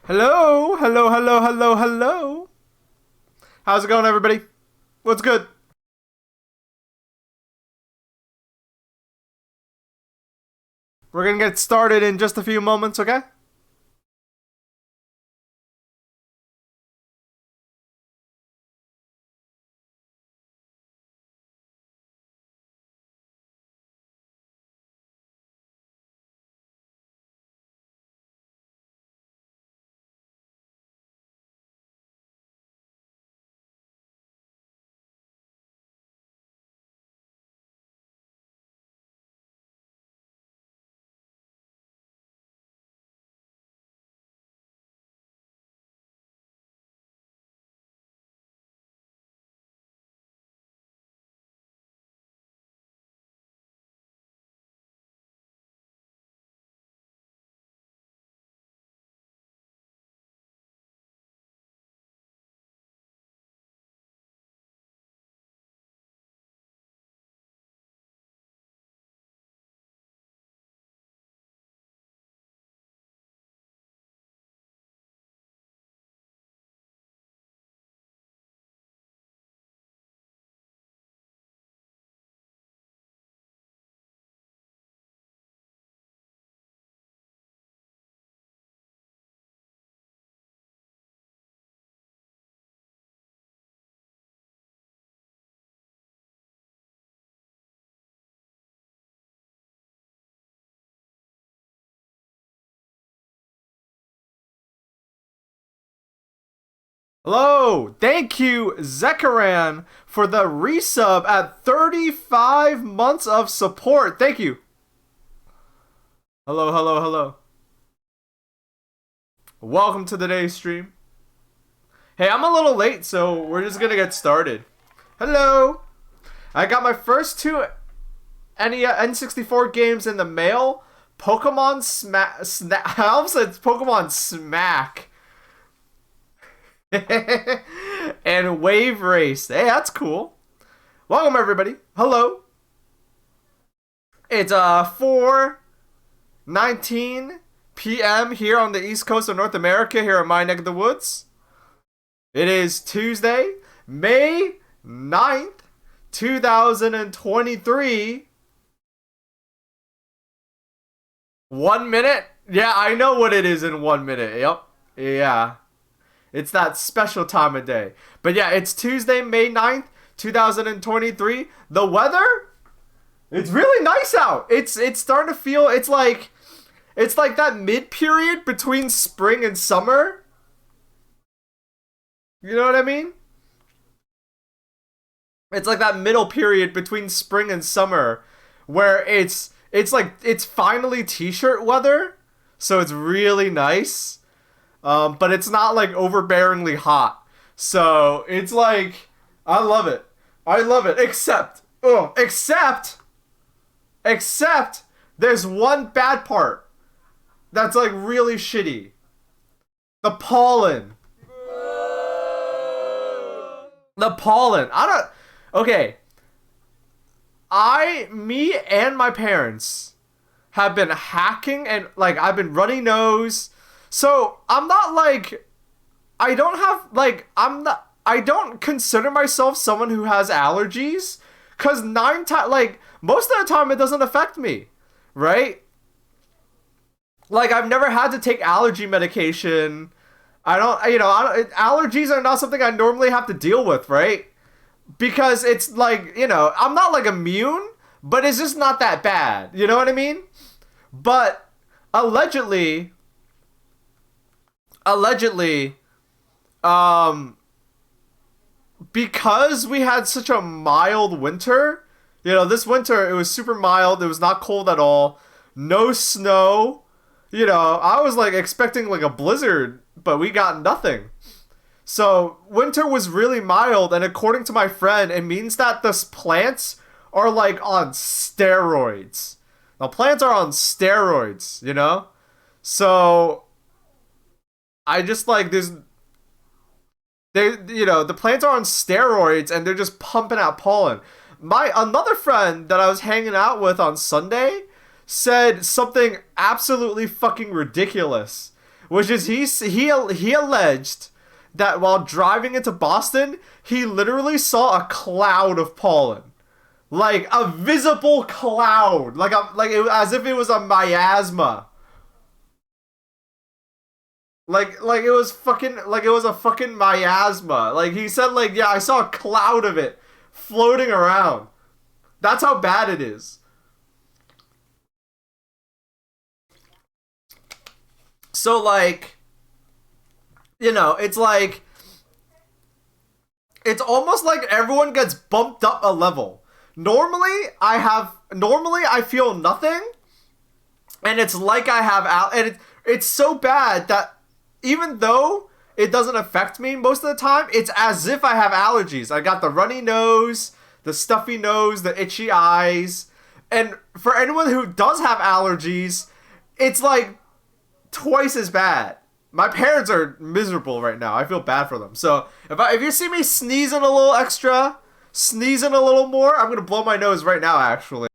Hello, hello, hello, hello, hello. How's it going, everybody? What's good? We're gonna get started in just a few moments, okay? Hello, thank you, Zekaran, for the resub at 35 months of support. Thank you. Hello, hello, hello. Welcome to today's stream. Hey, I'm a little late, so we're just gonna get started. Hello. I got my first two N64 games in the mail. Pokemon Smack. I almost said Pokemon Smack. And Wave Race. Hey, that's cool. Welcome, everybody. Hello. It's 4:19 p.m. here on the East Coast of North America, here in my neck of the woods. It is Tuesday, May 9th, 2023. 1 minute? Yeah, I know what it is in 1 minute. Yep. Yeah. It's that special time of day. But yeah, it's Tuesday, May 9th, 2023. The weather? It's really nice out. It's starting to feel it's like that mid period between spring and summer. You know what I mean? It's like that middle period between spring and summer where it's finally t-shirt weather. So it's really nice. But it's not like overbearingly hot. So it's like, I love it. I love it. Except, there's one bad part that's like really shitty. The pollen. The pollen. Okay. Me and my parents have been hacking and like I've been runny nose. So I'm not like, I don't have like, I don't consider myself someone who has allergies, cause like most of the time it doesn't affect me, right? Like I've never had to take allergy medication. Allergies are not something I normally have to deal with, right? Because it's like, I'm not like immune, but it's just not that bad. You know what I mean? But allegedly, um, because we had such a mild winter, this winter it was super mild. It was not cold at all. No snow. I was like expecting like a blizzard, but we got nothing. So winter was really mild, and according to my friend, it means that the plants are like on steroids. The plants are on steroids. So I just like this. The plants are on steroids, and they're just pumping out pollen. My another friend that I was hanging out with on Sunday said something absolutely fucking ridiculous, which is he alleged that while driving into Boston, he literally saw a cloud of pollen, like a visible cloud, as if it was a miasma, like it was fucking like it was a fucking miasma. Like he said, like yeah, I saw a cloud of it floating around. That's how bad it is. So like it's like it's almost like everyone gets bumped up a level. Normally I feel nothing, and it's like I have it's so bad that even though it doesn't affect me most of the time, it's as if I have allergies. I got the runny nose, the stuffy nose, the itchy eyes. And for anyone who does have allergies, it's like twice as bad. My parents are miserable right now. I feel bad for them. So if you see me sneezing a little extra, sneezing a little more, I'm gonna blow my nose right now. Actually,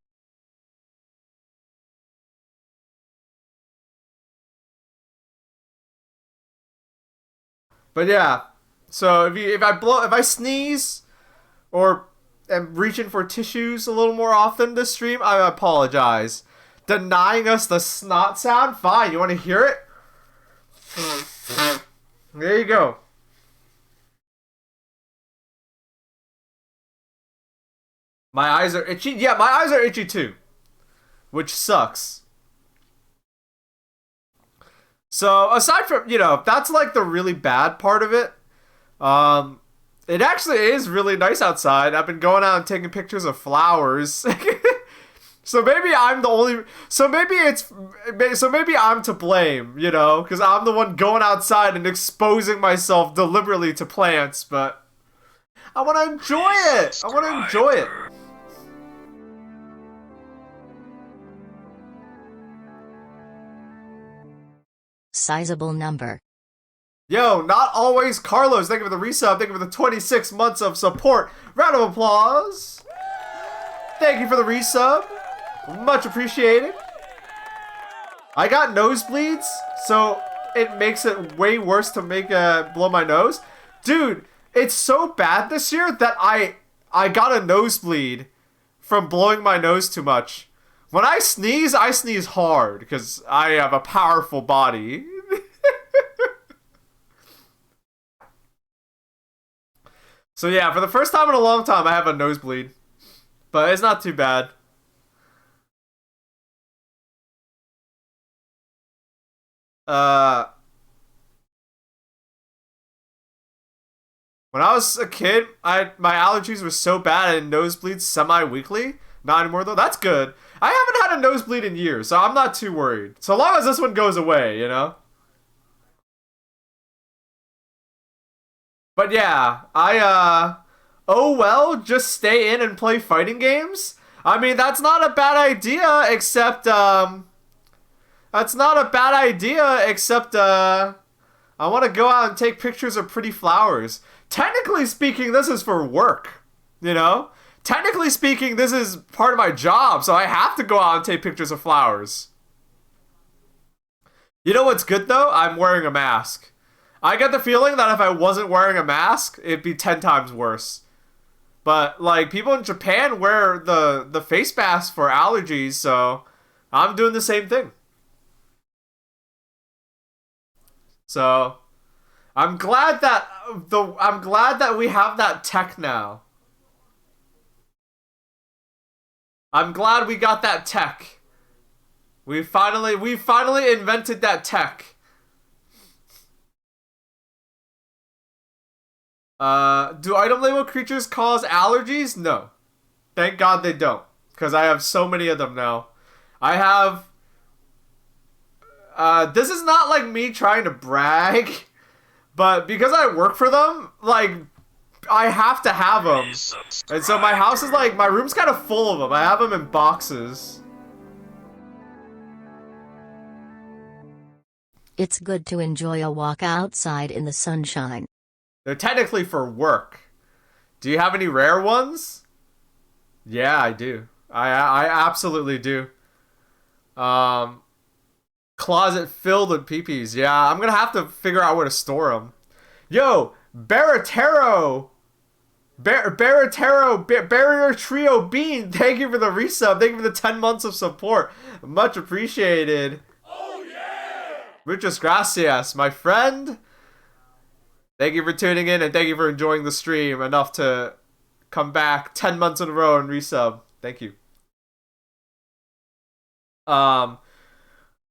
but yeah. So if I sneeze or am reaching for tissues a little more often this stream, I apologize. Denying us the snot sound? Fine. You want to hear it? There you go. My eyes are itchy. Yeah, my eyes are itchy too, which sucks. So aside from that's like the really bad part of it. Um, it actually is really nice outside. I've been going out and taking pictures of flowers. So maybe I'm the only. So maybe I'm to blame, because I'm the one going outside and exposing myself deliberately to plants. But I want to enjoy it. I want to enjoy it. Sizable number. Yo, not always Carlos. Thank you for the resub. Thank you for the 26 months of support. Round of applause. Thank you for the resub. Much appreciated. I got nosebleeds, so it makes it way worse to blow my nose. Dude, it's so bad this year that I got a nosebleed from blowing my nose too much. When I sneeze hard because I have a powerful body. So yeah, for the first time in a long time, I have a nosebleed. But it's not too bad. Uh, when I was a kid, my allergies were so bad I had nosebleeds semi-weekly. Not anymore though. That's good. I haven't had a nosebleed in years, so I'm not too worried. So long as this one goes away. But yeah, oh well, just stay in and play fighting games. I mean, that's not a bad idea, except that's not a bad idea, except I want to go out and take pictures of pretty flowers. Technically speaking, this is for work, you know? Technically speaking, this is part of my job, so I have to go out and take pictures of flowers. You know what's good though? I'm wearing a mask. I get the feeling that if I wasn't wearing a mask, it'd be 10 times worse. But like people in Japan wear the face mask for allergies, so I'm doing the same thing. So I'm glad that we have that tech now. I'm glad we got that tech. We finally invented that tech. Do item label creatures cause allergies? No. Thank God they don't. Because I have so many of them now. I have... this is not like me trying to brag. But because I work for them, like, I have to have them. And so my house is like... My room's kind of full of them. I have them in boxes. It's good to enjoy a walk outside in the sunshine. They're technically for work. Do you have any rare ones? Yeah, I do. I absolutely do. Closet filled with peepees. Yeah, I'm gonna have to figure out where to store them. Yo, Baratero. Barrier Trio Bean, thank you for the resub. Thank you for the 10 months of support. Much appreciated. Oh yeah! Muchas gracias, my friend. Thank you for tuning in and thank you for enjoying the stream enough to come back 10 months in a row and resub. Thank you.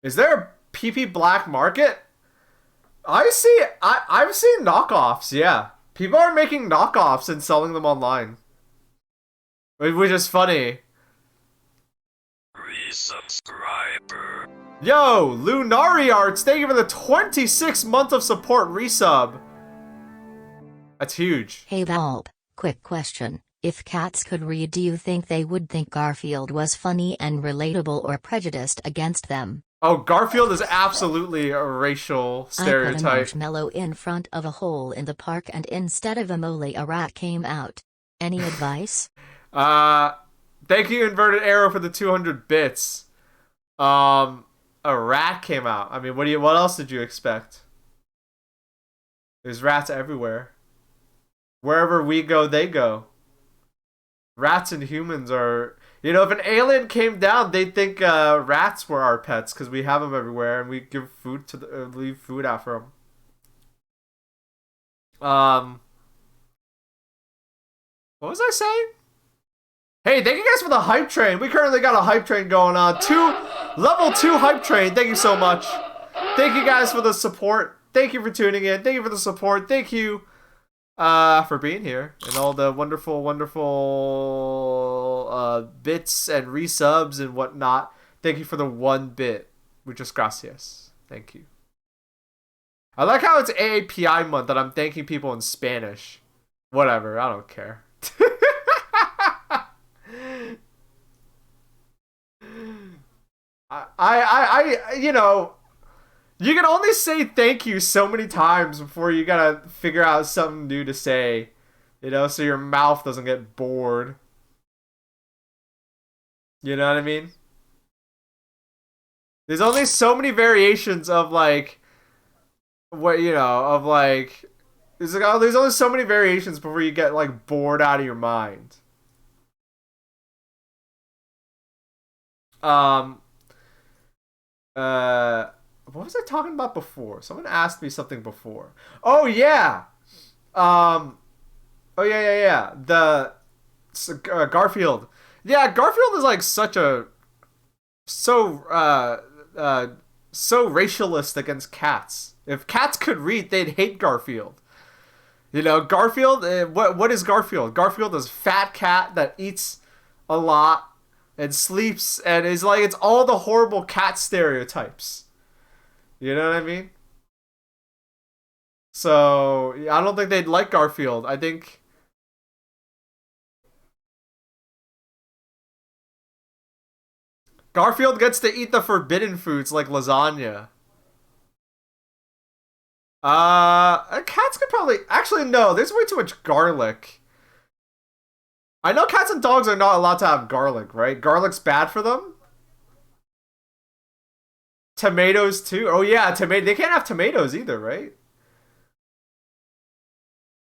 Is there a PP black market? I've seen knockoffs, yeah. People are making knockoffs and selling them online. Which is funny. Resubscriber. Yo, Lunari Arts, thank you for the 26 month of support resub. That's huge. Hey Baaulp, quick question. If cats could read, do you think they would think Garfield was funny and relatable or prejudiced against them? Oh, Garfield is absolutely a racial I put a stereotype. marshmallow in front of a hole in the park and instead of a mole a rat came out. Any advice? Thank you, Inverted Arrow, for the 200 bits. A rat came out. I mean, what else did you expect? There's rats everywhere. Wherever we go, they go. Rats and humans are... You know, if an alien came down, they'd think rats were our pets because we have them everywhere and we give food to leave food after them. What was I saying? Hey, thank you guys for the hype train. We currently got a hype train going on. Level 2 hype train. Thank you so much. Thank you guys for the support. Thank you for tuning in. Thank you for the support. Thank you for being here and all the wonderful bits and resubs and whatnot. Thank you for the 1 bit. Muchas gracias. Thank you. I like how it's AAPI month that I'm thanking people in Spanish. Whatever, I don't care. You know, you can only say thank you so many times before you gotta figure out something new to say, you know, so your mouth doesn't get bored. You know what I mean? There's only so many variations of like, what, you know, of like, there's only so many variations before you get like bored out of your mind. What was I talking about before? Someone asked me something before. Oh yeah. Oh yeah. Garfield. Yeah, Garfield is like so racialist against cats. If cats could read, they'd hate Garfield. You know, Garfield. What is Garfield? Garfield is a fat cat that eats a lot and sleeps and is like, it's all the horrible cat stereotypes. You know what I mean? So I don't think they'd like Garfield. I think Garfield gets to eat the forbidden foods like lasagna. Cats could probably... Actually, no. There's way too much garlic. I know cats and dogs are not allowed to have garlic, right? Garlic's bad for them? Tomatoes, too? Oh, yeah. They can't have tomatoes either, right?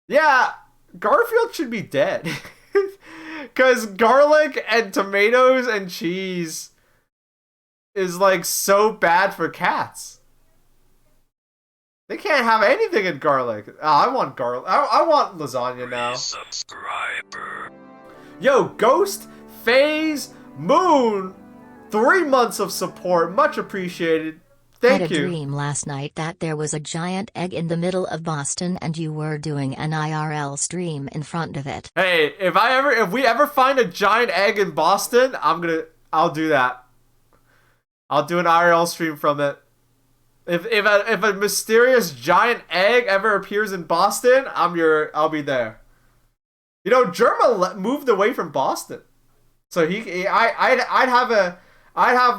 Yeah. Garfield should be dead. Because garlic and tomatoes and cheese is, like, so bad for cats. They can't have anything in garlic. Oh, I want garlic. I want lasagna now. Subscriber. Yo, Ghost, Phase, Moon, 3 months of support. Much appreciated. Thank Had a you. dream last night that there was a giant egg in the middle of Boston and you were doing an IRL stream in front of it. Hey, if we ever find a giant egg in Boston, I'll do that. I'll do an IRL stream from it. If a mysterious giant egg ever appears in Boston, I'll be there. You know, Germa moved away from Boston, so I'd have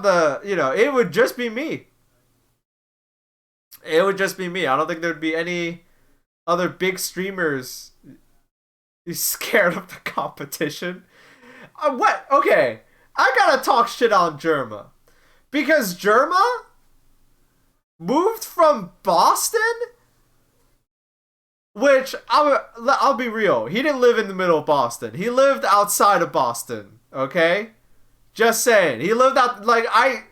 the, you know, it would just be me. It would just be me. I don't think there'd be any other big streamers scared of the competition. What? Okay, I gotta talk shit on Germa because Germa moved from Boston, which I'll be real. He didn't live in the middle of Boston. He lived outside of Boston. Okay, just saying. He lived out like I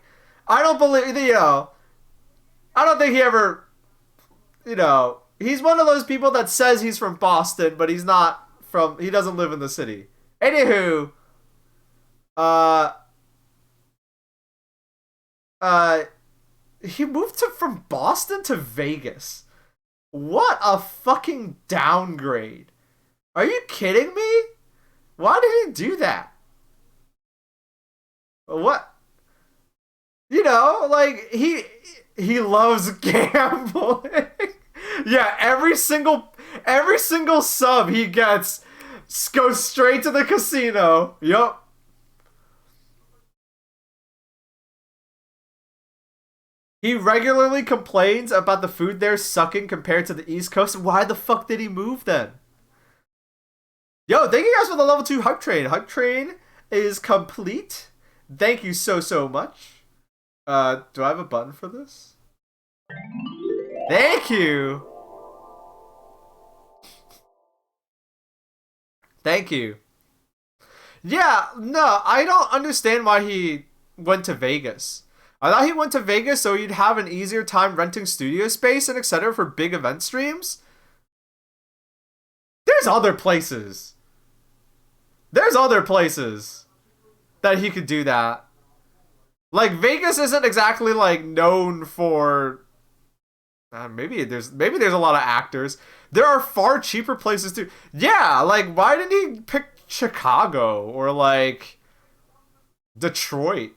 don't believe I don't think he ever. He's one of those people that says he's from Boston, but he's not from. He doesn't live in the city. Anywho, uh, uh, he moved from Boston to Vegas. What a fucking downgrade. Are you kidding me? Why did he do that? What? Like he loves gambling. Yeah, every single sub he gets goes straight to the casino. Yup. He regularly complains about the food there sucking compared to the East Coast. Why the fuck did he move then? Yo, thank you guys for the level 2 hype train. Hype train is complete. Thank you so much. Do I have a button for this? Thank you. Thank you. Yeah, no, I don't understand why he went to Vegas. I thought he went to Vegas so he'd have an easier time renting studio space and etc. for big event streams. There's other places. There's other places that he could do that. Like Vegas isn't exactly like known for. Maybe there's a lot of actors. There are far cheaper places too. Yeah, like why didn't he pick Chicago or like Detroit?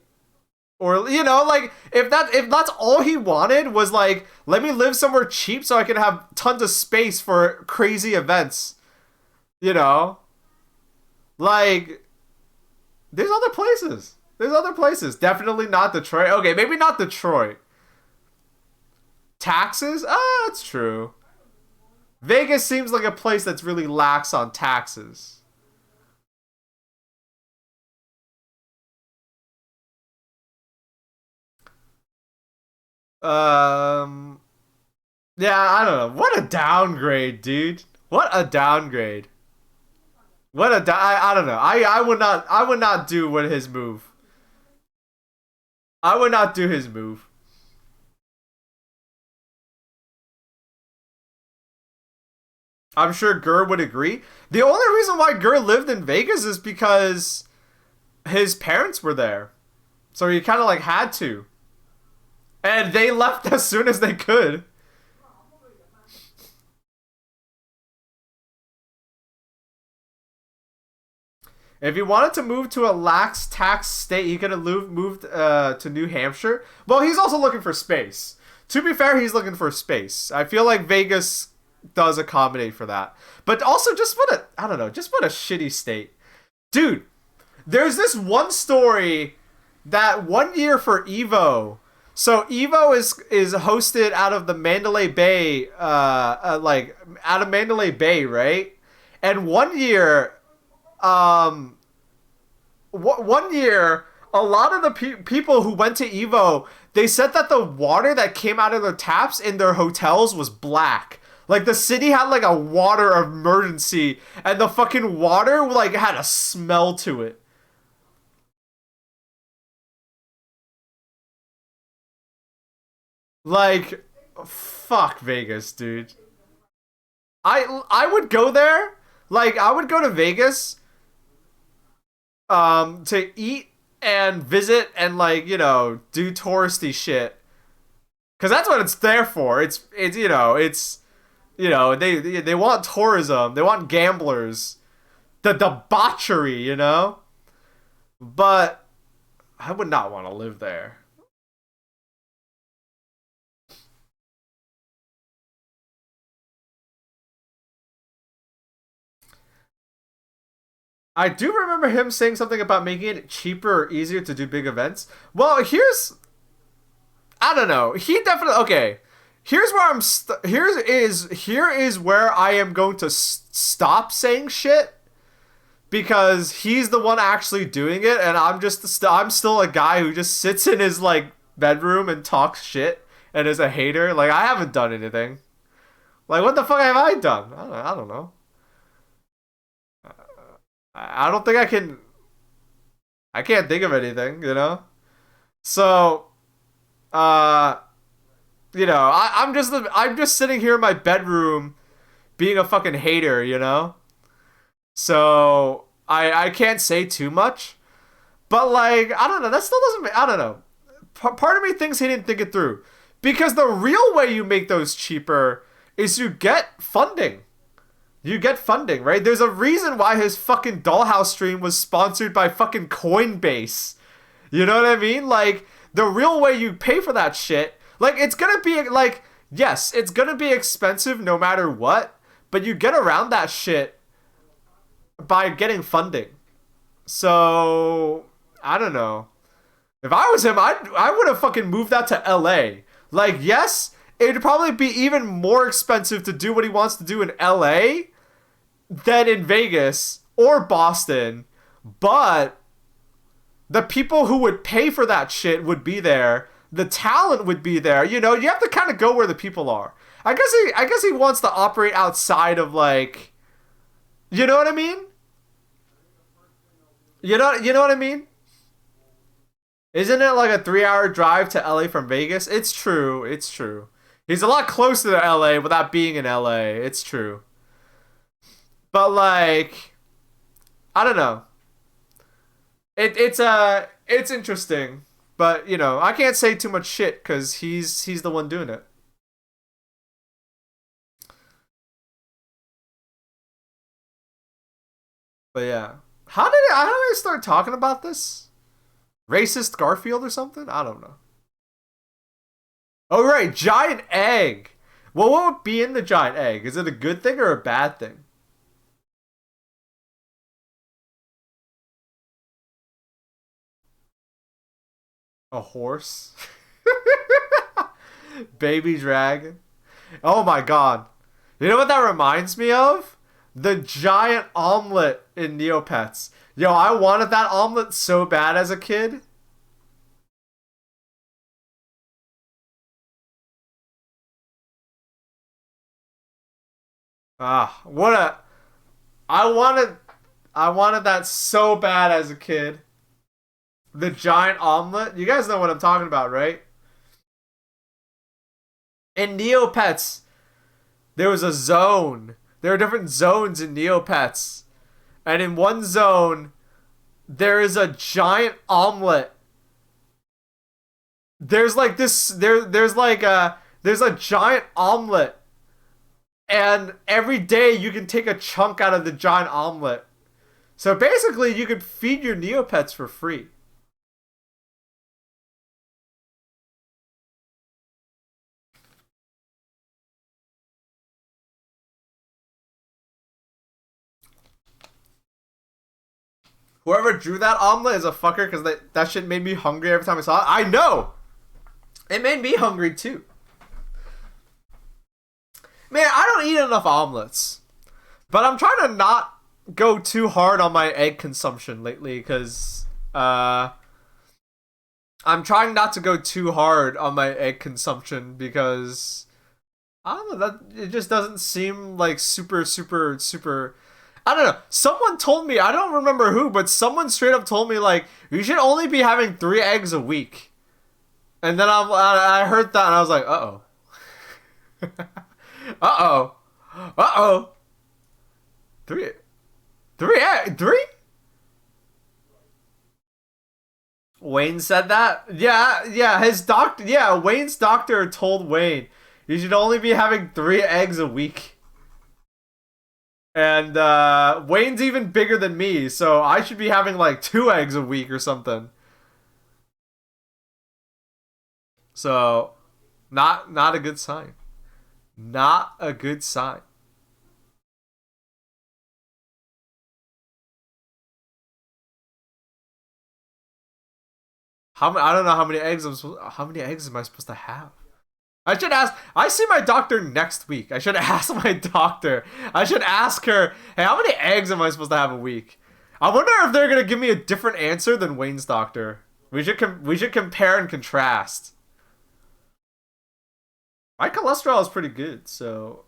Or like if that's all he wanted was like let me live somewhere cheap so I can have tons of space for crazy events. You know? Like there's other places. There's other places. Definitely not Detroit. Okay, maybe not Detroit. Taxes? Ah, it's true. Vegas seems like a place that's really lax on taxes. Um, yeah, I don't know. What a downgrade, dude. What a downgrade. I don't know. I would not do what his move. I would not do his move. I'm sure Gurr would agree. The only reason why Gurr lived in Vegas is because his parents were there. So he kind of like had to. And they left as soon as they could. If he wanted to move to a lax tax state, he could have moved to New Hampshire. Well, he's also looking for space. To be fair, he's looking for space. I feel like Vegas does accommodate for that. But also, I don't know, just what a shitty state. Dude, there's this one story that one year for Evo. So Evo is hosted out of the Mandalay Bay, like out of Mandalay Bay, right? And one year, one year, a lot of the people who went to Evo, they said that the water that came out of their taps in their hotels was black. Like the city had like a water emergency, and the fucking water like had a smell to it. Like, fuck Vegas, dude. I would go there. Like, I would go to Vegas, to eat and visit and like do touristy shit. Cause that's what it's there for. They want tourism. They want gamblers. The debauchery, But I would not want to live there. I do remember him saying something about making it cheaper or easier to do big events. Well, I don't know. He definitely okay. Here's where here is where I am going to stop saying shit because he's the one actually doing it, and I'm still a guy who just sits in his like bedroom and talks shit and is a hater. Like, I haven't done anything. Like, what the fuck have I done? I don't know. I don't think I can. I can't think of anything, you know? So, uh, I'm just sitting here in my bedroom being a fucking hater, you know? So, I can't say too much. But, like, I don't know. That still doesn't I don't know. Part of me thinks he didn't think it through. Because the real way you make those cheaper is you get funding. You get funding, right? There's a reason why his fucking Dollhouse stream was sponsored by fucking Coinbase. You know what I mean? Like, the real way you pay for that shit, like, it's gonna be, like, yes, it's gonna be expensive no matter what, but you get around that shit by getting funding. So, I don't know. If I was him, I would have fucking moved out to LA. Like, yes, it'd probably be even more expensive to do what he wants to do in LA than in Vegas or Boston, but the people who would pay for that shit would be there. The talent would be there. You know, you have to kind of go where the people are. I guess he wants to operate outside of, like, you know what I mean? You know what I mean? Isn't it like a 3-hour drive to LA from Vegas? It's true. It's true. He's a lot closer to LA without being in LA. It's true. But, like, I don't know. It's interesting, but, you know, I can't say too much shit because he's the one doing it. But yeah, how did I start talking about this? Racist Garfield or something? I don't know. Oh right, giant egg. Well, what would be in the giant egg? Is it a good thing or a bad thing? A horse? Baby dragon? Oh my god. You know what that reminds me of? The giant omelet in Neopets. Yo, I wanted that omelet so bad as a kid. Ah, what a I wanted I wanted that so bad as a kid. The giant omelet. You guys know what I'm talking about, right? In Neopets, there was a zone. There are different zones in Neopets. And in one zone, there is a giant omelet. There's a giant omelet. And every day you can take a chunk out of the giant omelet. So basically you could feed your Neopets for free. Whoever drew that omelet is a fucker because that shit made me hungry every time I saw it. I know! It made me hungry too. Man, I don't eat enough omelets. But I'm trying to not go too hard on my egg consumption lately because I'm trying not to go too hard on my egg consumption because I don't know, that it just doesn't seem like super. I don't know. Someone told me, I don't remember who, but someone straight up told me like you should only be having 3 eggs a week. And then I heard that and I was like, uh oh, uh oh, uh oh, three, three. Wayne said that. Yeah. His doctor. Yeah, Wayne's doctor told Wayne you should only be having 3 eggs a week. And Wayne's even bigger than me, so I should be having like 2 eggs a week or something. So, not a good sign. Not a good sign. I don't know how many eggs am I supposed to have? I should ask. I see my doctor next week. I should ask my doctor. I should ask her, "Hey, how many eggs am I supposed to have a week?" I wonder if they're gonna give me a different answer than Wayne's doctor. We should compare and contrast. My cholesterol is pretty good, so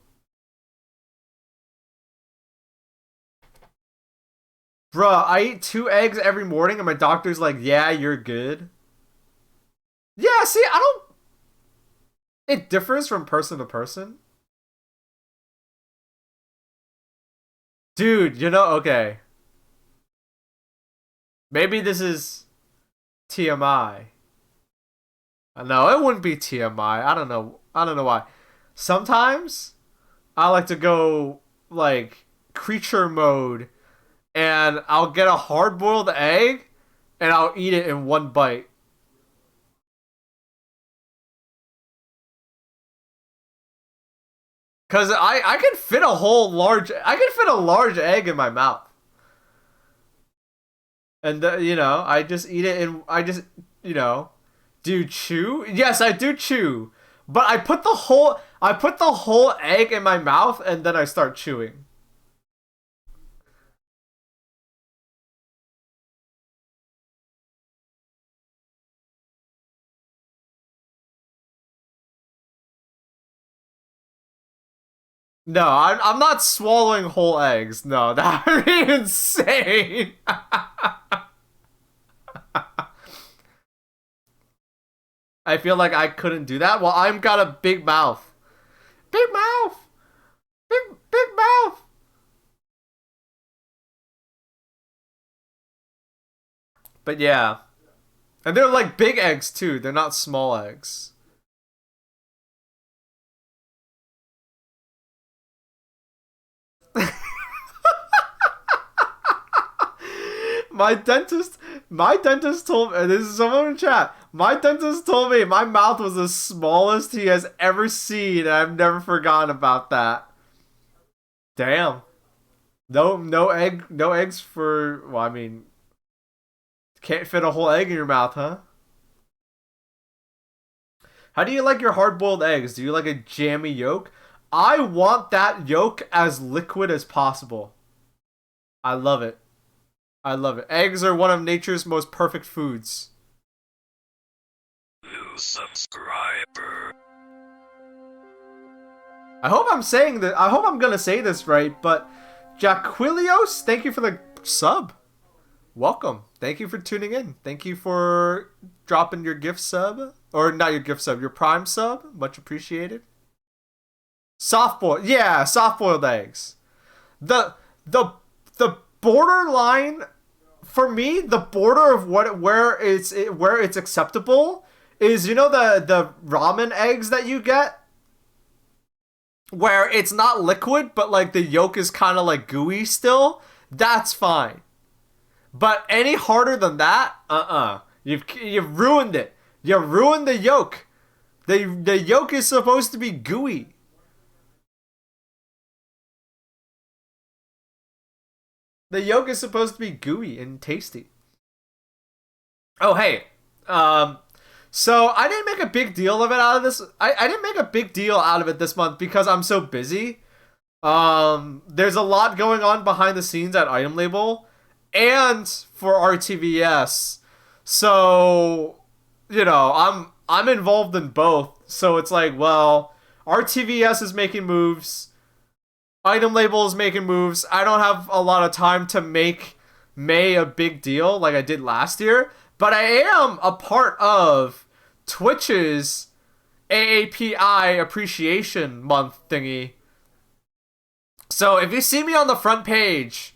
bruh, I eat 2 eggs every morning, and my doctor's like, "Yeah, you're good." Yeah, see, I don't. It differs from person to person, dude. Okay. Maybe this is TMI. No, it wouldn't be TMI. I don't know. I don't know why. Sometimes I like to go like creature mode, and I'll get a hard boiled egg, and I'll eat it in one bite. Cause I can fit a whole large I can fit a large egg in my mouth, and I just eat it and I just you know do you chew? Yes, I do chew, but I put the whole egg in my mouth and then I start chewing. No, I'm not swallowing whole eggs. No, that would be insane. I feel like I couldn't do that. Well, I'm got a big mouth. Big mouth. Big mouth. But yeah. And they're like big eggs too. They're not small eggs. my dentist my dentist told me, this is someone in chat. My dentist told me my mouth was the smallest he has ever seen, and I've never forgotten about that. Damn. No eggs for well, I mean, can't fit a whole egg in your mouth, huh? How do you like your hard boiled eggs? Do you like a jammy yolk? I want that yolk as liquid as possible. I love it. I love it. Eggs are one of nature's most perfect foods. New subscriber. I hope I'm saying that. I hope I'm gonna say this right, but Jaquilios, thank you for the sub. Welcome. Thank you for tuning in. Thank you for dropping your gift sub, or not your gift sub, your prime sub. Much appreciated. Soft boiled, yeah, soft boiled eggs. The the the borderline for me, the border of where it's acceptable is the ramen eggs that you get where it's not liquid but like the yolk is kind of like gooey still. That's fine. But any harder than that, you've ruined it. You ruined the yolk. The yolk is supposed to be gooey. The yolk is supposed to be gooey and tasty. Oh, hey. Um, so I didn't make a big deal of it out of this. I didn't make a big deal out of it this month because I'm so busy. There's a lot going on behind the scenes at Item Label and for RTVS. So, I'm involved in both. So it's like, well, RTVS is making moves. Item Label is making moves. I don't have a lot of time to make May a big deal like I did last year, but I am a part of Twitch's AAPI Appreciation Month thingy. So if you see me on the front page,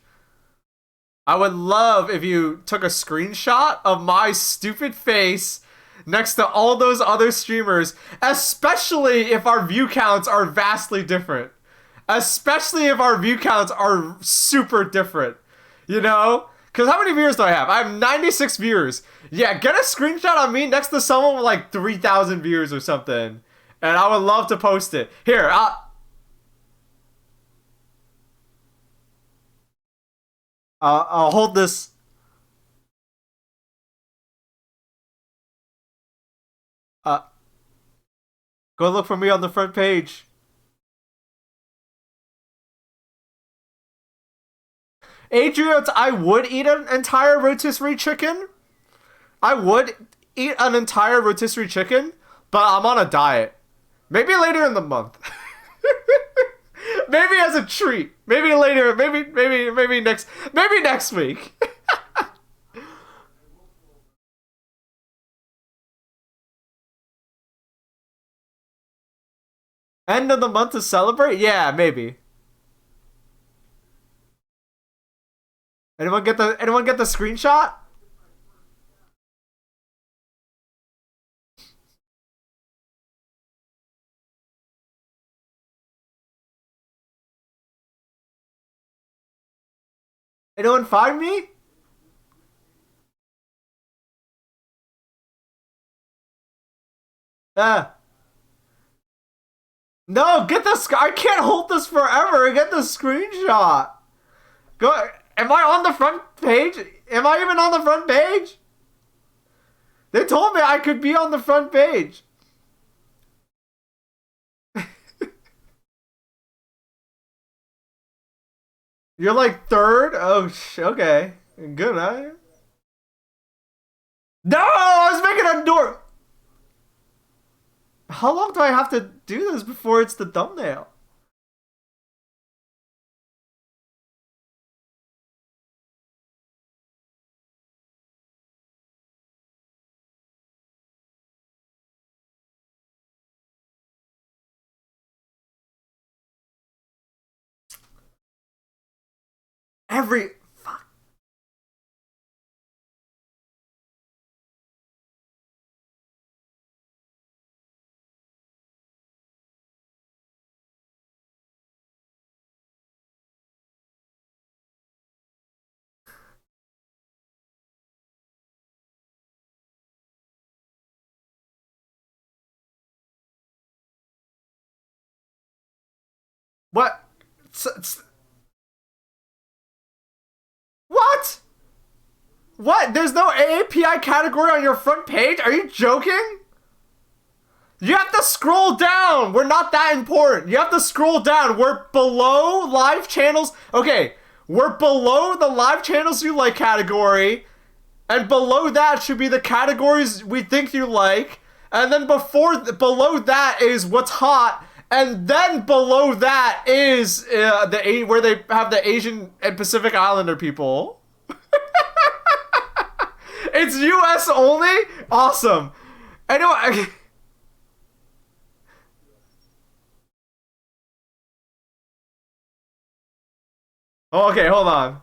I would love if you took a screenshot of my stupid face next to all those other streamers, especially if our view counts are vastly different. Especially if our view counts are super different. Because how many viewers do I have? I have 96 viewers. Yeah, get a screenshot of me next to someone with like 3,000 viewers or something. And I would love to post it. Here, I'll hold this. Uh, Go look for me on the front page. Adrian, I would eat an entire rotisserie chicken. I would eat an entire rotisserie chicken, but I'm on a diet. Maybe later in the month. Maybe as a treat. Maybe later. Maybe next week. End of the month to celebrate? Yeah, maybe. Anyone get the screenshot? Anyone find me? Uh no, get the I can't hold this forever. Get the screenshot. Go. Am I on the front page? Am I even on the front page? They told me I could be on the front page. You're like third? Oh, okay. Good, huh? No, I was making a door. How long do I have to do this before it's the thumbnail? Every fuck. What? What? What? There's no AAPI category on your front page? Are you joking? You have to scroll down. We're not that important. You have to scroll down. We're below live channels. Okay, we're below the live channels you like category. And below that should be the categories we think you like. And then below that is what's hot. And then below that is where they have the Asian and Pacific Islander people. It's US only? Awesome. Anyway. Oh, okay, hold on.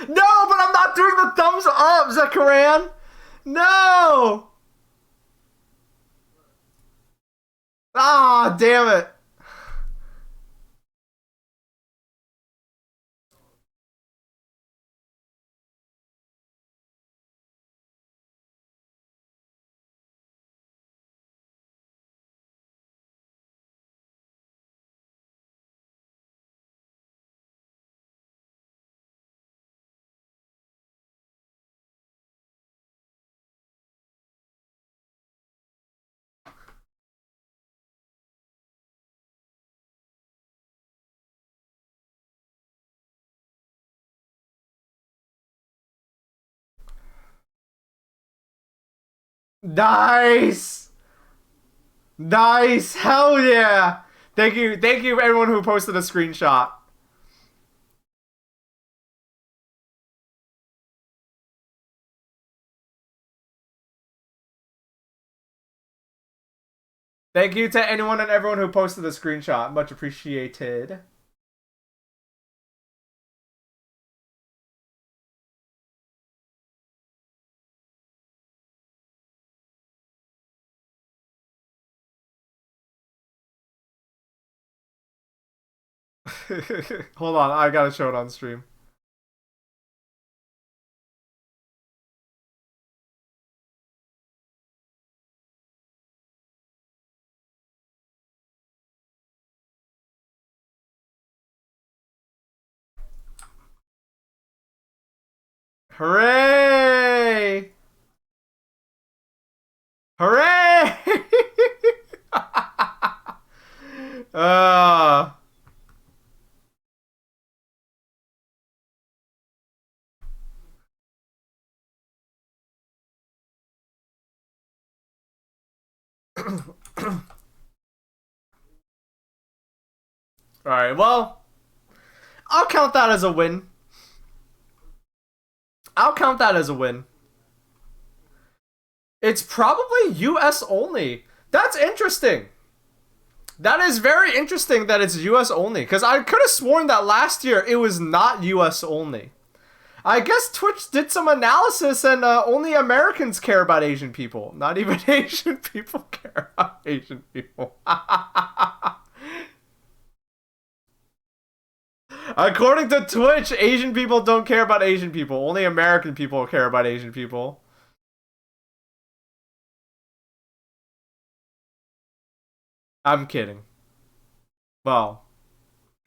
No, but I'm not doing the thumbs up, Zakaran. No. Ah, damn it. Nice. Nice. Hell yeah. Thank you. Thank you everyone who posted a screenshot. Thank you to anyone and everyone who posted a screenshot. Much appreciated. Hold on, I gotta show it on stream. Hooray! Hooray! uh Alright, well, I'll count that as a win. I'll count that as a win. It's probably US only. That's interesting. That is very interesting that it's US only, because I could have sworn that last year it was not US only. I guess Twitch did some analysis and only Americans care about Asian people. Not even Asian people care about Asian people. According to Twitch, Asian people don't care about Asian people. Only American people care about Asian people. I'm kidding. Well,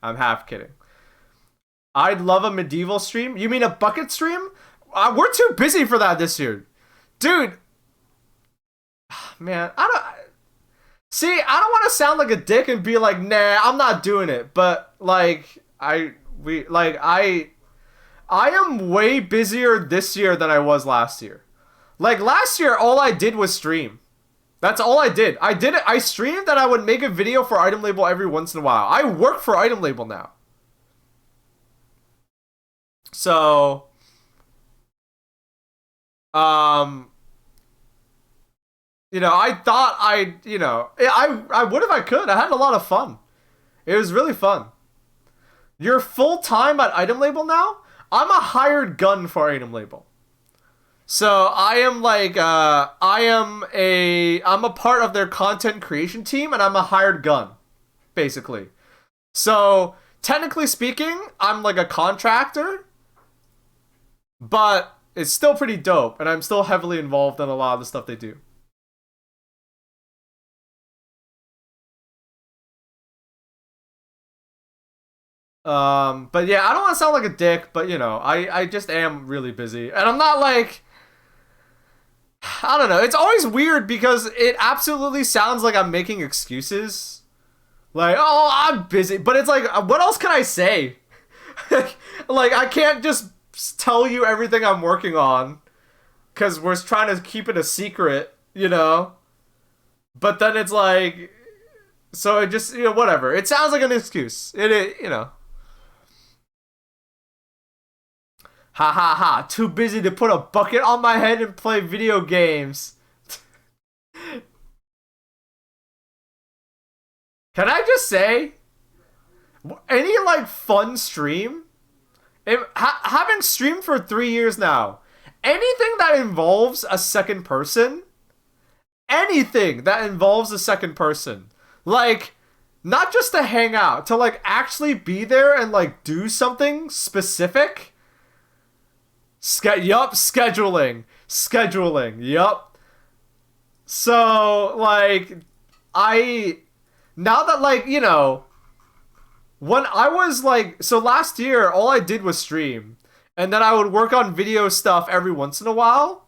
I'm half kidding. I'd love a medieval stream. You mean a bucket stream? We're too busy for that this year. Dude. Man, I don't... See, I don't want to sound like a dick and be like, nah, I'm not doing it. But, like, I am way busier this year than I was last year. Like, last year, all I did was stream. That's all I did. I streamed and I would make a video for Item Label every once in a while. I work for Item Label now. So, you know, I thought I would if I could. I had a lot of fun. It was really fun. You're full-time at Item Label now? I'm a hired gun for Item Label. So I am like, I'm a part of their content creation team, and I'm a hired gun, basically. So technically speaking, I'm like a contractor, but it's still pretty dope, and I'm still heavily involved in a lot of the stuff they do. But yeah, I don't want to sound like a dick, but you know, I just am really busy, and I'm not like, I don't know. It's always weird because it absolutely sounds like I'm making excuses. Like, oh, I'm busy. But it's like, what else can I say? Like, I can't just tell you everything I'm working on because we're trying to keep it a secret, you know? But then it's like, so it just, you know, whatever. It sounds like an excuse. You know. Ha ha ha, too busy to put a bucket on my head and play video games. Can I just say, any like fun stream? Having streamed for 3 years now, anything that involves a second person, like, not just to hang out, to like actually be there and like do something specific. Scheduling. Yup. So, like, now that, like, you know, when I was, like, so last year, all I did was stream. And then I would work on video stuff every once in a while.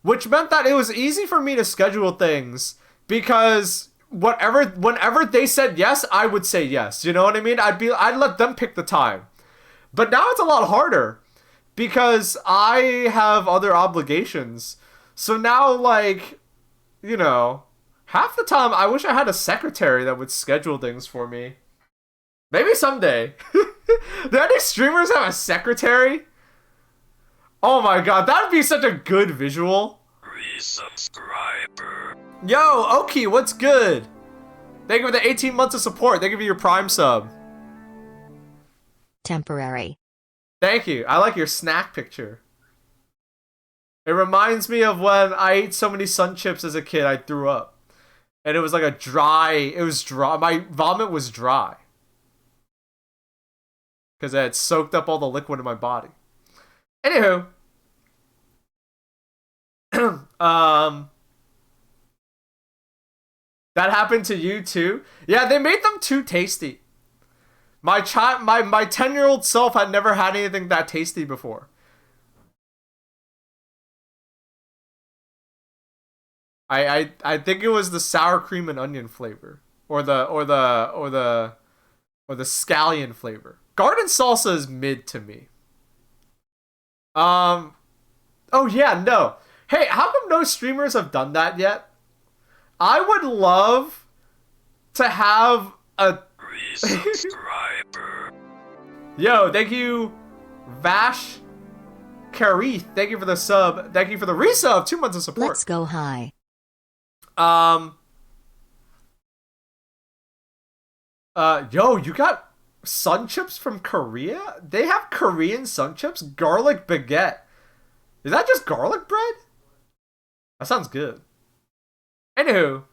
Which meant that it was easy for me to schedule things. Because whenever they said yes, I would say yes. You know what I mean? I'd let them pick the time. But now it's a lot harder. Because I have other obligations. So now, like, you know, half the time I wish I had a secretary that would schedule things for me. Maybe someday. Do any streamers have a secretary? Oh my god, that would be such a good visual. Resubscriber. Yo, Oki, what's good? Thank you for the 18 months of support. Thank you for your Prime sub. Temporary. Thank you. I like your snack picture. It reminds me of when I ate so many Sun Chips as a kid, I threw up. And it was like it was dry. My vomit was dry. Because I had soaked up all the liquid in my body. Anywho. That happened to you too? Yeah, they made them too tasty. My 10-year-old self had never had anything that tasty before. I think it was the sour cream and onion flavor, or the scallion flavor. Garden salsa is mid to me. Oh yeah, no. Hey, how come no streamers have done that yet? I would love to have a Resubscriber. yo. Thank you, Vash Karith. Thank you for the sub. Thank you for the resub. 2 months of support. Let's go high. Um. Yo, you got sun chips from Korea? They have Korean sun chips? Garlic baguette. Is that just garlic bread? That sounds good. Anywho.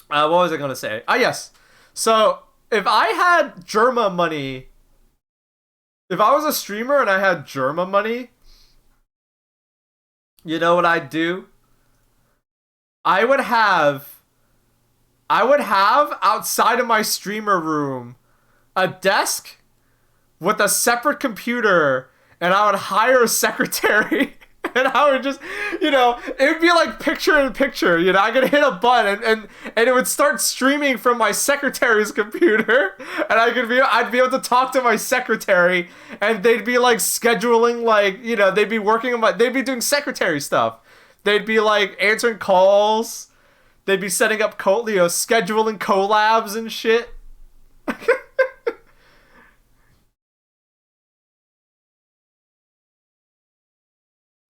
What was I gonna say? Ah, yes. So, if I had Germa money, if I was a streamer and I had Germa money, you know what I'd do? I would have outside of my streamer room a desk with a separate computer, and I would hire a secretary. And I would just, it would be like picture in picture. I could hit a button and it would start streaming from my secretary's computer, and I'd be able to talk to my secretary, and they'd be like scheduling, like, they'd be doing secretary stuff. They'd be like answering calls. They'd be setting up scheduling collabs and shit.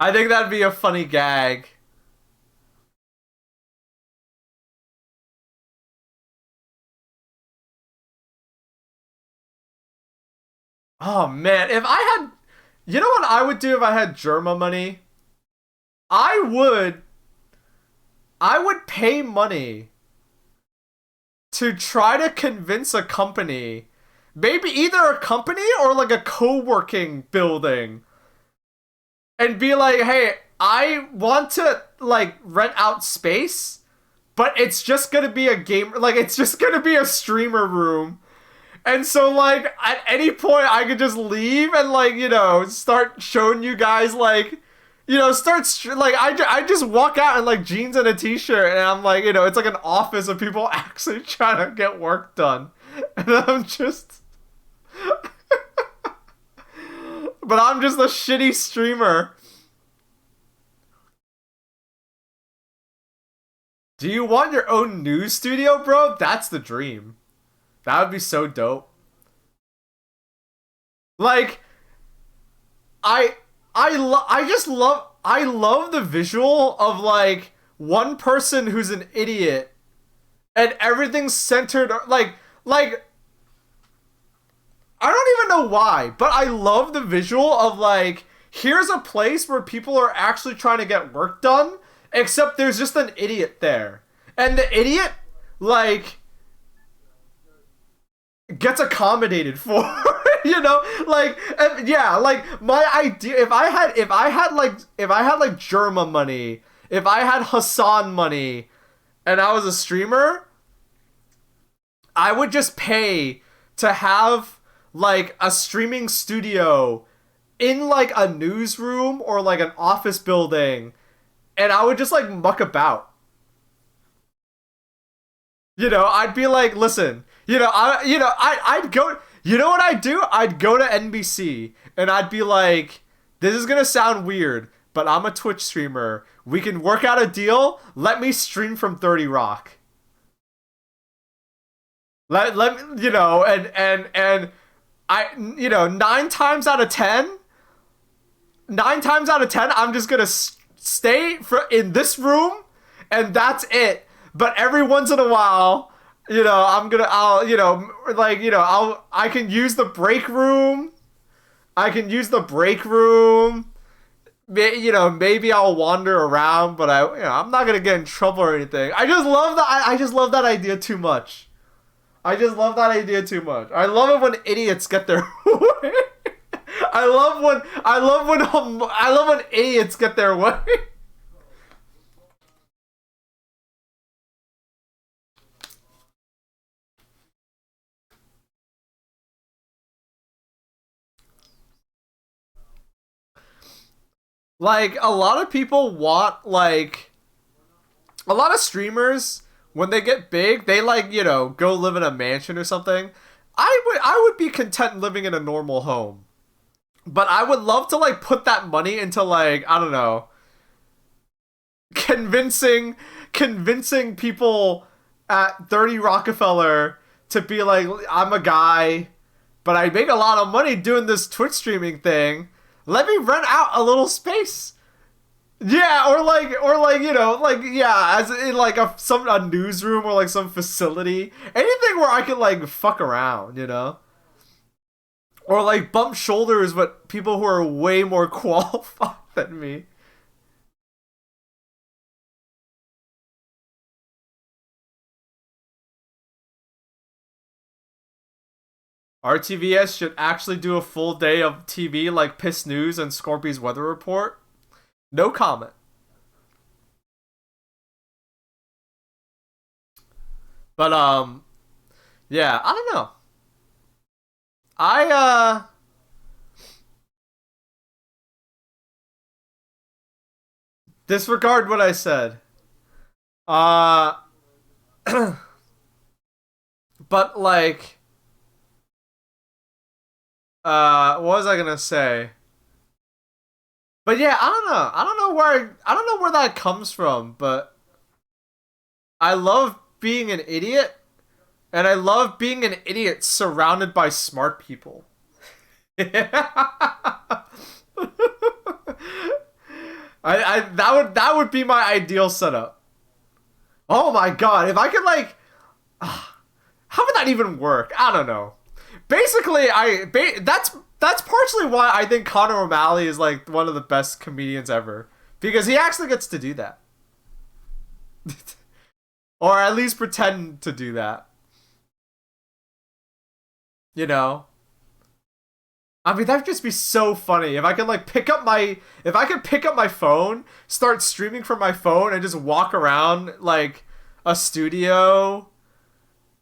I think that'd be a funny gag. Oh man, you know what I would do if I had Germa money? I would pay money to try to convince a company, maybe either a company or like a co-working building, and be like, hey, I want to like rent out space, but it's just gonna be it's just gonna be a streamer room. And so, like, at any point, I could just leave and, like, start showing you guys, like, I just walk out in, like, jeans and a t-shirt, and I'm like, it's like an office of people actually trying to get work done. And I'm just... but I'm just a shitty streamer. Do you want your own news studio, bro? That's the dream. That would be so dope. Like, I love the visual of like one person who's an idiot and everything's centered like I don't even know why, but I love the visual of like, here's a place where people are actually trying to get work done, except there's just an idiot there. And the idiot, like, gets accommodated for. Like my idea, if I had Germa money, if I had Hassan money and I was a streamer, I would just pay to have like a streaming studio in like a newsroom or like an office building, and I would just like muck about. I'd be like, listen, I'd go, you know what I'd do? I'd go to NBC and I'd be like, this is gonna sound weird, but I'm a Twitch streamer. We can work out a deal. Let me stream from 30 Rock. Let me, and I, 9 times out of 10, I'm just gonna stay in this room, and that's it. But every once in a while, I can use the break room. Maybe I'll wander around, but I'm not gonna get in trouble or anything. I just love that. I just love that idea too much. I love it when idiots get their way. I love when idiots get their way. Like, a lot of people want, like, a lot of streamers, when they get big, they, like, go live in a mansion or something. I would be content living in a normal home. But I would love to, like, put that money into, like, I don't know, convincing convincing people at 30 Rockefeller to be like, I'm a guy, but I make a lot of money doing this Twitch streaming thing. Let me rent out a little space. Yeah, or like like yeah, as in like a newsroom or like some facility, anything where I could like fuck around, or like bump shoulders with people who are way more qualified than me. RTVS should actually do a full day of TV like Piss News and Scorpy's weather report. No comment. But yeah, I don't know. I disregard what I said. Uh but like what was I gonna say? But yeah, I don't know. I don't know where that comes from, but I love being an idiot, and I love being an idiot surrounded by smart people. I that would be my ideal setup. Oh my god, if I could like how would that even work? I don't know. Basically, that's partially why I think Conor O'Malley is like one of the best comedians ever, because he actually gets to do that. Or at least pretend to do that. You know? I mean, that'd just be so funny if I could like if I could pick up my phone, start streaming from my phone, and just walk around like a studio,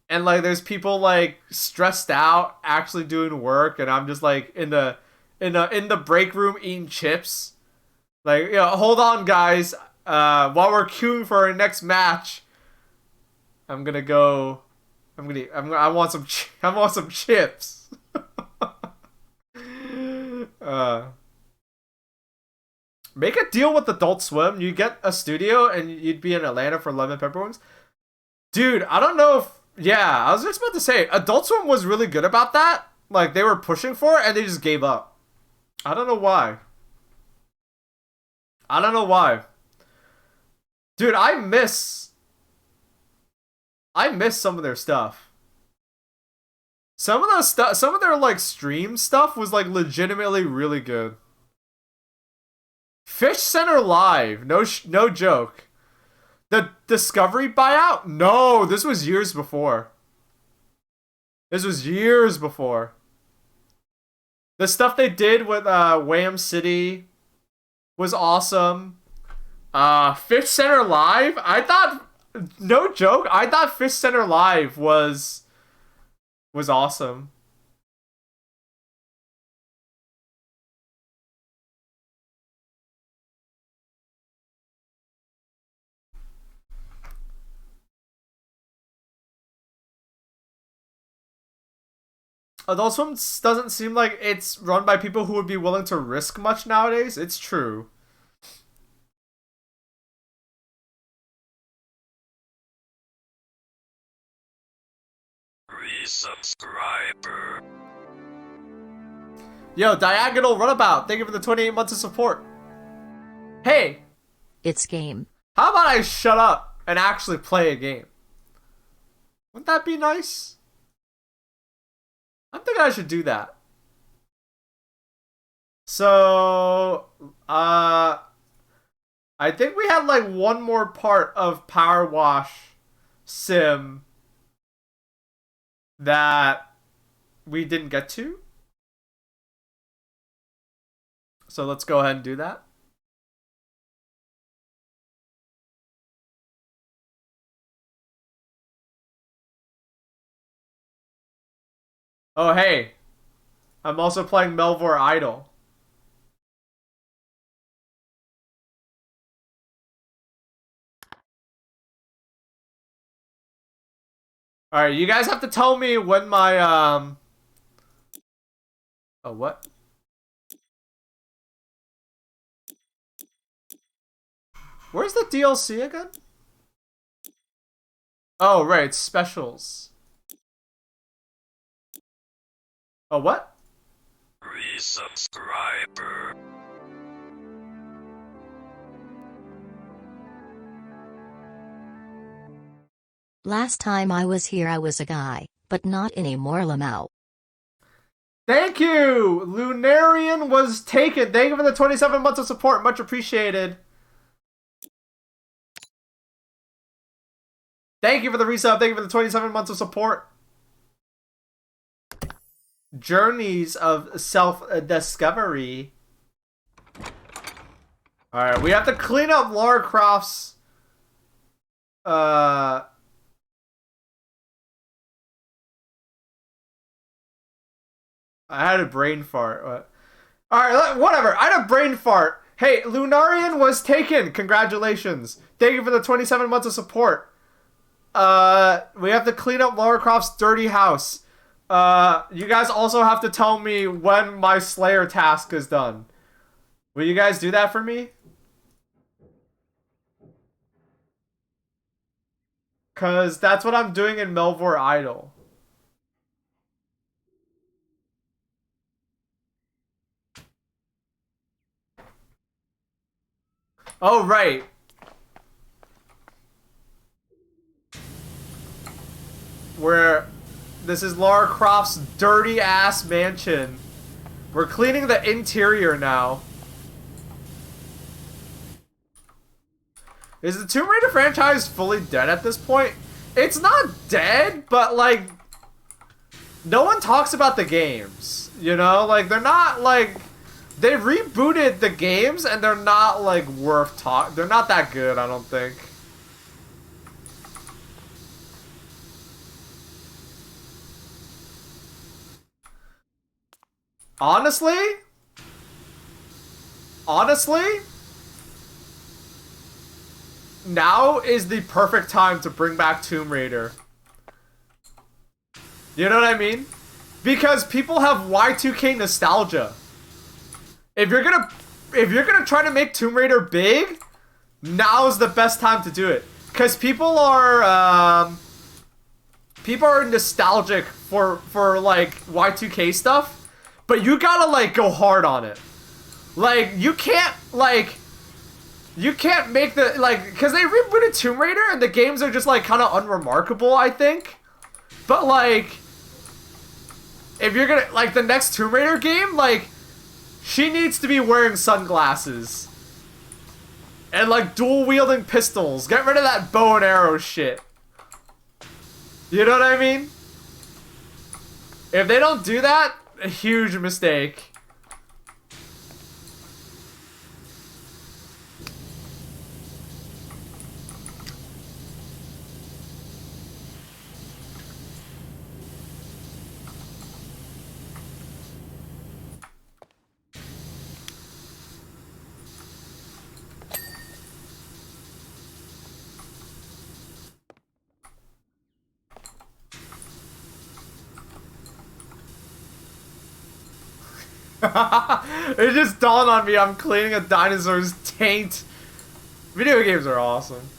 and like there's people like stressed out actually doing work, and I'm just like in the break room eating chips. Like, hold on, guys. While we're queuing for our next match, I'm gonna go. I want some. I want some chips. uh, Make a deal with Adult Swim. You get a studio, and you'd be in Atlanta for lemon pepper wings. Dude, I don't know if. Yeah, I was just about to say, Adult Swim was really good about that. Like, they were pushing for it, and they just gave up. I don't know why. I don't know why. Dude, I miss some of their stuff. Some of their like stream stuff was like legitimately really good. Fish Center Live, no joke. The Discovery buyout? No, this was years before. This was years before. The stuff they did with Wham City was awesome. Fish Center Live? I thought, no joke, I thought Fish Center Live was awesome. Adult Swim doesn't seem like it's run by people who would be willing to risk much nowadays. It's true. Resubscriber. Yo, Diagonal Runabout, thank you for the 28 months of support. Hey, It's game. how about I shut up and actually play a game? Wouldn't that be nice? I'm thinking I should do that. So, I think we had like one more part of Powerwash Sim that we didn't get to. So let's go ahead and do that. Oh, hey. I'm also playing Melvor Idol. Alright, you guys have to tell me when my, Oh, what? Where's the DLC again? Oh, right, specials. Oh, what? Resubscriber. Last time I was here I was a guy, but not anymore, Lamau. Thank you! Lunarian was taken. Thank you for the 27 months of support. Much appreciated. Thank you for the resub. Thank you for the 27 months of support. Journeys of self-discovery. Alright, we have to clean up Lara Croft's... I had a brain fart. Alright, whatever. I had a brain fart. Hey, Lunarian was taken. Congratulations. Thank you for the 27 months of support. We have to clean up Lara Croft's dirty house. You guys also have to tell me when my Slayer task is done. Will you guys do that for me? Cause that's what I'm doing in Melvor Idol. Oh, right. Where this is Lara Croft's dirty ass mansion. We're cleaning the interior now. Is the Tomb Raider franchise fully dead at this point? It's not dead, but like no one talks about the games. You know, like they're not like they rebooted the games and they're not like worth talk. They're not that good, I don't think. Honestly, now is the perfect time to bring back Tomb Raider. You know what I mean? Because people have Y2K nostalgia. If you're gonna try to make Tomb Raider big, now's the best time to do it. Cause people are nostalgic for like Y2K stuff, but you gotta like go hard on it. Like you can't make the like because they rebooted Tomb Raider and the games are just like kind of unremarkable, I think. But like if you're gonna like the next Tomb Raider game, like she needs to be wearing sunglasses and like dual wielding pistols. Get rid of that bow and arrow shit. You know what I mean? If they don't do that, a huge mistake. It just dawned on me I'm cleaning a dinosaur's taint. Video games are awesome.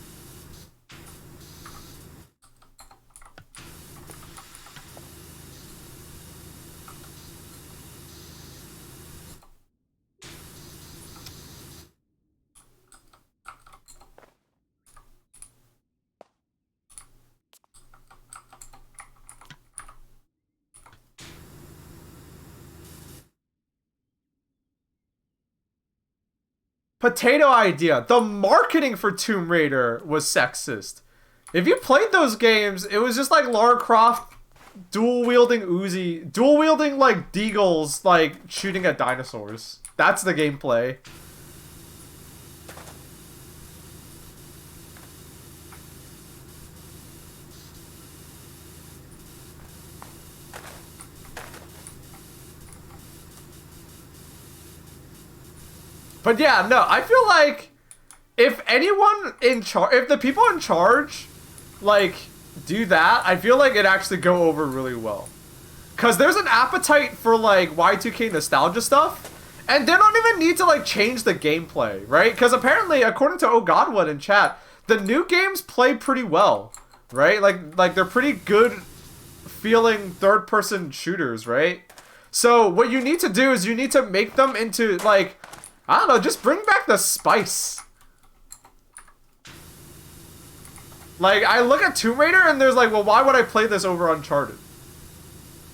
Potato idea. The marketing for Tomb Raider was sexist. If you played those games, it was just like Lara Croft dual wielding like deagles, like shooting at dinosaurs. That's the gameplay. But yeah, no, I feel like if anyone in charge, if the people in charge, like, do that, I feel like it actually go over really well. Because there's an appetite for, like, Y2K nostalgia stuff, and they don't even need to, like, change the gameplay, right? Because apparently, according to Oh God One in chat, the new games play pretty well. right? Like they're pretty good feeling third-person shooters, right? So what you need to do is you need to make them into, like, I don't know, just bring back the spice. Like, I look at Tomb Raider and there's like, well, why would I play this over Uncharted?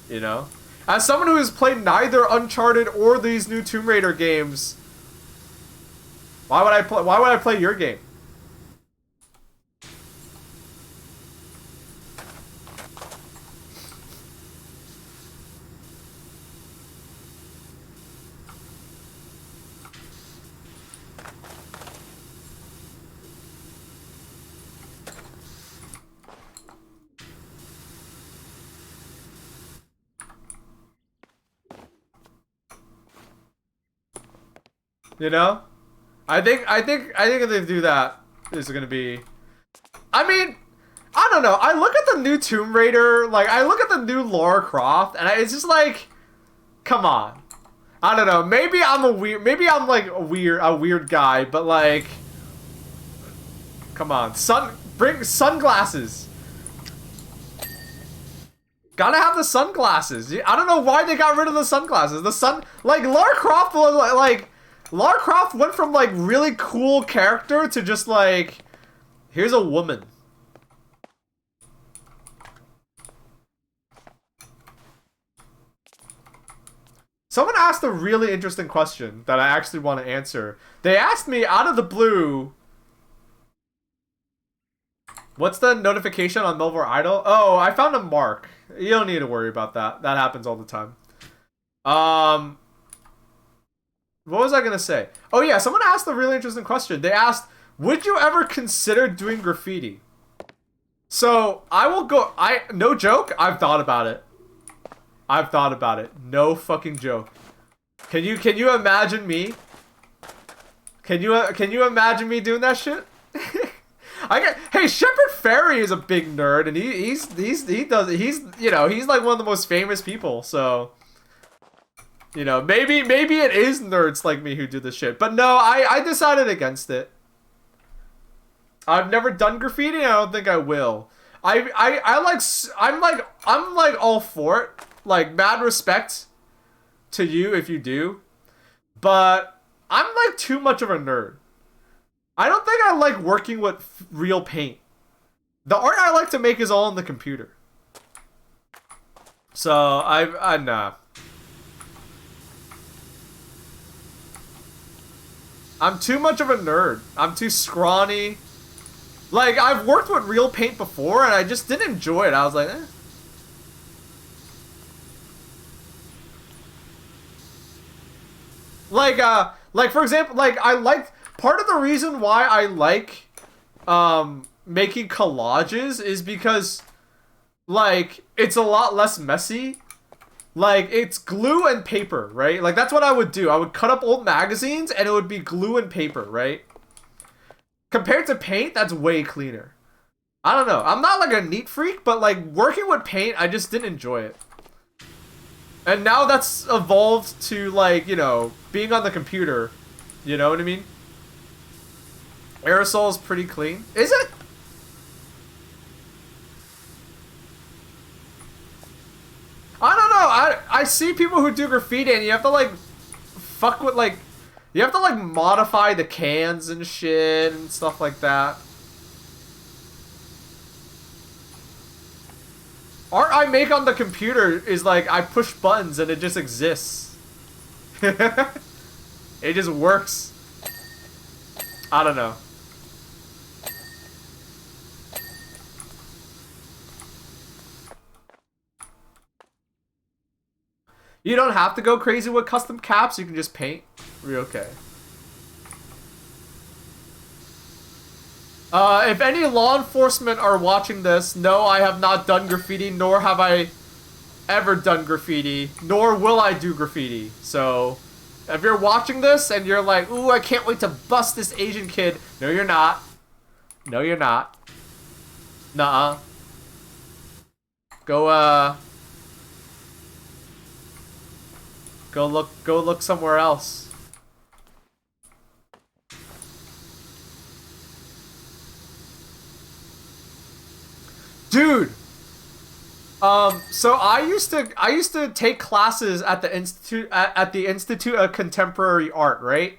You know? As someone who has played neither Uncharted or these new Tomb Raider games, why would I play your game? You know? I think if they do that, it's gonna be. I mean, I don't know. I look at the new Tomb Raider, like I look at the new Lara Croft, and it's just like, come on. I don't know. Maybe I'm like a weird guy, but like, come on, bring sunglasses. Gotta have the sunglasses. I don't know why they got rid of the sunglasses. Like Lara Croft was like Lara Croft went from like really cool character to just like, here's a woman. Someone asked a really interesting question that I actually want to answer. They asked me out of the blue, what's the notification on Melvor Idol? Oh, I found a mark. You don't need to worry about that. That happens all the time. What was I gonna say? Oh yeah, someone asked a really interesting question. They asked, would you ever consider doing graffiti? So, no joke, I've thought about it. I've thought about it. No fucking joke. Can you imagine me? Can you imagine me doing that shit? Hey, Shepard Fairey is a big nerd, and he's like one of the most famous people, so you know, maybe it is nerds like me who do this shit. But no, I decided against it. I've never done graffiti, and I don't think I will. I'm like all for it. Like, mad respect to you if you do. But I'm like too much of a nerd. I don't think I like working with real paint. The art I like to make is all on the computer. So, nah. I'm too much of a nerd. I'm too scrawny. Like, I've worked with real paint before, and I just didn't enjoy it. I was like, eh. Like for example, like I liked part of the reason why I like making collages is because like it's a lot less messy. Like it's glue and paper, right? Like that's what I would do. I would cut up old magazines and it would be glue and paper, right? Compared to paint, that's way cleaner. I don't know. I'm not like a neat freak, but like working with paint, I just didn't enjoy it. And now that's evolved to, like, you know, being on the computer. You know what I mean? Aerosol is pretty clean. Is it? I don't know. I see people who do graffiti and you have to, like, fuck with, like... You have to, like, modify the cans and shit and stuff like that. Art I make on the computer is like, I push buttons and it just exists. It just works. I don't know. You don't have to go crazy with custom caps, you can just paint. We're okay. If any law enforcement are watching this, no, I have not done graffiti, nor have I ever done graffiti, nor will I do graffiti. So, if you're watching this and you're like, ooh, I can't wait to bust this Asian kid. No, you're not. No, you're not. Nuh-uh. Go look somewhere else. So I used to take classes at the Institute of Contemporary Art, right?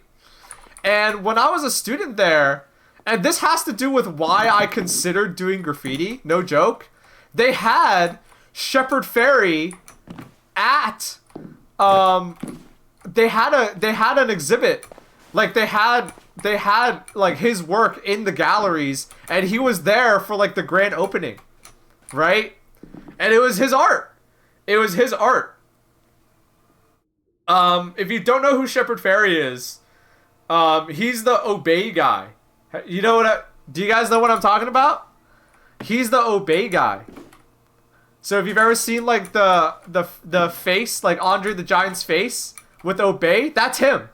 And when I was a student there, and this has to do with why I considered doing graffiti, no joke. They had Shepard Fairey at they had an exhibit. Like they had like his work in the galleries, and he was there for like the grand opening, right? And it was his art. It was his art. If you don't know who Shepard Fairey is, he's the Obey guy. You know what? Do you guys know what I'm talking about? He's the Obey guy. So if you've ever seen like the face, like Andre the Giant's face with Obey, that's him.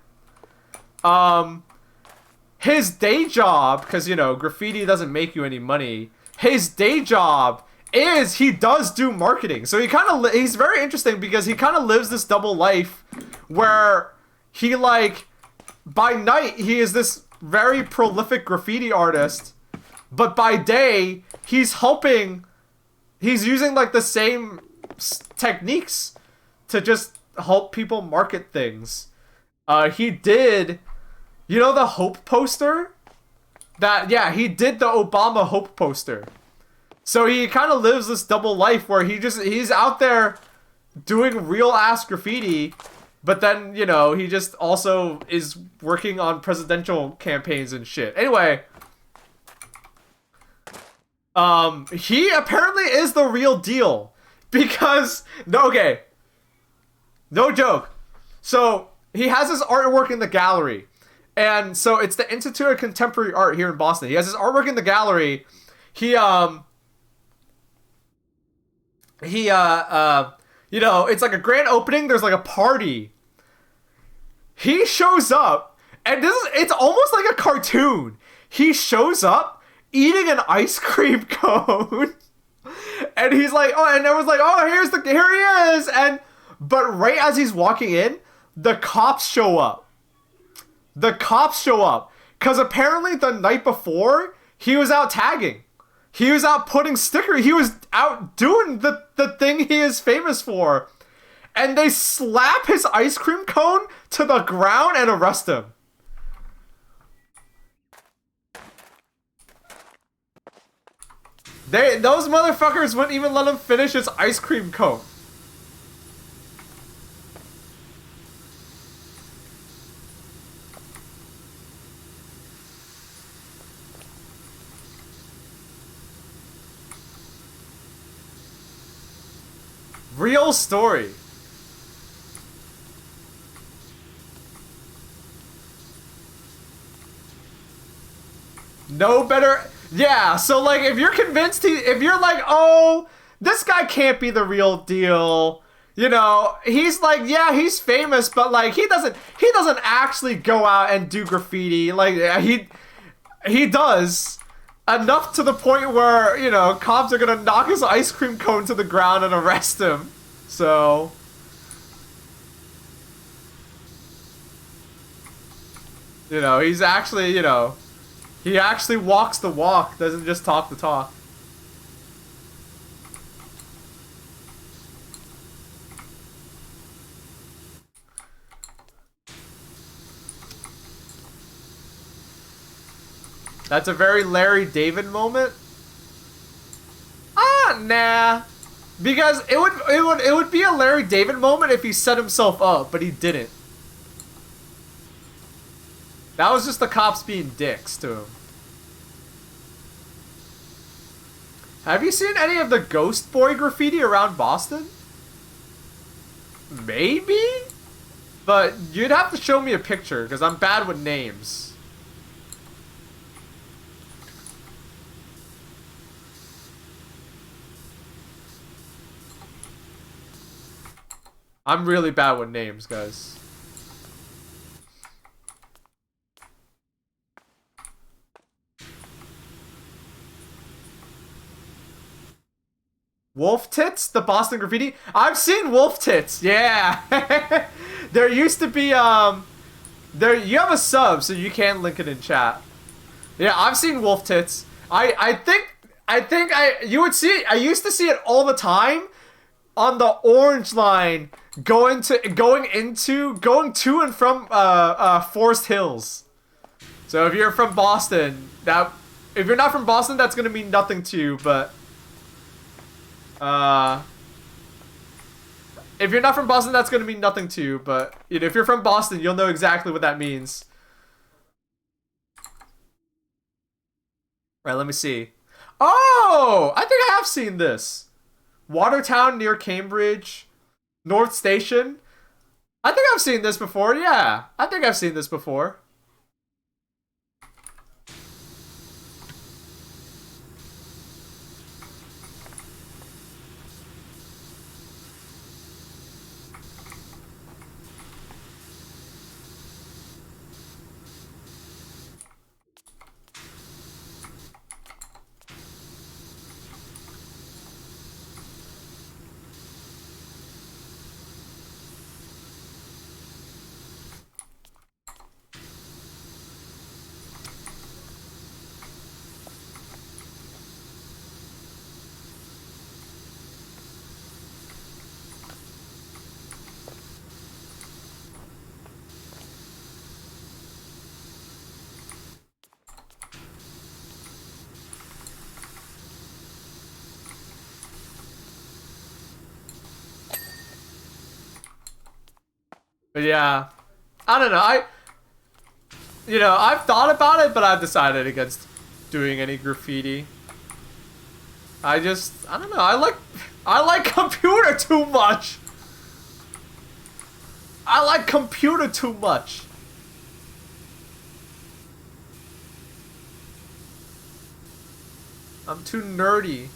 His day job, because you know graffiti doesn't make you any money. His day job is he does do marketing. So he's very interesting because he kind of lives this double life where he like by night he is this very prolific graffiti artist, but by day he's using like the same techniques to just help people market things. He did, you know, the Hope poster? He did the Obama Hope poster. So he kind of lives this double life where he's out there doing real ass graffiti, but then, you know, he just also is working on presidential campaigns and shit. Anyway, he apparently is the real deal because no joke. So he has his artwork in the gallery, and so it's the Institute of Contemporary Art here in Boston. He has his artwork in the gallery. You know, it's like a grand opening. There's like a party. He shows up, and it's almost like a cartoon. He shows up eating an ice cream cone, and he's like, oh, and everyone's like, oh, here he is, but right as he's walking in, the cops show up. Because apparently the night before, he was out tagging. He was out putting stickers. He was out doing the thing he is famous for. And they slap his ice cream cone to the ground and arrest him. Those motherfuckers wouldn't even let him finish his ice cream cone. Real story. No better. Yeah, so like if you're convinced if you're like, oh, this guy can't be the real deal, you know, he's like, yeah, he's famous, but like he doesn't actually go out and do graffiti. Like he does enough to the point where, you know, cops are gonna knock his ice cream cone to the ground and arrest him. So you know, he's actually, you know, he actually walks the walk, doesn't just talk the talk. That's a very Larry David moment. Nah. Because it would be a Larry David moment if he set himself up, but he didn't. That was just the cops being dicks to him. Have you seen any of the Ghost Boy graffiti around Boston? Maybe? But you'd have to show me a picture, because I'm bad with names. I'm really bad with names, guys. Wolf Tits? The Boston graffiti? I've seen Wolf Tits, yeah! There used to be, you have a sub, so you can link it in chat. Yeah, I've seen Wolf Tits. I used to see it all the time on the orange line going to and from Forest Hills. So if you're from Boston, if you're not from Boston, that's gonna mean nothing to you, but if you're not from Boston, that's gonna mean nothing to you, but you know, if you're from Boston, you'll know exactly what that means. Right, let me see. Oh, I think I have seen this. Watertown near Cambridge, North Station. I think I've seen this before. Yeah, I think I've seen this before. But yeah, I don't know. I've thought about it, but I've decided against doing any graffiti. I don't know. I like computer too much. I like computer too much. I'm too nerdy.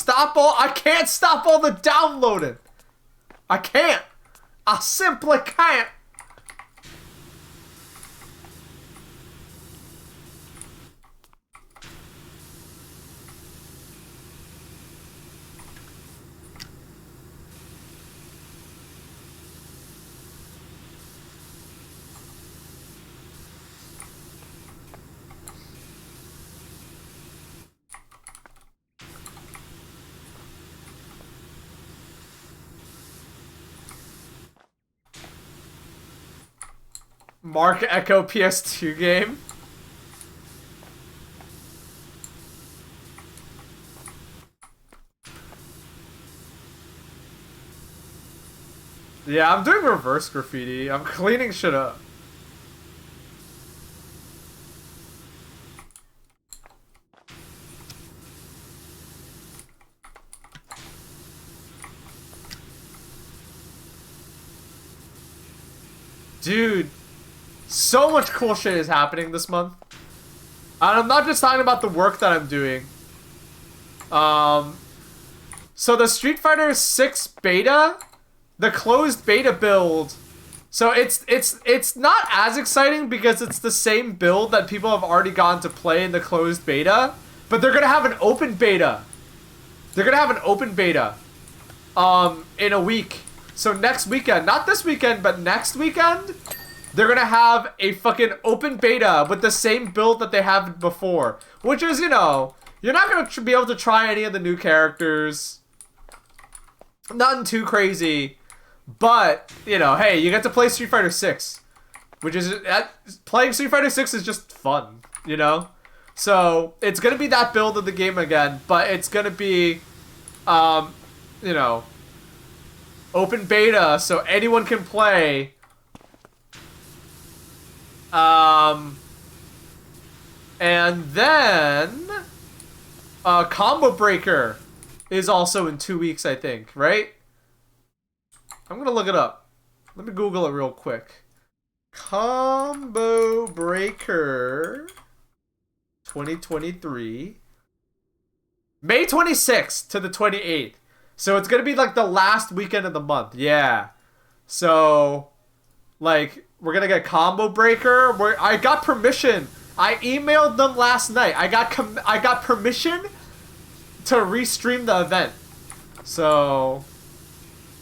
I can't stop all the downloading. I can't. I simply can't. Mark Echo PS2 game. Yeah, I'm doing reverse graffiti. I'm cleaning shit up. Dude, so much cool shit is happening this month. And I'm not just talking about the work that I'm doing. So the Street Fighter 6 beta, the closed beta build. So it's not as exciting because it's the same build that people have already gotten to play in the closed beta, but they're gonna have an open beta. They're gonna have an open beta, in a week. So next weekend, not this weekend, but next weekend, they're gonna have a fucking open beta with the same build that they have before, which is, you're not gonna be able to try any of the new characters. Nothing too crazy. But, hey, you get to play Street Fighter 6. Which is, playing Street Fighter 6 is just fun, So, it's gonna be that build of the game again, but it's gonna be, open beta, so anyone can play. And then, Combo Breaker is also in 2 weeks, I think, right? I'm gonna look it up. Let me Google it real quick. Combo Breaker 2023. May 26th to the 28th. So it's gonna be like the last weekend of the month. Yeah. So, like, we're gonna get Combo Breaker. I got permission. I emailed them last night. I got permission to restream the event. So,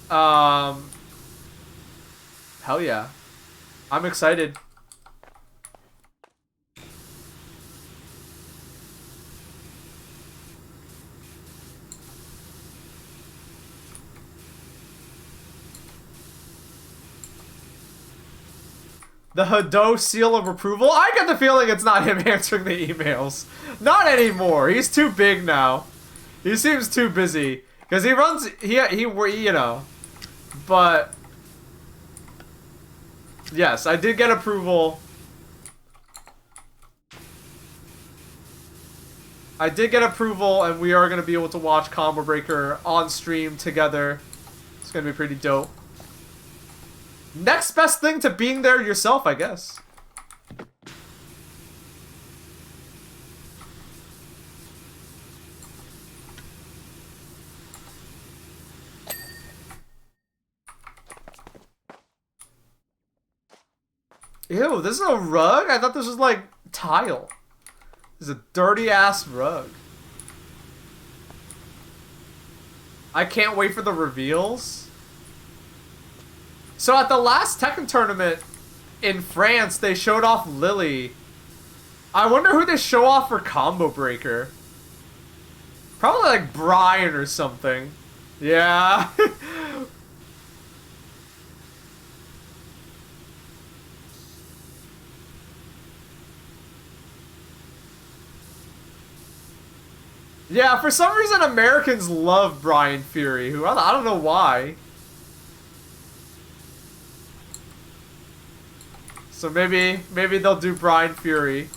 hell yeah. I'm excited. The Hado seal of approval? I get the feeling it's not him answering the emails. Not anymore. He's too big now. He seems too busy. Because he runs, you know. But, yes, I did get approval. I did get approval, and we are going to be able to watch Combo Breaker on stream together. It's going to be pretty dope. Next best thing to being there yourself, I guess. Ew, this is a rug? I thought this was like tile. This is a dirty ass rug. I can't wait for the reveals. So at the last Tekken tournament in France, they showed off Lily. I wonder who they show off for Combo Breaker. Probably like Brian or something. Yeah. Yeah, for some reason Americans love Brian Fury, who I don't know why. So maybe they'll do Brian Fury.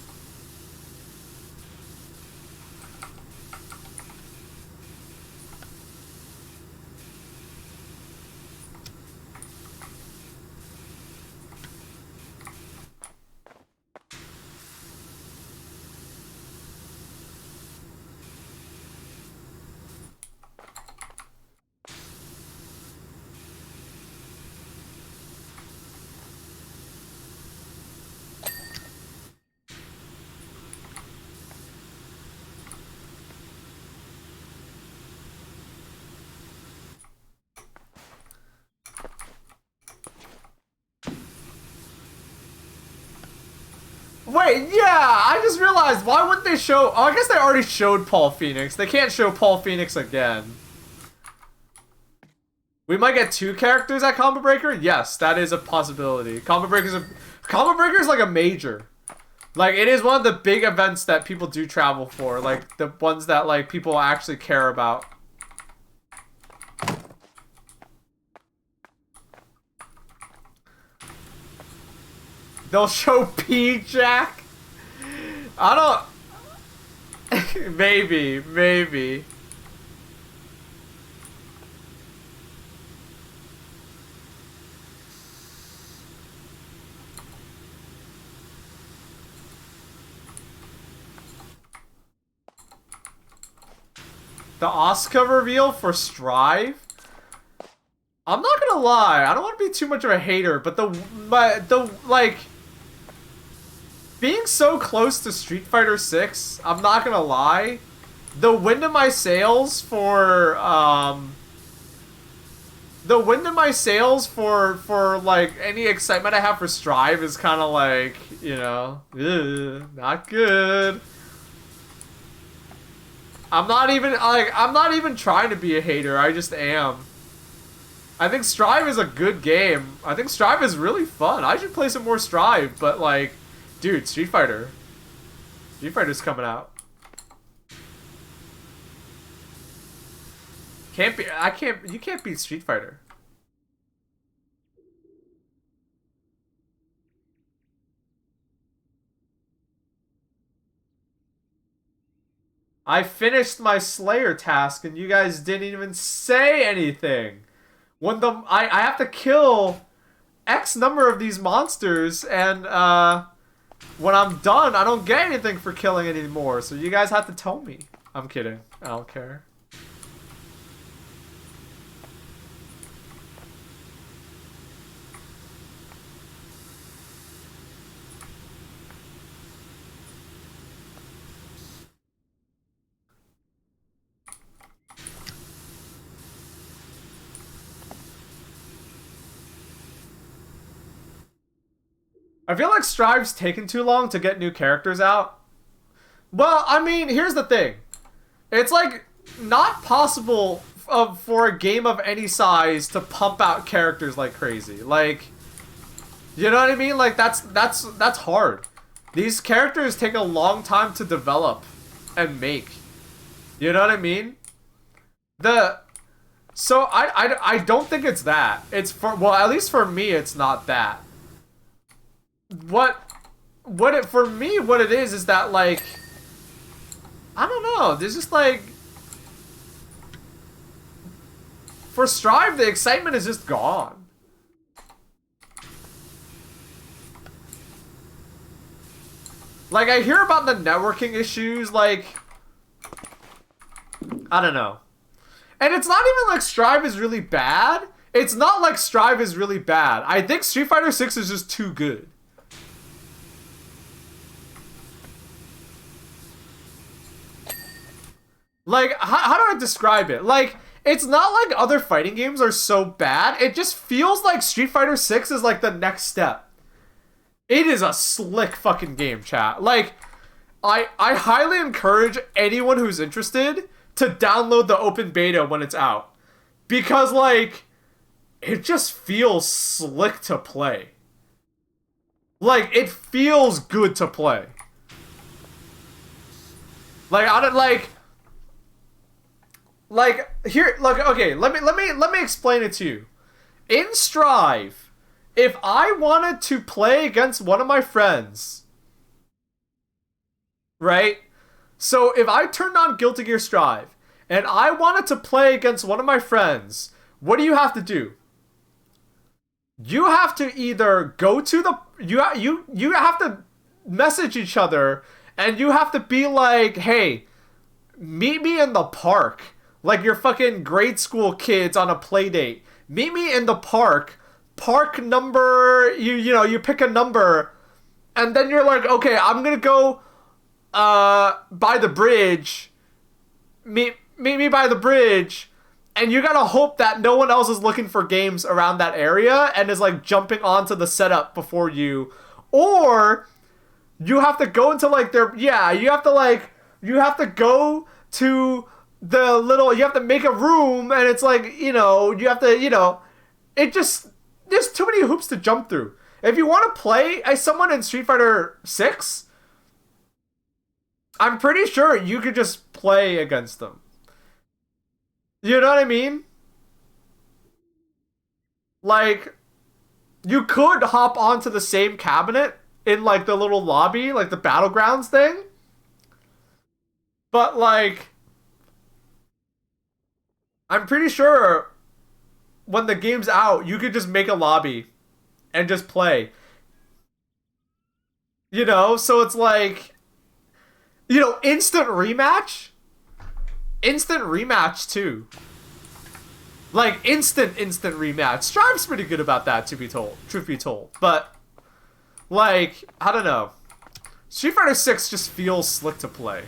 Wait, yeah, I just realized, why wouldn't they show... Oh, I guess they already showed Paul Phoenix. They can't show Paul Phoenix again. We might get 2 characters at Combo Breaker? Yes, that is a possibility. Combo Breaker is like a major. Like, it is one of the big events that people do travel for. Like, the ones that, like, people actually care about. They'll show P-Jack? I don't... maybe. The Asuka reveal for Strive? I'm not gonna lie, I don't want to be too much of a hater, but like, being so close to Street Fighter 6, I'm not gonna lie, the wind in my sails for like any excitement I have for Strive is kind of like, you know, not good. I'm not even trying to be a hater, I just am. I think Strive is a good game. I think Strive is really fun. I should play some more Strive, but like, dude, Street Fighter's coming out. You can't beat Street Fighter. I finished my Slayer task and you guys didn't even say anything. When I have to kill X number of these monsters, and when I'm done, I don't get anything for killing it anymore. So you guys have to tell me. I'm kidding. I don't care. I feel like Strive's taken too long to get new characters out. Well, I mean, here's the thing. It's like not possible for a game of any size to pump out characters like crazy. Like, You know what I mean? Like that's hard. These characters take a long time to develop and make. You know what I mean? The So I don't think it's that. It's for, well, at least for me it's not that. What it for me what it is that like I don't know. There's just like for Strive the excitement is just gone. Like I hear about the networking issues like I don't know. And it's not even like Strive is really bad. It's not like Strive is really bad. I think Street Fighter 6 is just too good. Like, how do I describe it? Like, it's not like other fighting games are so bad. It just feels like Street Fighter 6 is like the next step. It is a slick fucking game, chat. Like, I highly encourage anyone who's interested to download the open beta when it's out. Because, like, it just feels slick to play. Like, it feels good to play. Like, I don't, like, here, look, okay, let me explain it to you. In Strive, if I wanted to play against one of my friends, right? So if I turned on Guilty Gear Strive and I wanted to play against one of my friends, what do you have to do? You have to either go to the you have to message each other and you have to be like, "Hey, meet me in the park." Like you're fucking grade school kids on a play date. Meet me in the park. Park number, you pick a number and then you're like, "Okay, I'm going to go by the bridge. Meet me by the bridge." And you gotta hope that no one else is looking for games around that area and is like jumping onto the setup before you. Or you have to go into like you have to go to the little, you have to make a room and it's like, you have to, it just, there's too many hoops to jump through. If you want to play as someone in Street Fighter 6, I'm pretty sure you could just play against them. You know what I mean? Like, you could hop onto the same cabinet in, like, the little lobby, like the Battlegrounds thing. But, like, I'm pretty sure when the game's out, you could just make a lobby and just play. So it's like, instant rematch? Instant rematch too. Like instant rematch. Strive's pretty good about that, truth be told. But like, I don't know. Street Fighter 6 just feels slick to play.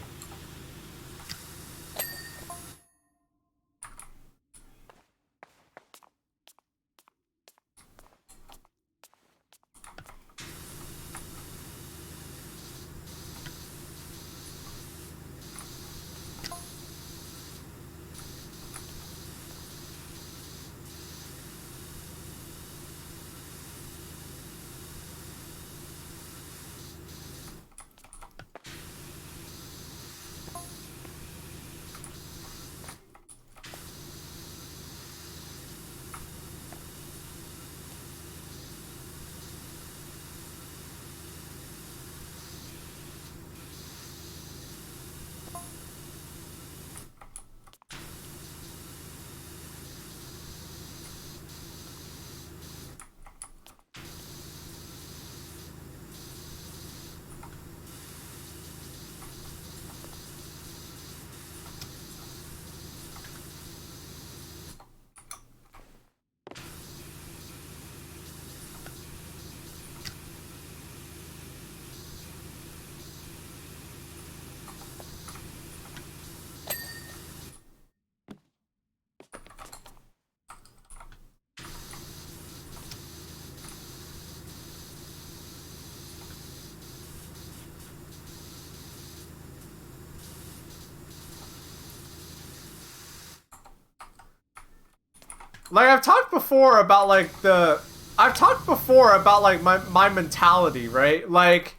Like, I've talked before about, like, the I've talked before about like my mentality, right? Like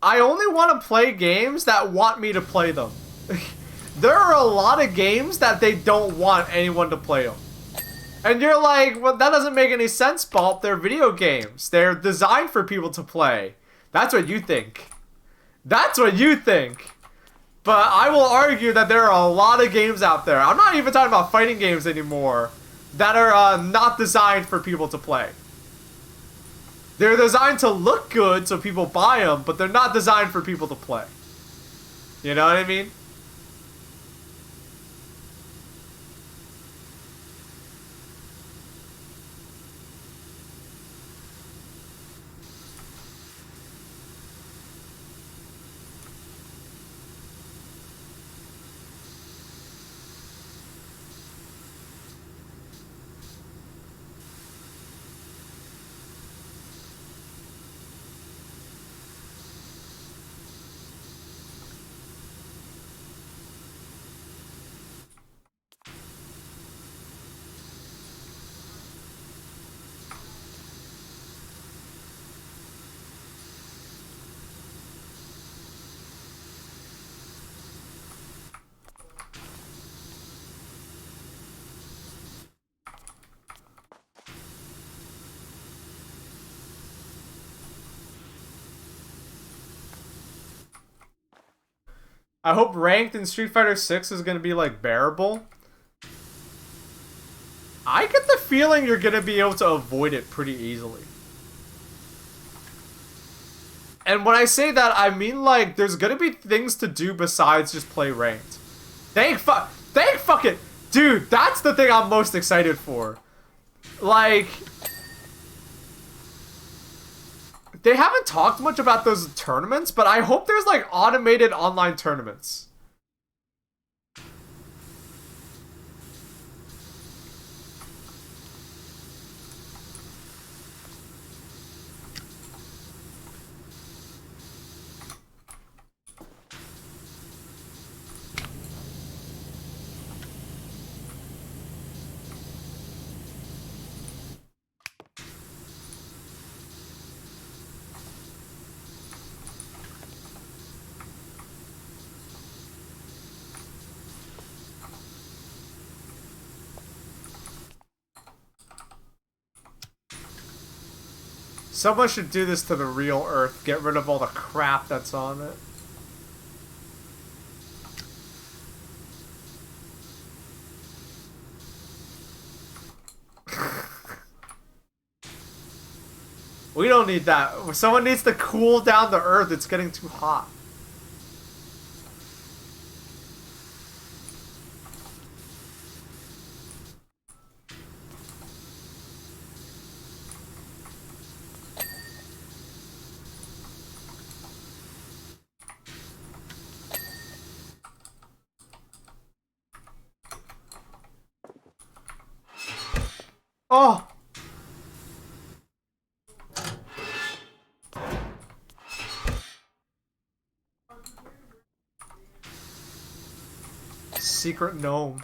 I only want to play games that want me to play them. There are a lot of games that they don't want anyone to play them. And you're like, well, that doesn't make any sense, Baaulp. They're video games. They're designed for people to play. That's what you think. That's what you think. But I will argue that there are a lot of games out there. I'm not even talking about fighting games anymore that are not designed for people to play. They're designed to look good so people buy them, but they're not designed for people to play. You know what I mean? I hope ranked in Street Fighter 6 is going to be like bearable. I get the feeling you're going to be able to avoid it pretty easily. And when I say that, I mean like there's going to be things to do besides just play ranked. Thank fucking dude, that's the thing I'm most excited for. Like they haven't talked much about those tournaments, but I hope there's like automated online tournaments. Someone should do this to the real Earth. Get rid of all the crap that's on it. We don't need that. Someone needs to cool down the Earth. It's getting too hot. Oh! Secret gnome.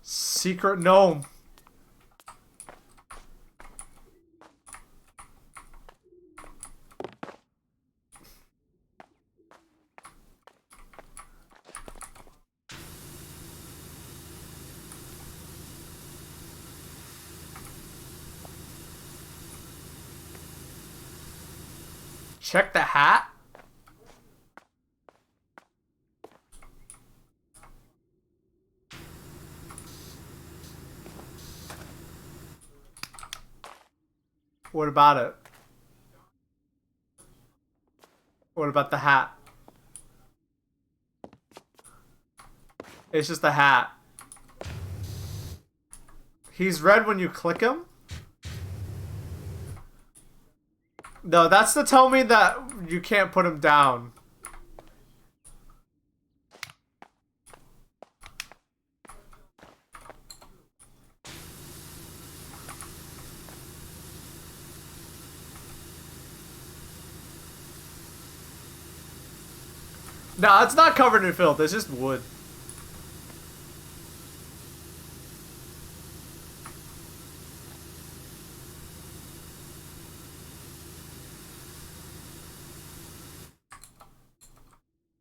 Secret gnome. Check the hat. What about it? What about the hat? It's just a hat. He's red when you click him? No, that's to tell me that you can't put him down. No, it's not covered in filth. It's just wood.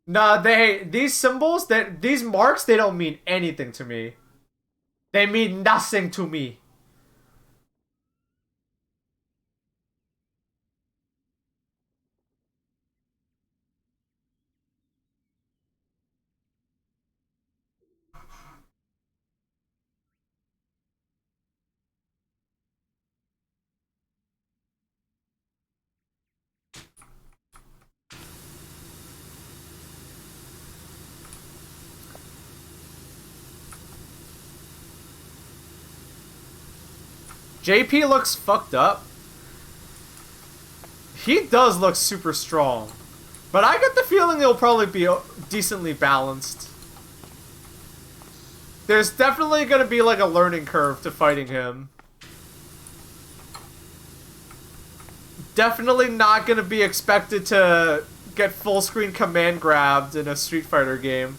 Nah, these symbols, these marks, they don't mean anything to me. They mean nothing to me. JP looks fucked up. He does look super strong. But I get the feeling he'll probably be decently balanced. There's definitely gonna be like a learning curve to fighting him. Definitely not gonna be expected to get full screen command grabbed in a Street Fighter game.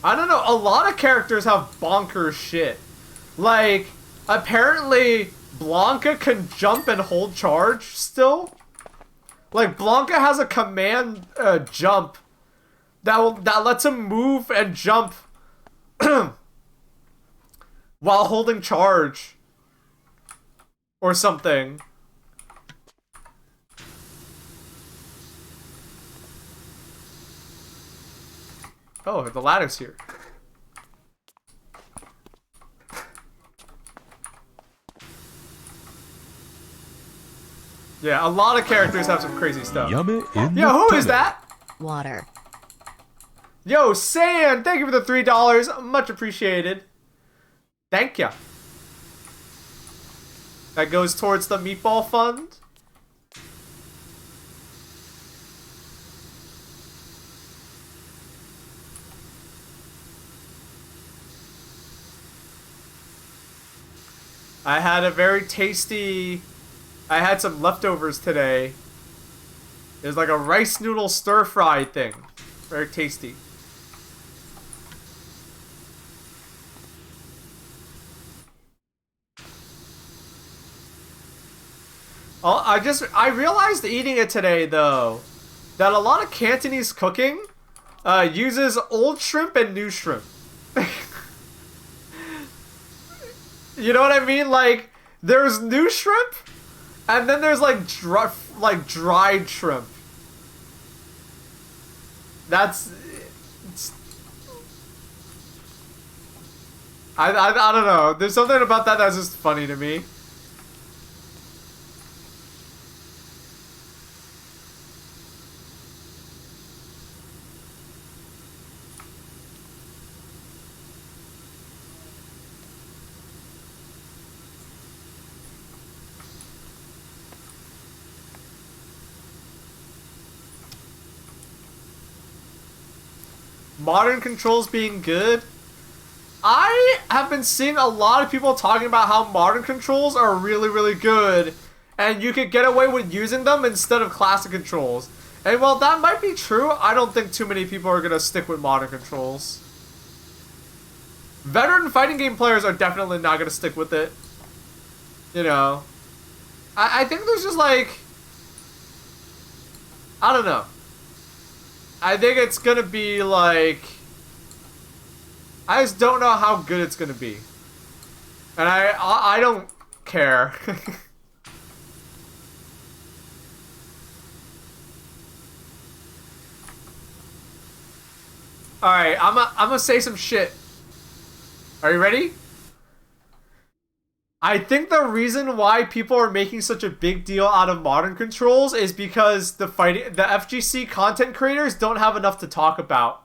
I don't know, a lot of characters have bonkers shit. Like, apparently, Blanca can jump and hold charge still. Like, Blanca has a command jump that lets him move and jump while holding charge. Or something. Oh, the ladder's here. Yeah, a lot of characters have some crazy stuff. Yummy in Yo, who is that? Water. Yo, Sand, thank you for the $3. Much appreciated. Thank ya. That goes towards the meatball fund. I had a very tasty... I had some leftovers today. It was like a rice noodle stir-fry thing. Very tasty. I realized eating it today, though, that a lot of Cantonese cooking uses old shrimp and new shrimp. You know what I mean? Like, there's new shrimp, and then there's like dried shrimp. I don't know. There's something about that that's just funny to me. Modern controls being good. I have been seeing a lot of people talking about how modern controls are really, really good, and you could get away with using them instead of classic controls. And while that might be true, I don't think too many people are gonna stick with modern controls. Veteran fighting game players are definitely not gonna stick with it. You know, I think there's just like, I don't know. I think it's gonna be like, I just don't know how good it's gonna be, and I don't care. All right, I'm gonna say some shit. Are you ready? I think the reason why people are making such a big deal out of modern controls is because the FGC content creators don't have enough to talk about.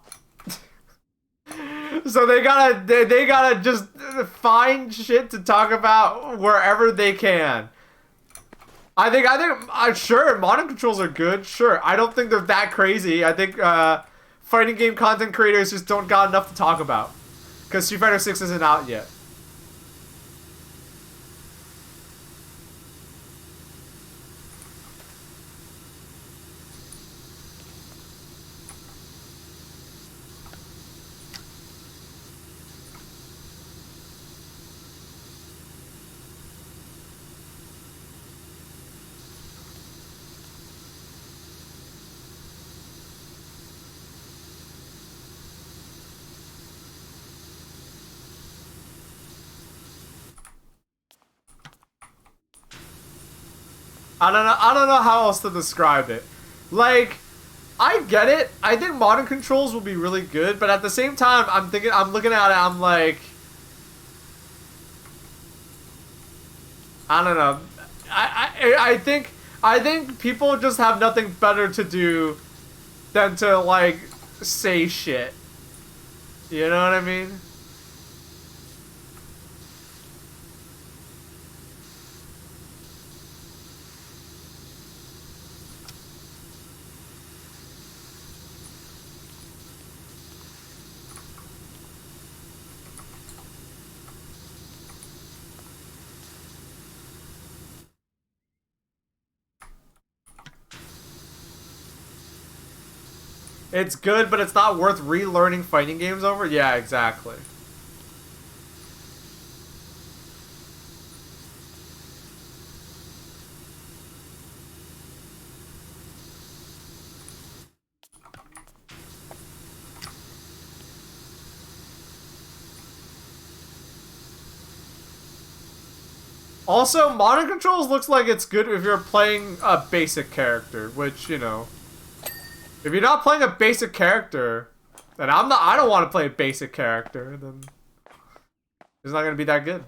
So they gotta just find shit to talk about wherever they can. Sure, modern controls are good. Sure, I don't think they're that crazy. I think fighting game content creators just don't got enough to talk about because Street Fighter 6 isn't out yet. I don't know how else to describe it. Like, I get it. I think modern controls will be really good, but at the same time, I'm looking at it, I'm like, I don't know. I think people just have nothing better to do than to like say shit. You know what I mean? It's good, but it's not worth relearning fighting games over? Yeah, exactly. Also, modern controls looks like it's good if you're playing a basic character, which, you know, if you're not playing a basic character, then I don't want to play a basic character, then it's not going to be that good.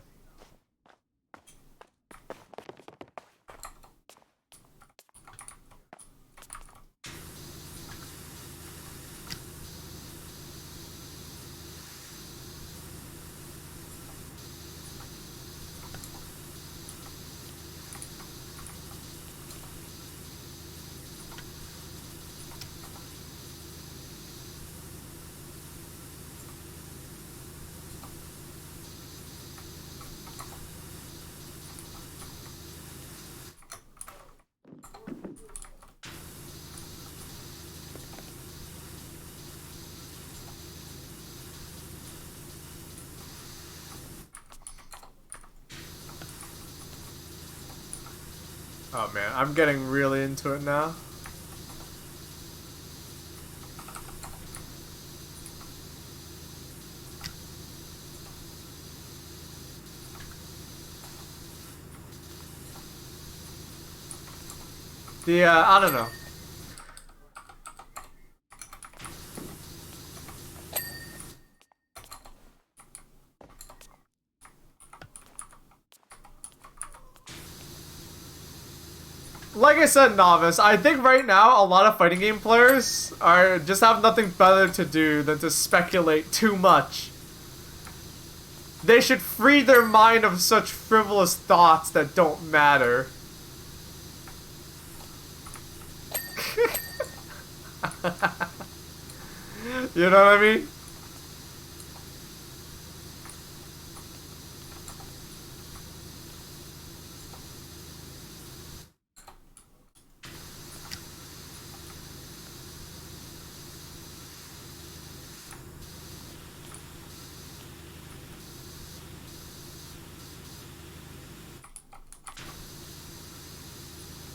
Oh man, I'm getting really into it now. I don't know. Like I said, Novice, I think right now a lot of fighting game players are just have nothing better to do than to speculate too much. They should free their mind of such frivolous thoughts that don't matter. You know what I mean?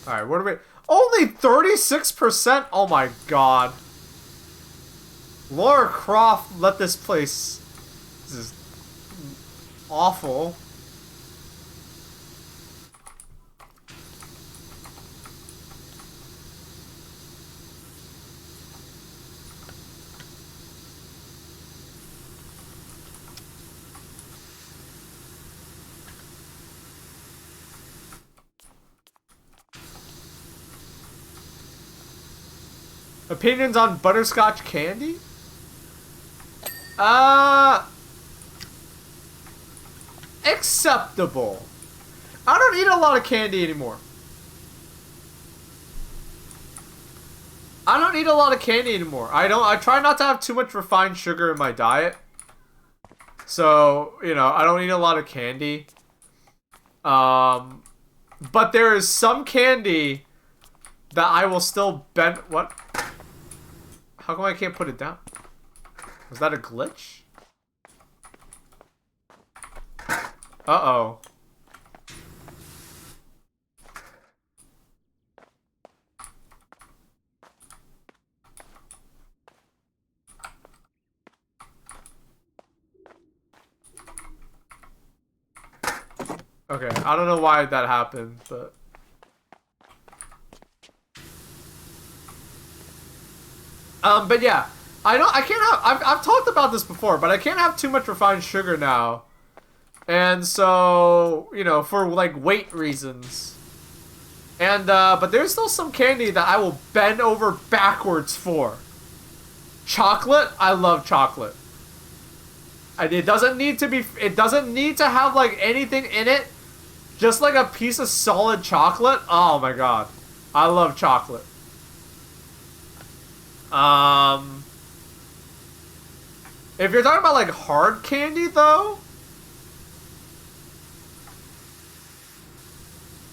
Alright, what are we... Only 36%? Oh my god. Laura Croft let this place... This is awful. Opinions on butterscotch candy? Uh, acceptable. I don't eat a lot of candy anymore. I don't eat a lot of candy anymore. I try not to have too much refined sugar in my diet. So, you know, I don't eat a lot of candy. But there is some candy that I will still bend. What? How come I can't put it down? Was that a glitch? Uh-oh. Okay, I don't know why that happened, but... But yeah, I can't have, I've talked about this before, but I can't have too much refined sugar now. And so, you know, for like weight reasons. And, but there's still some candy that I will bend over backwards for. Chocolate, I love chocolate. And it doesn't need to be, it doesn't need to have like anything in it. Just like a piece of solid chocolate. Oh my god. I love chocolate. If you're talking about like hard candy though,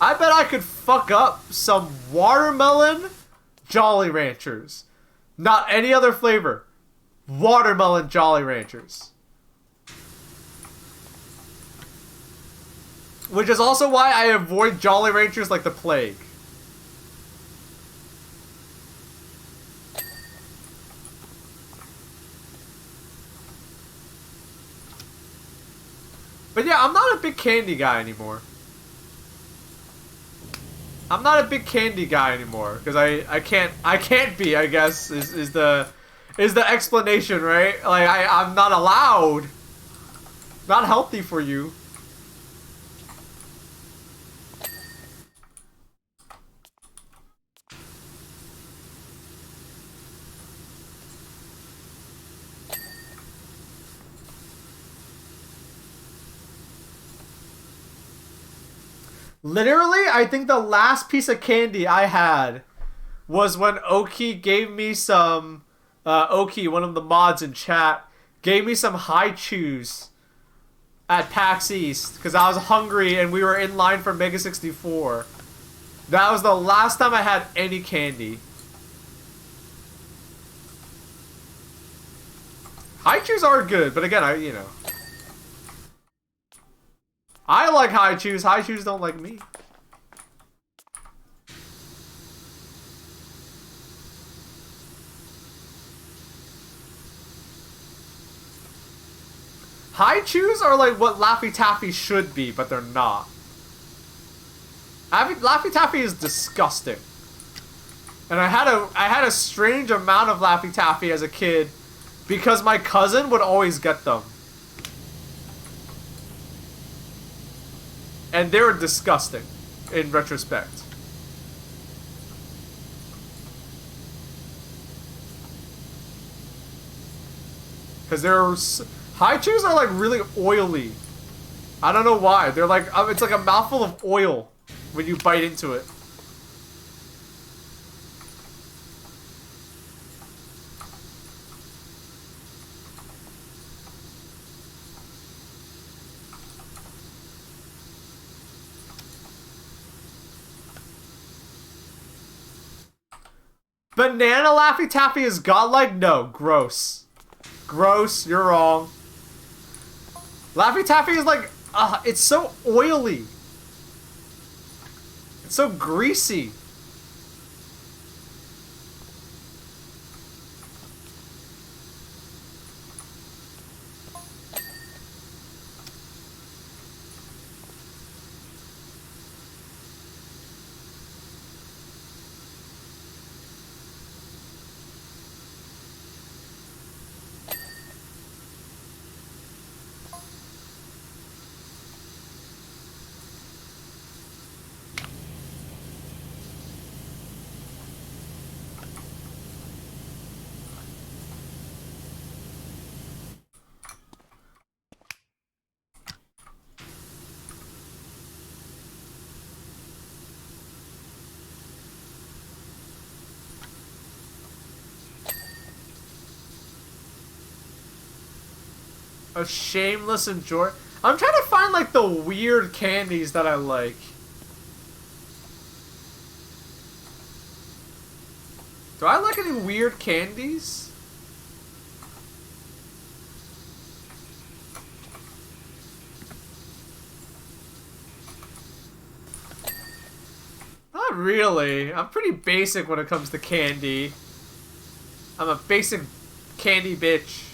I bet I could fuck up some watermelon Jolly Ranchers. Not any other flavor. Watermelon Jolly Ranchers. Which is also why I avoid Jolly Ranchers like the plague. But yeah, I'm not a big candy guy anymore. I'm not a big candy guy anymore because I can't be, I guess is the explanation, right? Like I'm not allowed. Not healthy for you. Literally, I think the last piece of candy I had was when Oki gave me some... Oki, one of the mods in chat, gave me some high chews at PAX East because I was hungry and we were in line for Mega 64. That was the last time I had any candy. High chews are good, but again, you know... I like high chews. High chews don't like me. High chews are like what Laffy Taffy should be, but they're not. Laffy Taffy is disgusting. And I had a strange amount of Laffy Taffy as a kid because my cousin would always get them. And they were disgusting, in retrospect. Because high chews are like really oily. I don't know why. They're like, it's like a mouthful of oil when you bite into it. Banana Laffy Taffy is godlike? No, gross. Gross, you're wrong. Laffy Taffy is like, it's so oily. It's so greasy. A shameless enjoy. I'm trying to find like the weird candies that I like. Do I like any weird candies? Not really. I'm pretty basic when it comes to candy. I'm a basic candy bitch.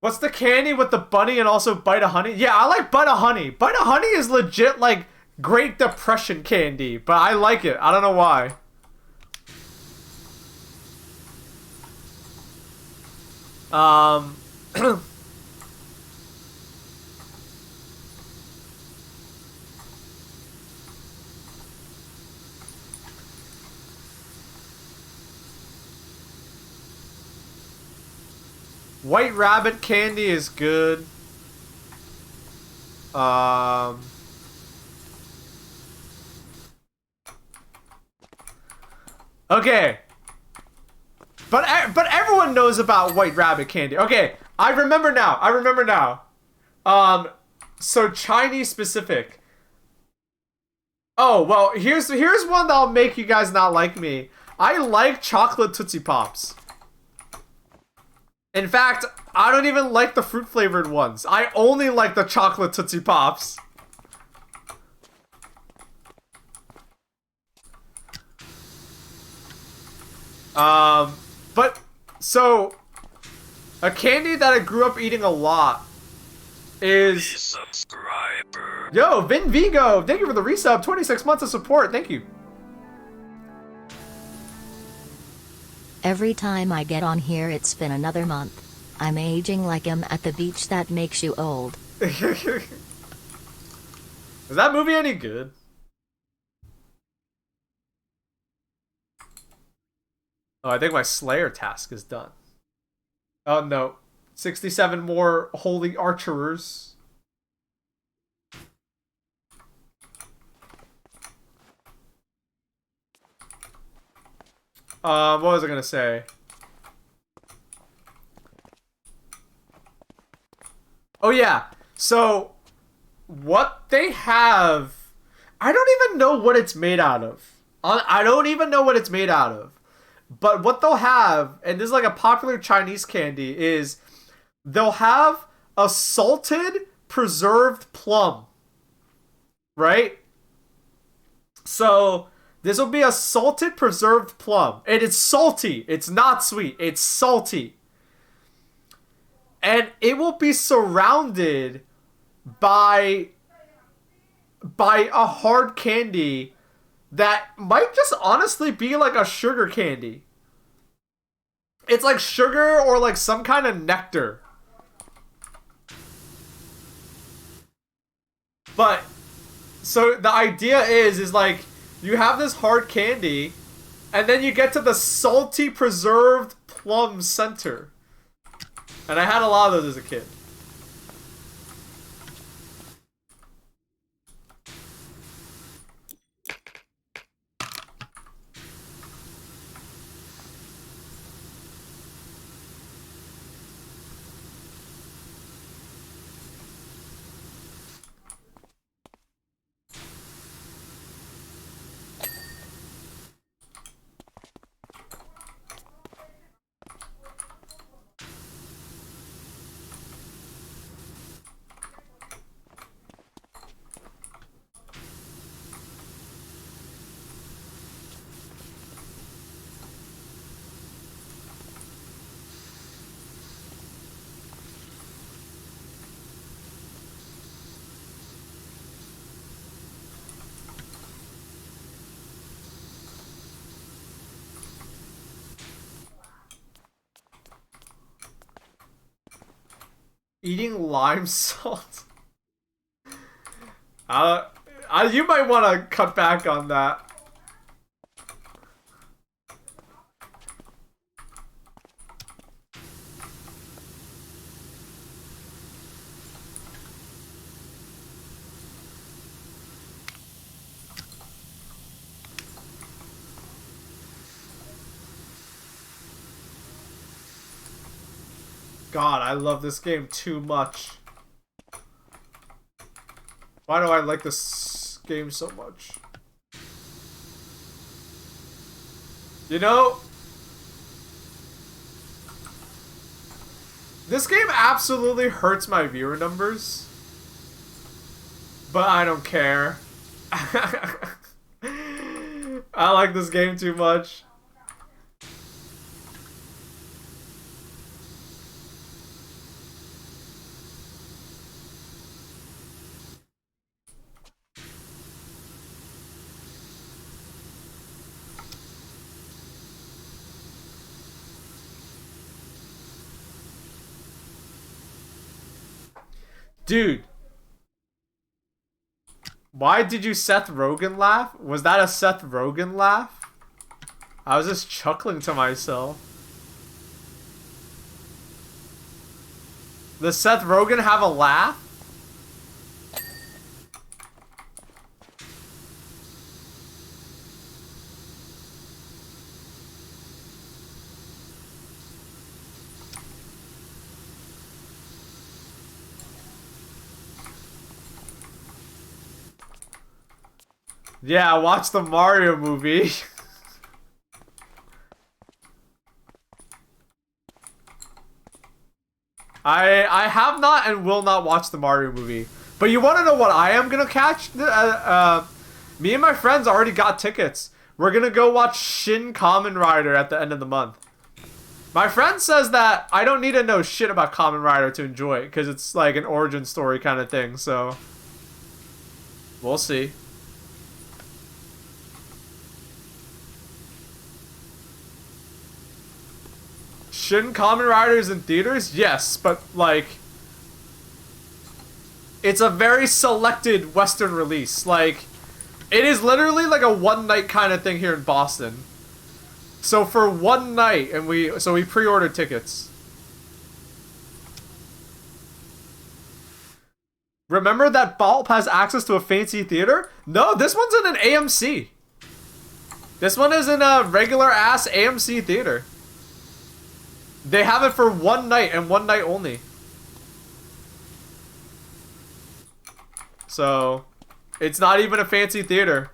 What's the candy with the bunny and also Bite of Honey? Yeah, I like Bite of Honey. Bite of Honey is legit like Great Depression candy, but I like it. I don't know why. Um... White Rabbit candy is good. Okay. But everyone knows about White Rabbit candy. Okay, I remember now. I remember now. So Chinese specific. Oh, well, here's one that'll make you guys not like me. I like chocolate Tootsie Pops. In fact, I don't even like the fruit flavored ones. I only like the chocolate Tootsie Pops. But so a candy that I grew up eating a lot is Subscriber. Yo, Vin Vigo, thank you for the resub, 26 months of support. Thank you. Every time I get on here, it's been another month. I'm aging like I'm at the beach. That makes you old. Is that movie any good? Oh, I think my Slayer task is done. Oh no. 67 more holy archers. What was I gonna say? Oh yeah. So what they have, I don't even know what it's made out of. I don't even know what it's made out of. But what they'll have, and this is like a popular Chinese candy, is they'll have a salted preserved plum. Right? So this will be a salted preserved plum. And it's salty. It's not sweet. It's salty. And it will be surrounded by a hard candy that might just honestly be like a sugar candy. It's like sugar or like some kind of nectar. But so the idea is like you have this hard candy and then you get to the salty preserved plum center. And I had a lot of those as a kid. Eating lime salt. You might want to cut back on that. God, I love this game too much. Why do I like this game so much? You know, this game absolutely hurts my viewer numbers, but I don't care. I like this game too much. Dude, why did you Seth Rogen laugh? Was that a Seth Rogen laugh? I was just chuckling to myself. Does Seth Rogen have a laugh? Yeah, watch the Mario movie. I have not and will not watch the Mario movie. But you want to know what I am gonna catch? Me and my friends already got tickets. We're gonna go watch Shin Kamen Rider at the end of the month. My friend says that I don't need to know shit about Kamen Rider to enjoy it because it's like an origin story kind of thing. So we'll see. Shin Kamen Riders in theaters? Yes, but like it's a very selected Western release. Like it is literally like a one night kind of thing here in Boston. So for one night, and we pre-ordered tickets. Remember that Baaulp has access to a fancy theater? No, this one's in an AMC. This one is in a regular ass AMC theater. They have it for one night and one night only. So, it's not even a fancy theater.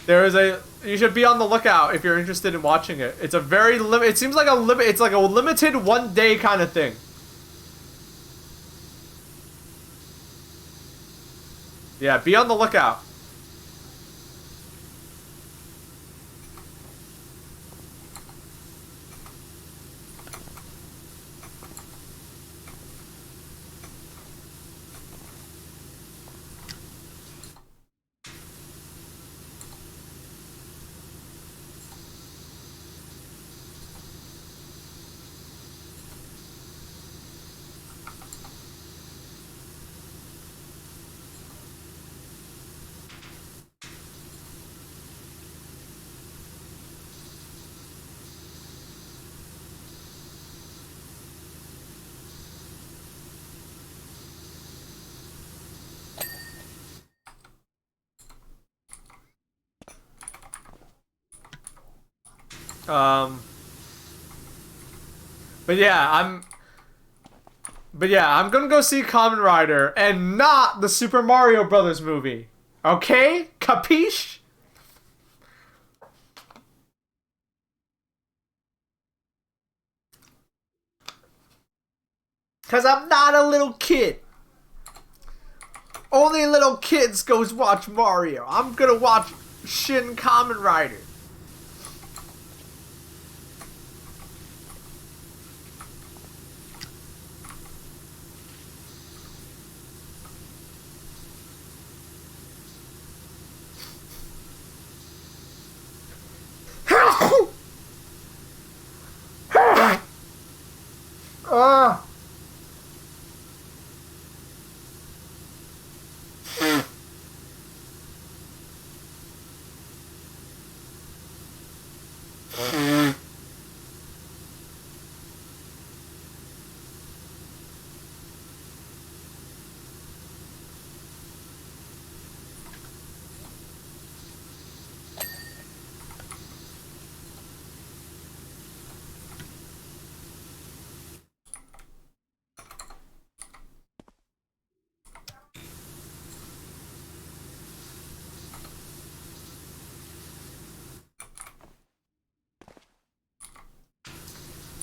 You should be on the lookout if you're interested in watching it. It's a very it seems like it's like a limited one day kind of thing. Yeah, be on the lookout. But yeah, I'm gonna go see Kamen Rider and not the Super Mario Brothers movie. Okay? Capiche? Cause I'm not a little kid. Only little kids goes watch Mario. I'm gonna watch Shin Kamen Rider.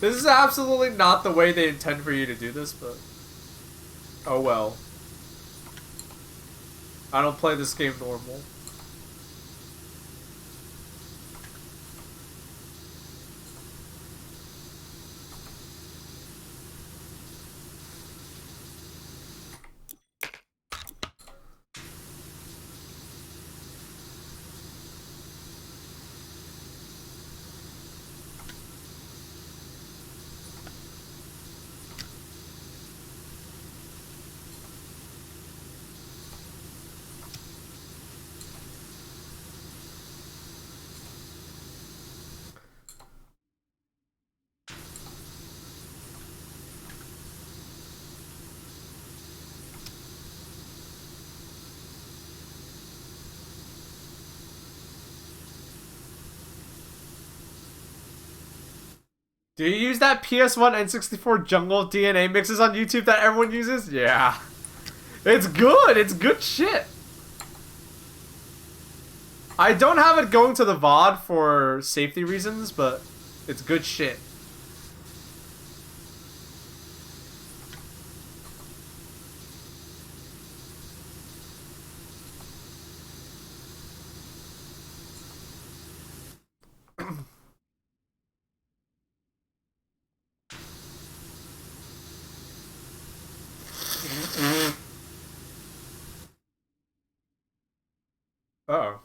This is absolutely not the way they intend for you to do this, but... oh well. I don't play this game normal. Do you use that PS1 N64 Jungle DNA mixes on YouTube that everyone uses? Yeah. It's good. It's good shit. I don't have it going to the VOD for safety reasons, but it's good shit. Uh-oh.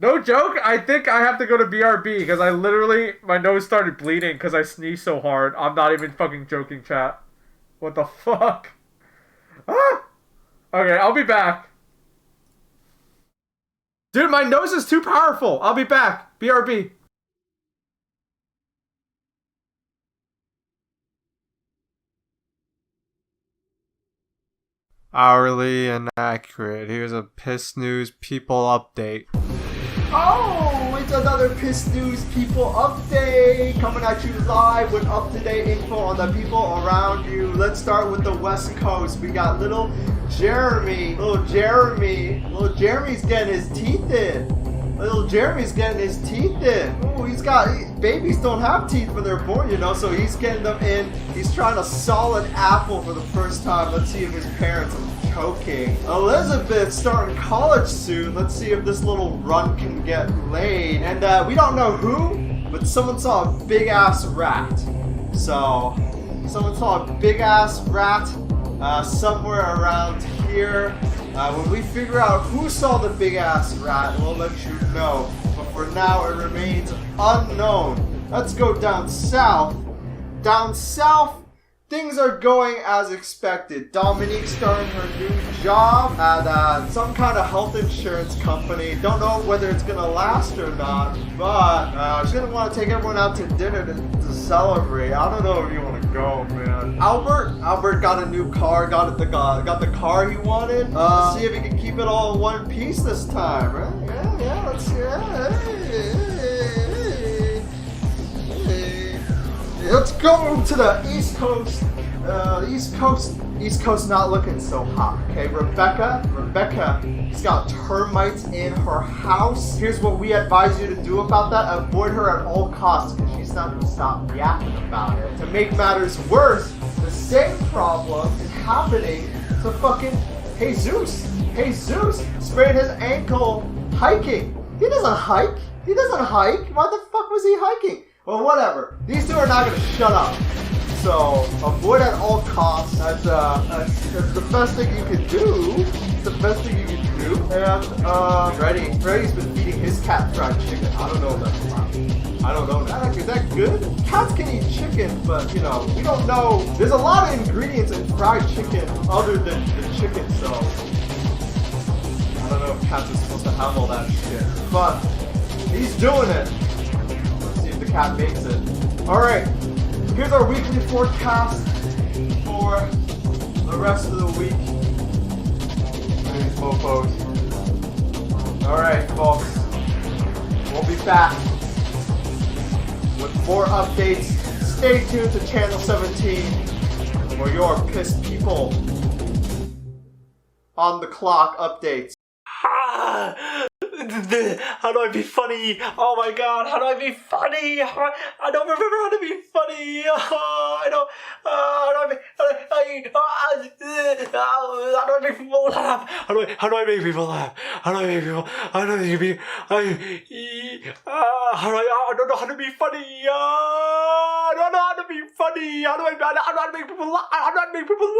No joke, I think I have to go to BRB because I literally, my nose started bleeding because I sneezed so hard. I'm not even fucking joking, chat. What the fuck? Ah! Okay, I'll be back. Dude, my nose is too powerful. I'll be back. BRB. Hourly and accurate. Here's a Piss News People update. Oh, it's another Piss News People update coming at you live with up-to-date info on the people around you. Let's start with the West Coast. We got little Jeremy. Little Jeremy's getting his teeth in. Little Jeremy's getting his teeth in. Oh, babies don't have teeth when they're born, you know, so he's getting them in. He's trying to saw an apple for the first time. Let's see if his parents are choking. Elizabeth's starting college soon. Let's see if this little runt can get laid. And we don't know who, but someone saw a big ass rat. So, someone saw a big ass rat somewhere around here. When we figure out who saw the big ass rat, we'll let you know. But for now, it remains unknown. Let's go down south. Down south, things are going as expected. Dominique's starting her new job at some kind of health insurance company. Don't know whether it's going to last or not, but she's going to want to take everyone out to dinner to celebrate. I don't know if you want to go, man. Albert got a new car, got the car he wanted. Let's see if he can keep it all in one piece this time, right? Yeah, let's see. Let's go to the East Coast. East Coast not looking so hot. Okay, Rebecca's got termites in her house. Here's what we advise you to do about that. Avoid her at all costs because she's not going to stop yapping about it. To make matters worse, the same problem is happening to fucking Jesus. Jesus sprained his ankle hiking. He doesn't hike. Why the fuck was he hiking? Well, whatever. These two are not going to shut up. So, avoid at all costs. That's the best thing you can do. And, Freddy's been feeding his cat fried chicken. I don't know if that's allowed. I don't know. Is that good? Cats can eat chicken, but, you know, we don't know. There's a lot of ingredients in fried chicken other than the chicken, so I don't know if cats are supposed to have all that shit. But he's doing it. Cat makes it. Alright, here's our weekly forecast for the rest of the week. These mofos. Alright, folks. We'll be back with more updates. Stay tuned to Channel 17 for your pissed people on the clock updates. How do I be funny? Oh my god, how do I be funny? I don't remember how to be funny. Oh, I don't. How do I be? How do I make people laugh? How do I make people laugh? How do I make people? How do I make people? I don't know how to be funny. I don't know how to be funny. How do I make people laugh? How do I make people laugh?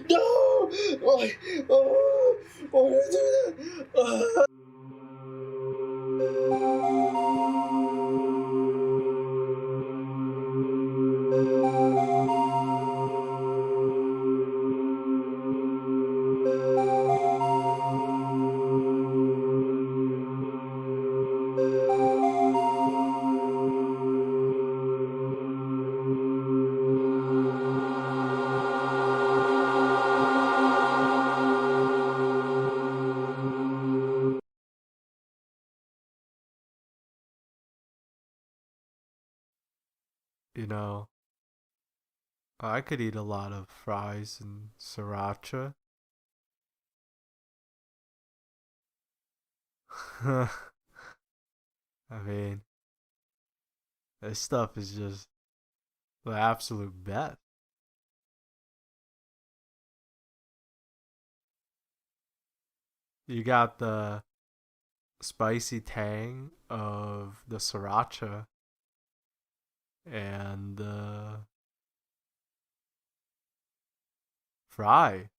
No! Why did I do that? You know, I could eat a lot of fries and sriracha. I mean, this stuff is just the absolute best. You got the spicy tang of the sriracha and the fry.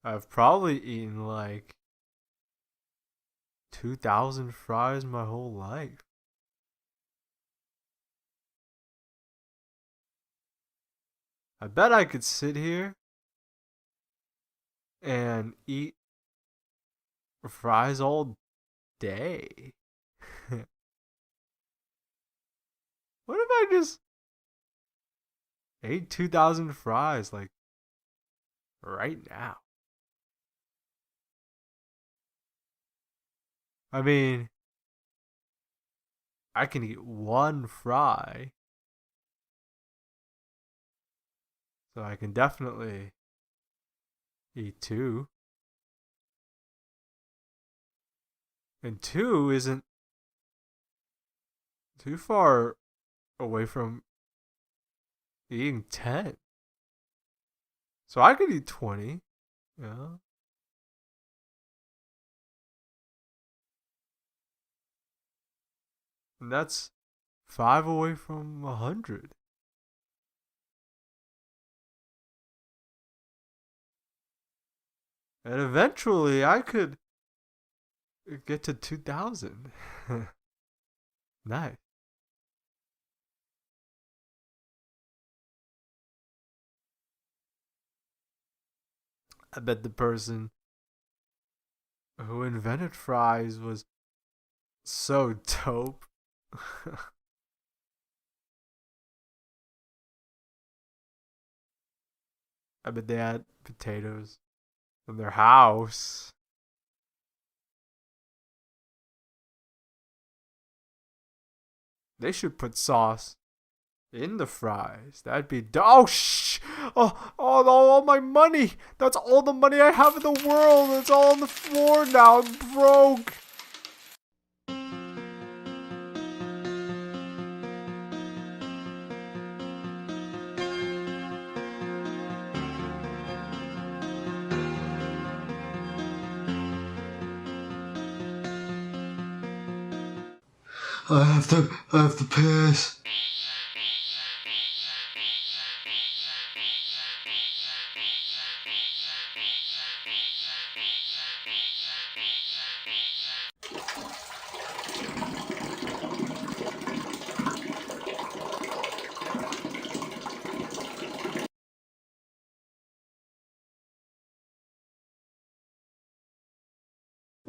I've probably eaten like 2,000 fries my whole life. I bet I could sit here and eat fries all day. What if I just ate 2,000 fries like right now? I mean, I can eat one fry, so I can definitely eat two. And two isn't too far away from eating 10. So I could eat 20. Yeah. And that's 5 away from 100. And eventually I could get to 2,000. Nice. I bet the person who invented fries was so dope. I bet they had potatoes in their house. They should put sauce in the fries. That'd be all my money. That's all the money I have in the world. It's all on the floor now. I'm broke. I have to piss.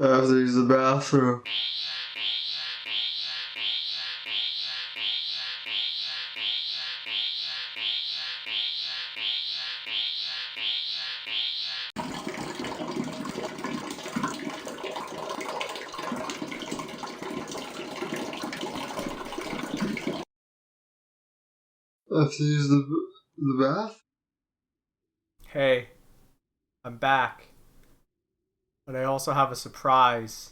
I have to use the bathroom. I have to use the bath? Hey, I'm back. But I also have a surprise.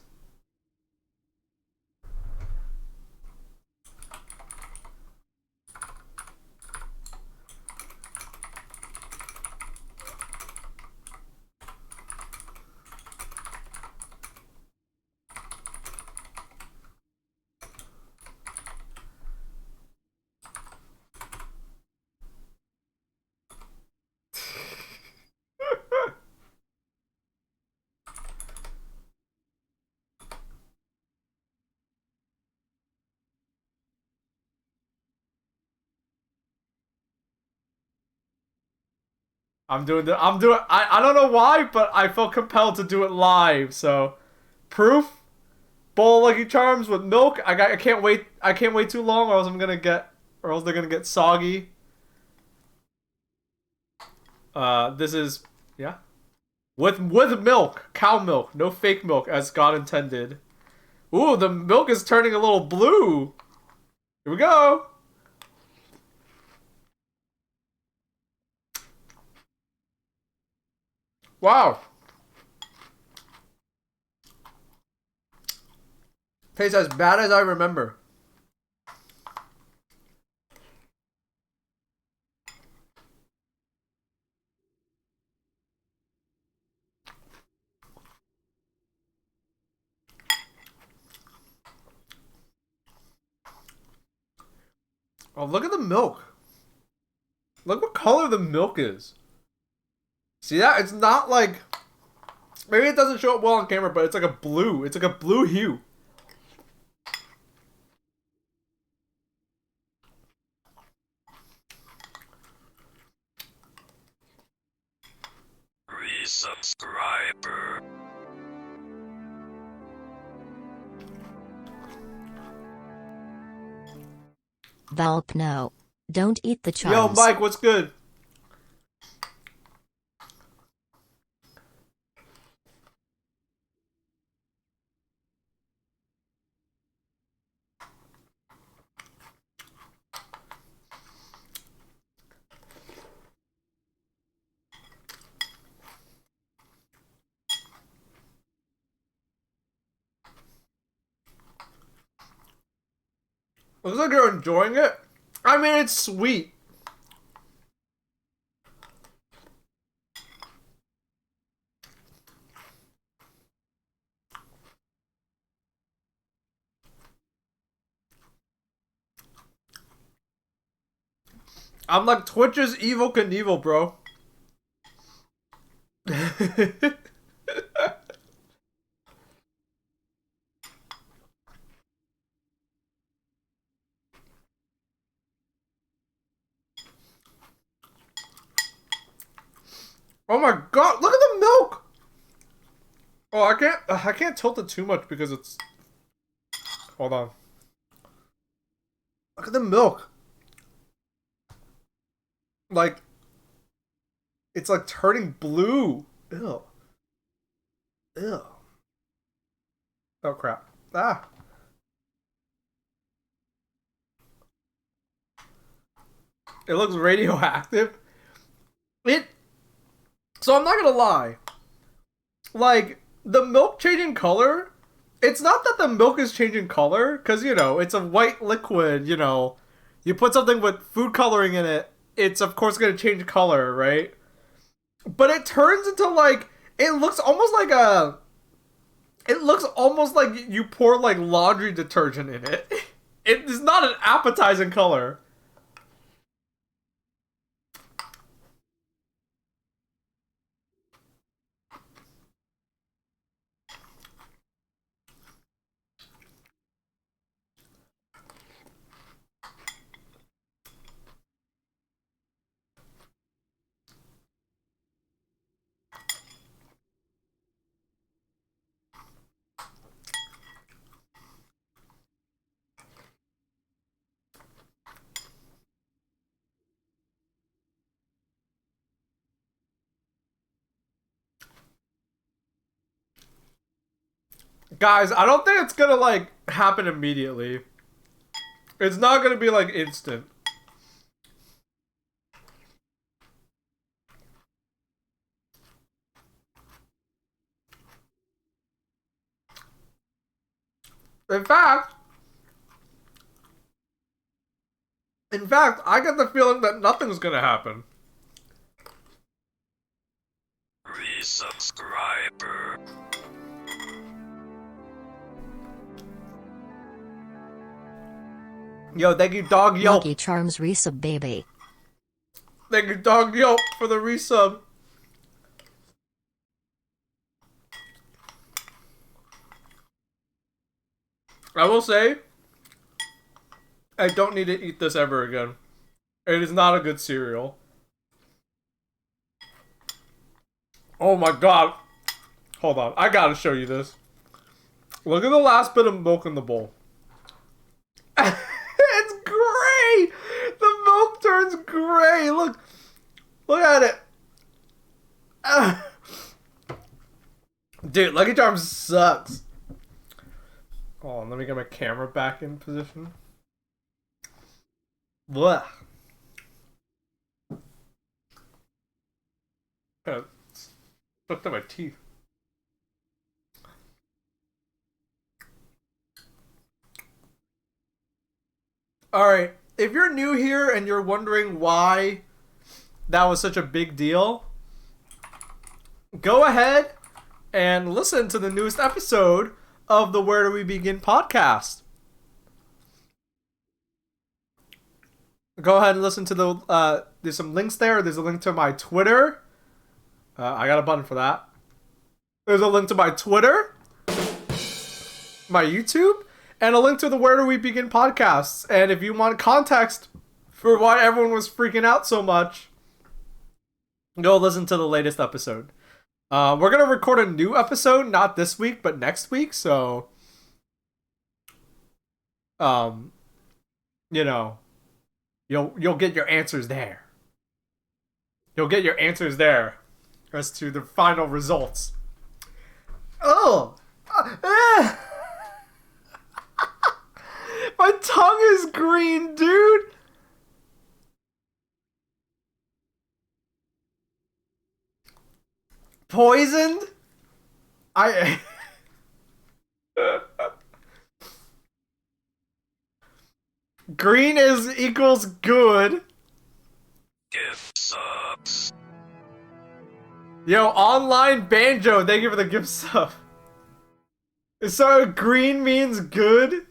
I don't know why, but I felt compelled to do it live. So, proof, bowl of Lucky Charms with milk. I can't wait. I can't wait too long, or else they're gonna get soggy. This is, yeah, with milk, cow milk, no fake milk, as God intended. Ooh, the milk is turning a little blue. Here we go. Wow. Tastes as bad as I remember. Oh, look at the milk. Look what color the milk is. See that? It's not like... Maybe it doesn't show up well on camera, but it's like a blue. It's like a blue hue. Resubscriber. Baaulp, no. Don't eat the Yo, charms. Mike, what's good? Looks like you're enjoying it. I mean, it's sweet. I'm like Twitch's Evil Knievel, bro. Oh my god, look at the milk! Oh, I can't tilt it too much because it's... Hold on. Look at the milk. Like, it's like turning blue. Ew. Ew. Oh crap. Ah. It looks radioactive. So I'm not gonna lie. Like, the milk changing color, it's not that the milk is changing color, because, you know, it's a white liquid, you know. You put something with food coloring in it, it's of course gonna change color, right? But it turns into like, it looks almost like you pour like laundry detergent in it. It is not an appetizing color. Guys, I don't think it's gonna, like, happen immediately. It's not gonna be, like, instant. In fact, I get the feeling that nothing's gonna happen. Resubscriber. Yo, thank you, Dog Yelp. Lucky Charms resub baby. Thank you, Dog Yelp, for the resub. I will say, I don't need to eat this ever again. It is not a good cereal. Oh my god. Hold on, I gotta show you this. Look at the last bit of milk in the bowl. It's gray! The milk turns gray! Look at it! Dude, Lucky Charms sucks. Hold on, let me get my camera back in position. Blah. Stuck to my teeth. Alright, if you're new here and you're wondering why that was such a big deal, go ahead and listen to the newest episode of the Where Do We Begin podcast. Go ahead and listen to the, there's some links there. There's a link to my Twitter. I got a button for that. There's a link to my Twitter, my YouTube, and a link to the Where Do We Begin podcasts. And if you want context for why everyone was freaking out so much, go listen to the latest episode. We're going to record a new episode, not this week, but next week. So, you know, you'll get your answers there. You'll get your answers there as to the final results. Oh! My tongue is green, dude! Poisoned? Green equals good. Gift subs. Yo, online banjo, thank you for the gift sub. So green means good?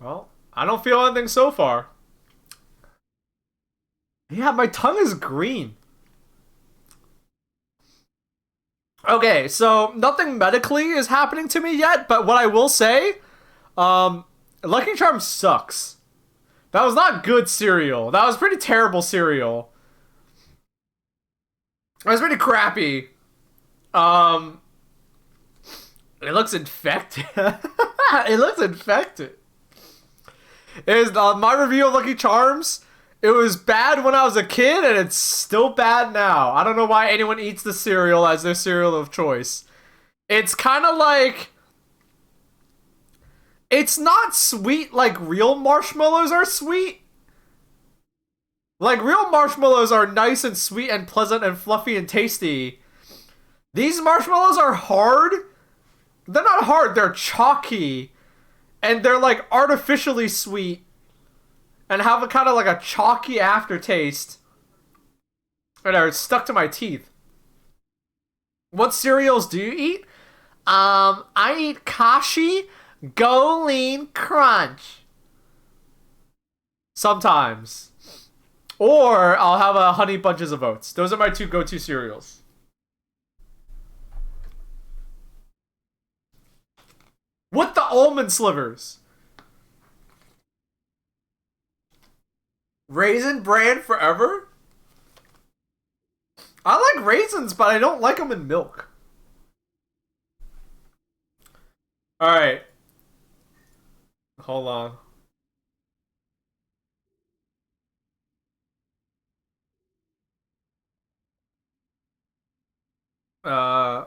Well, I don't feel anything so far. Yeah, my tongue is green. Okay, so nothing medically is happening to me yet, but what I will say, Lucky Charms sucks. That was not good cereal. That was pretty terrible cereal. It was pretty crappy. It looks infected. It looks infected. Is my review of Lucky Charms? It was bad when I was a kid, and it's still bad now. I don't know why anyone eats the cereal as their cereal of choice. It's kind of like... It's not sweet like real marshmallows are sweet. Like, real marshmallows are nice and sweet and pleasant and fluffy and tasty. These marshmallows are hard. They're not hard, they're chalky. And they're like artificially sweet. And have a kind of like a chalky aftertaste. And are stuck to my teeth. What cereals do you eat? I eat Kashi Go Lean Crunch. Sometimes. Or I'll have a Honey Bunches of Oats. Those are my two go-to cereals. With the almond slivers. Raisin Bran forever? I like raisins, but I don't like them in milk. Alright. Hold on. Uh...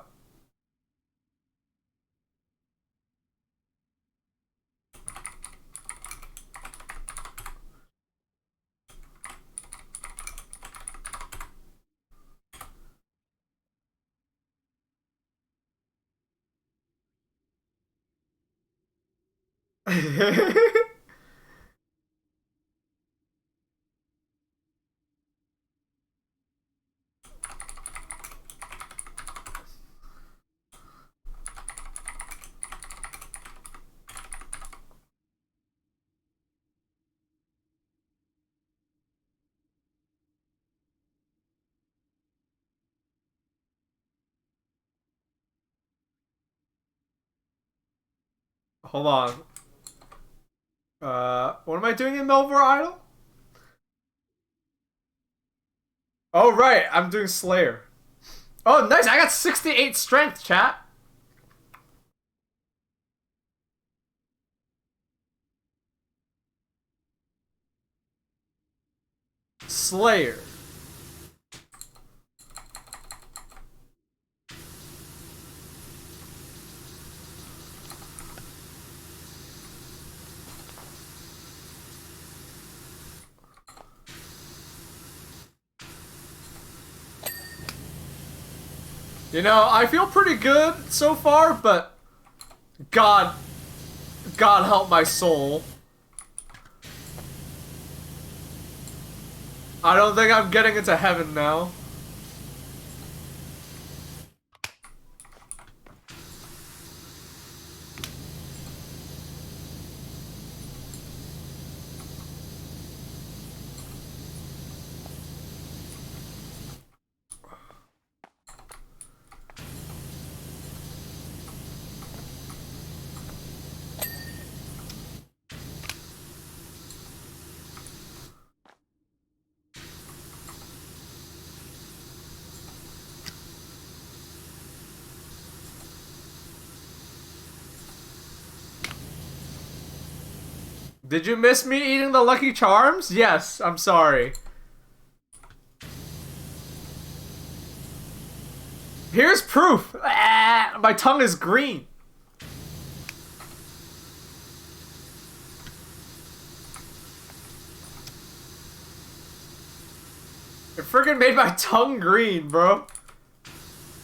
Hold on. What am I doing in Melvor Idol? Oh, right. I'm doing Slayer. Oh, nice. I got 68 strength, chat. Slayer. You know, I feel pretty good so far, but God help my soul. I don't think I'm getting into heaven now. Did you miss me eating the Lucky Charms? Yes, I'm sorry. Here's proof. Ah, my tongue is green. It freaking made my tongue green, bro.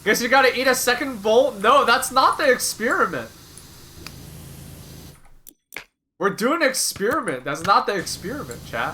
Guess you gotta eat a second bowl? No, that's not the experiment. We're doing an experiment. That's not the experiment, chat.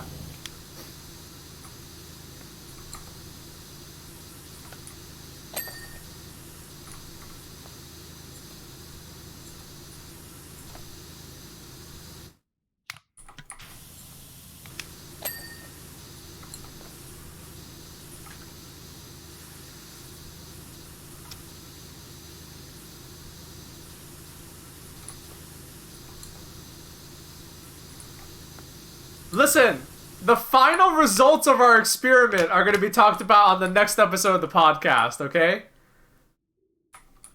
Listen, the final results of our experiment are going to be talked about on the next episode of the podcast, okay?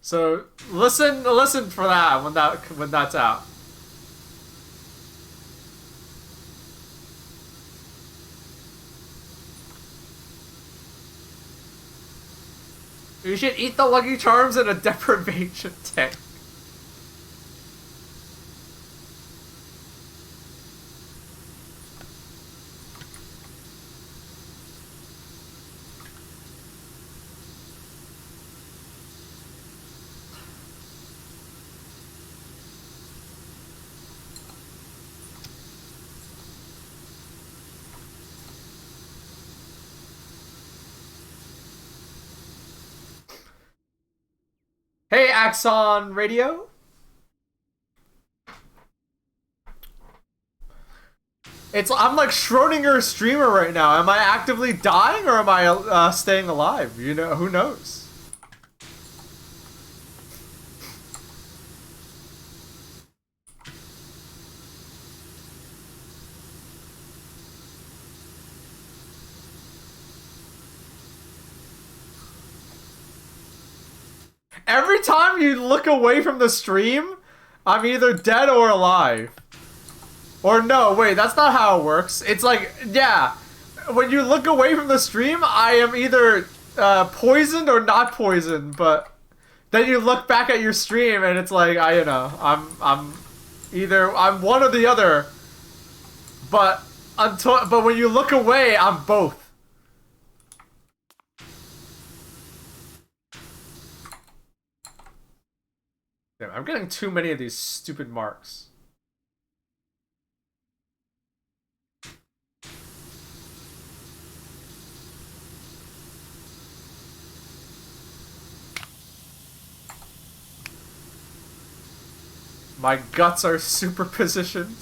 So listen for that when that's out. You should eat the Lucky Charms in a deprivation tank. Axon Radio. I'm like Schrödinger streamer right now. Am I actively dying or am I staying alive? You know, who knows? Every time you look away from the stream, I'm either dead or alive. Or no, wait, that's not how it works. It's like, yeah, when you look away from the stream, I am either poisoned or not poisoned, but then you look back at your stream and it's like, I'm one or the other. But when you look away, I'm both. Damn, I'm getting too many of these stupid marks. My guts are super positioned.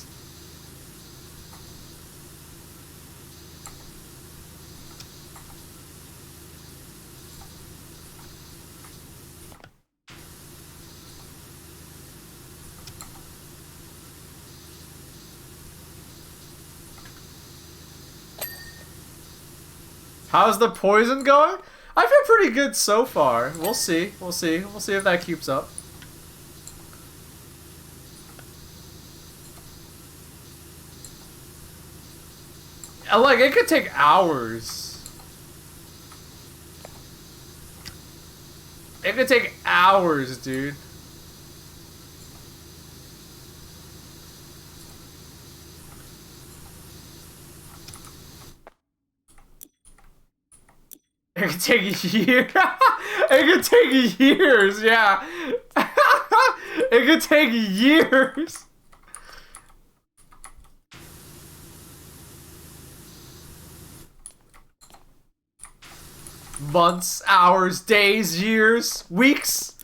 How's the poison going? I feel pretty good so far. We'll see. We'll see. We'll see if that keeps up. Like, it could take hours. It could take hours, dude. It could take years. It could take years, yeah. It could take years. Months, hours, days, years, weeks.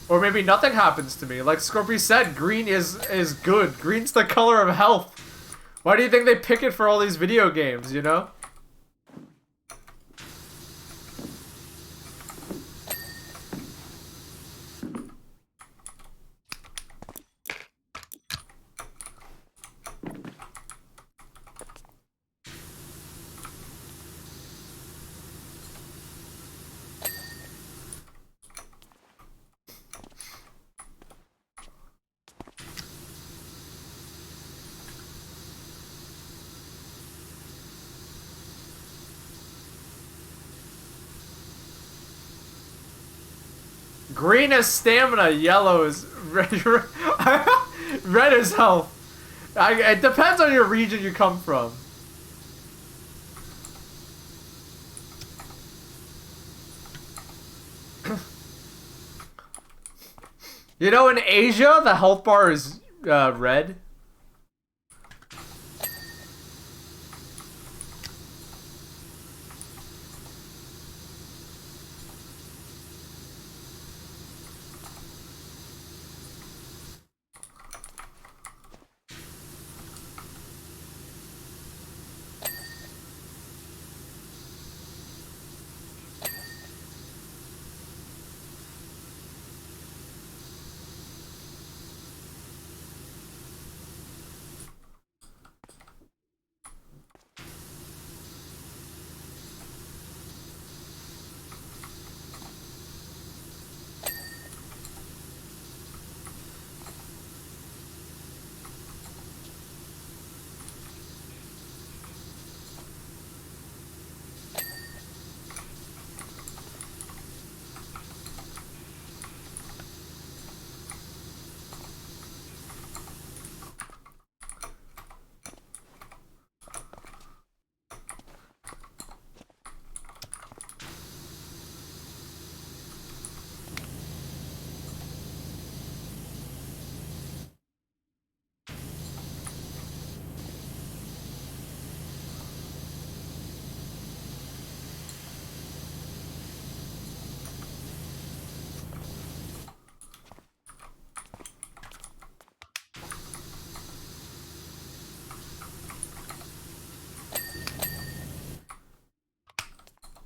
Or maybe nothing happens to me. Like Scorpy said, green is good. Green's the color of health. Why do you think they pick it for all these video games, you know? Green is stamina, yellow is red, red is health. It depends on your region you come from. You know, in Asia, the health bar is red.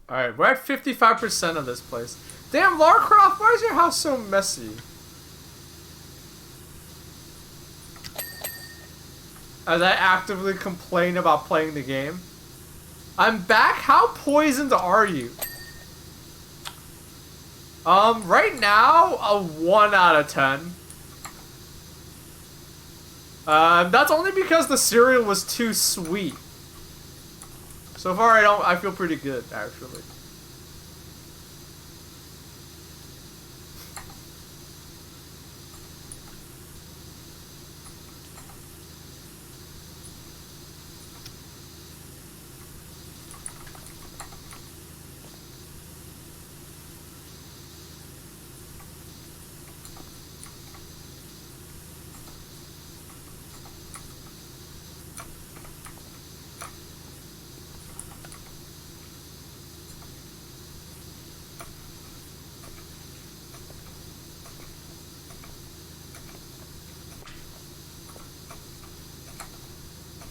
Alright, we're at 55% of this place. Damn, Lara Croft, why is your house so messy? As I actively complain about playing the game. I'm back? How poisoned are you? Right now, a 1 out of 10. That's only because the cereal was too sweet. So far, I feel pretty good, actually.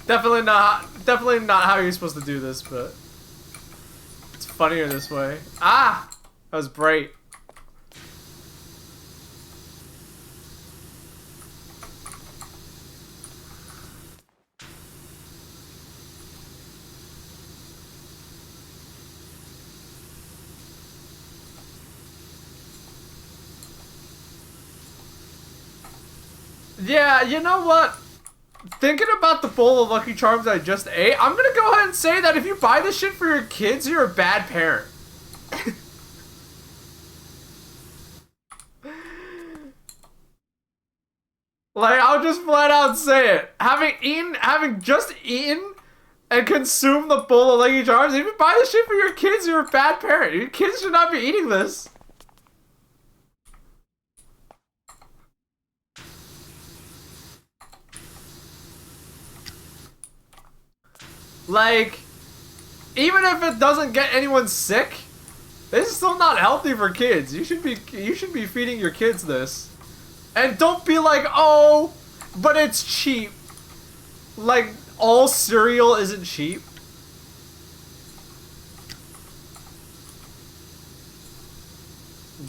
Definitely not how you're supposed to do this, but it's funnier this way. Ah! That was bright. Yeah, you know what? Thinking about the bowl of Lucky Charms I just ate, I'm gonna go ahead and say that if you buy this shit for your kids, you're a bad parent. Like, I'll just flat out say it. Having just eaten and consumed the bowl of Lucky Charms, if you buy this shit for your kids, you're a bad parent. Your kids should not be eating this. Like, even if it doesn't get anyone sick, this is still not healthy for kids. You should be feeding your kids this. And don't be like, oh, but it's cheap. Like, all cereal isn't cheap.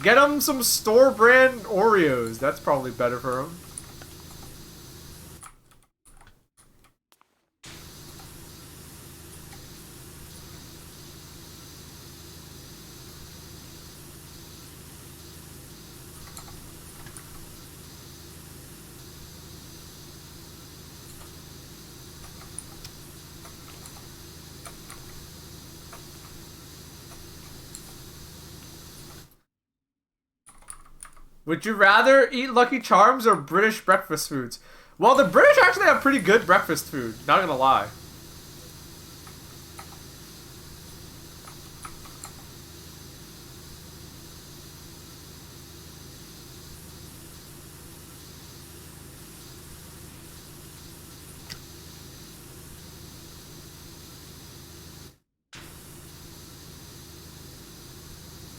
Get them some store brand Oreos. That's probably better for them. Would you rather eat Lucky Charms or British breakfast foods? Well, the British actually have pretty good breakfast food, not gonna lie.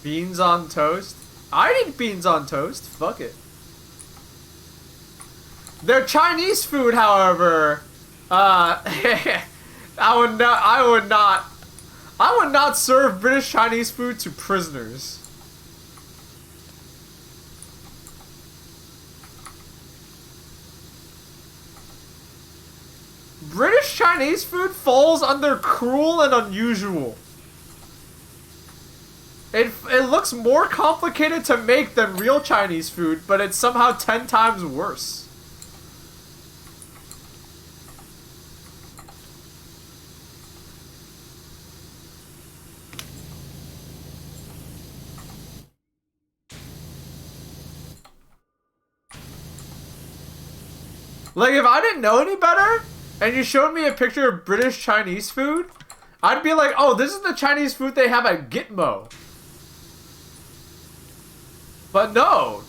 Beans on toast? I'd eat beans on toast. Fuck it. Their Chinese food, however, I would not serve British Chinese food to prisoners. British Chinese food falls under cruel and unusual. It looks more complicated to make than real Chinese food, but it's somehow 10 times worse. Like, if I didn't know any better, and you showed me a picture of British Chinese food, I'd be like, oh, this is the Chinese food they have at Gitmo. But no.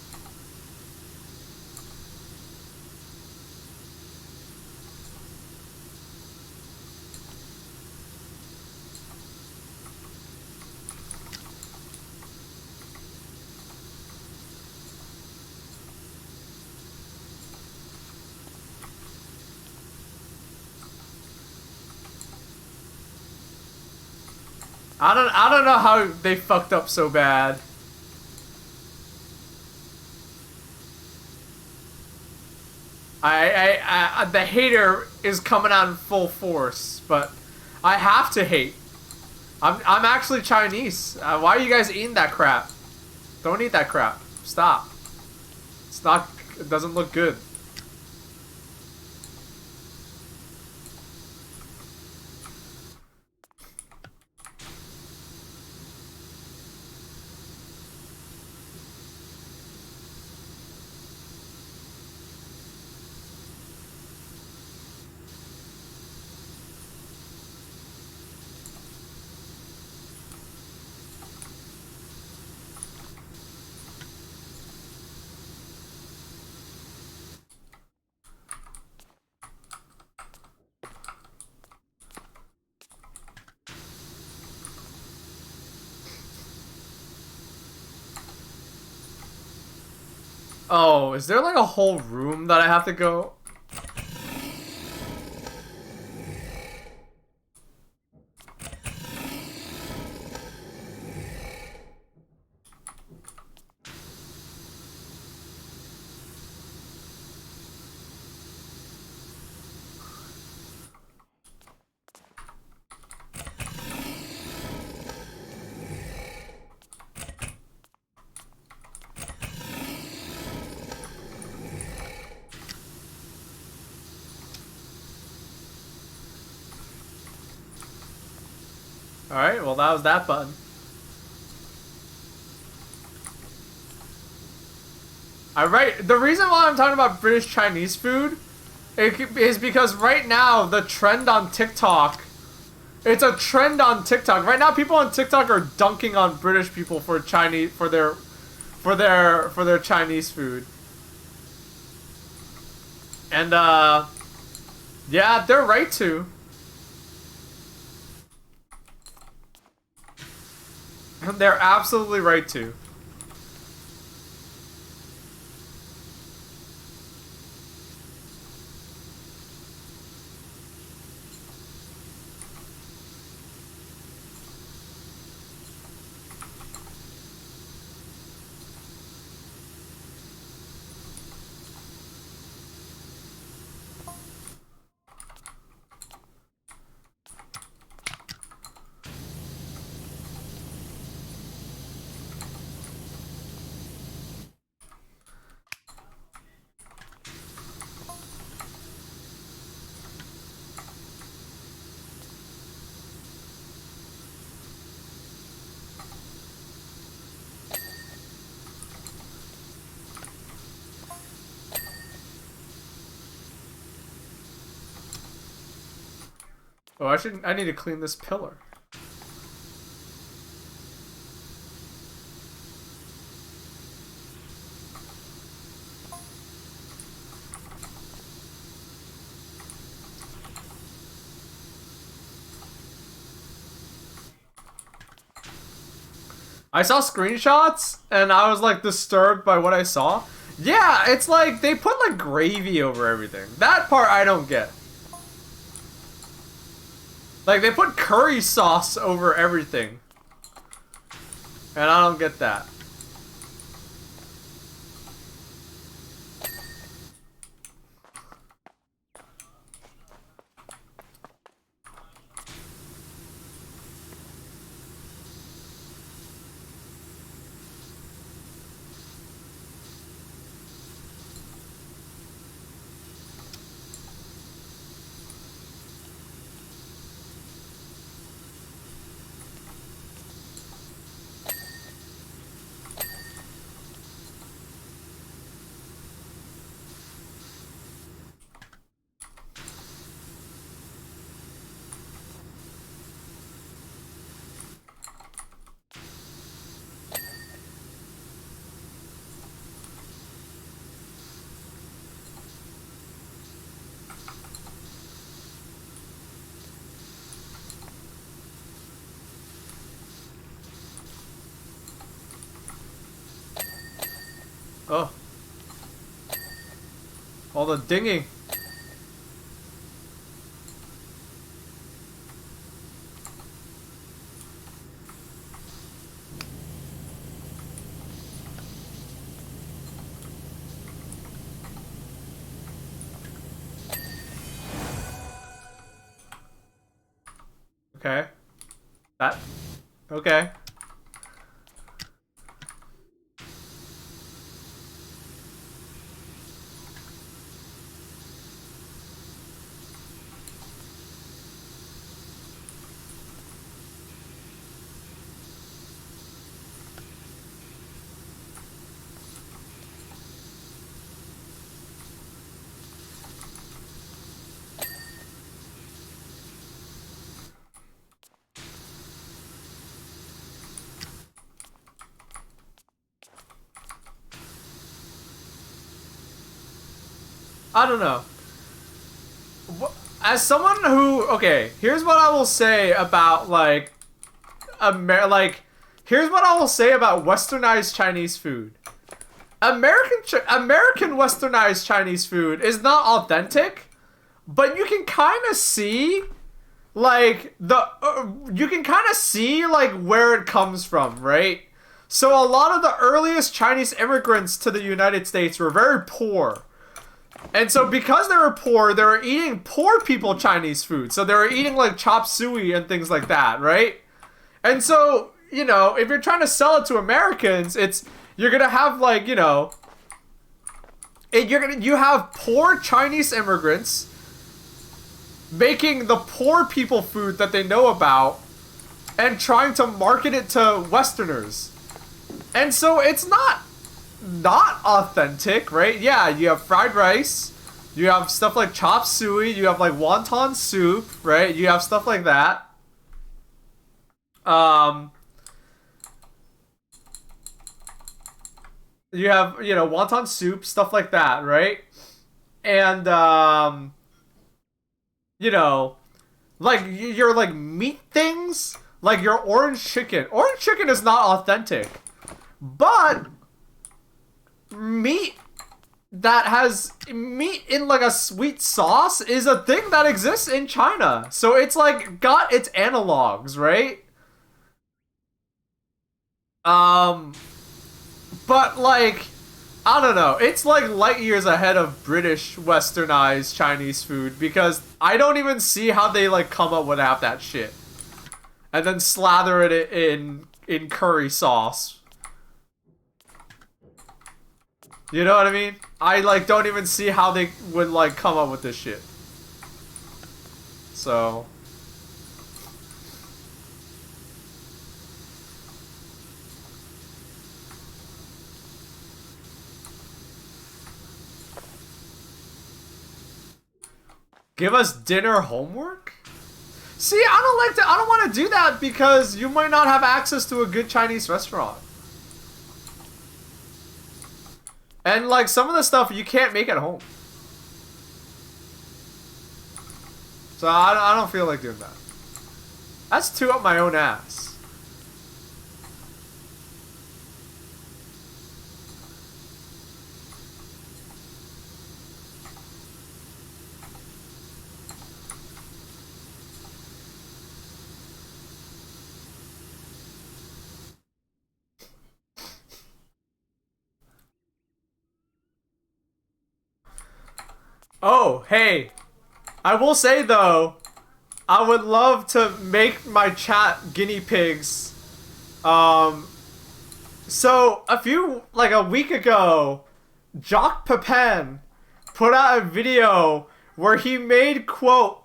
I don't know how they fucked up so bad. The hater is coming out in full force, but I have to hate. I'm actually Chinese. Why are you guys eating that crap? Don't eat that crap. Stop. It's not. It doesn't look good. Oh, is there like a whole room that I have to go? Alright, well that was that button. Alright, the reason why I'm talking about British Chinese food is because right now the trend on TikTok, it's a trend on TikTok. Right now people on TikTok are dunking on British people for Chinese for their Chinese food. And yeah, they're right to. They're absolutely right to. Oh, I need to clean this pillar. I saw screenshots and I was like disturbed by what I saw. Yeah, it's like they put like gravy over everything. That part I don't get. Like they put curry sauce over everything. And I don't get that. Oh. All the dinging. Okay. That. Okay. I don't know. As someone who, okay, here's what I will say about like, here's what I will say about westernized Chinese food. American westernized Chinese food is not authentic, but you can kind of see, like you can kind of see like where it comes from, right? So a lot of the earliest Chinese immigrants to the United States were very poor. And so because they were eating poor people Chinese food. So they were eating like chop suey and things like that, right? And so, you know, if you're trying to sell it to Americans, you're gonna have like, you know, you have poor Chinese immigrants making the poor people food that they know about and trying to market it to Westerners. And so it's not authentic, right? Yeah, you have fried rice, you have stuff like chop suey, you have like wonton soup, right? You have stuff like that. You have, you know, wonton soup, stuff like that, right? And you know, like your like meat things, like your orange chicken. Orange chicken is not authentic, but meat that has meat in like a sweet sauce is a thing that exists in China. So it's like got its analogs, right? But like, I don't know. It's like light years ahead of British westernized Chinese food because I don't even see how they like come up with half that shit. And then slather it in curry sauce. You know what I mean? I like don't even see how they would like come up with this shit. So give us dinner homework? See, I don't want to do that because you might not have access to a good Chinese restaurant. And like some of the stuff you can't make at home. So I don't feel like doing that. That's too up my own ass. Oh, hey. I will say though, I would love to make my chat guinea pigs. So a week ago, Jacques Pepin put out a video where he made, quote,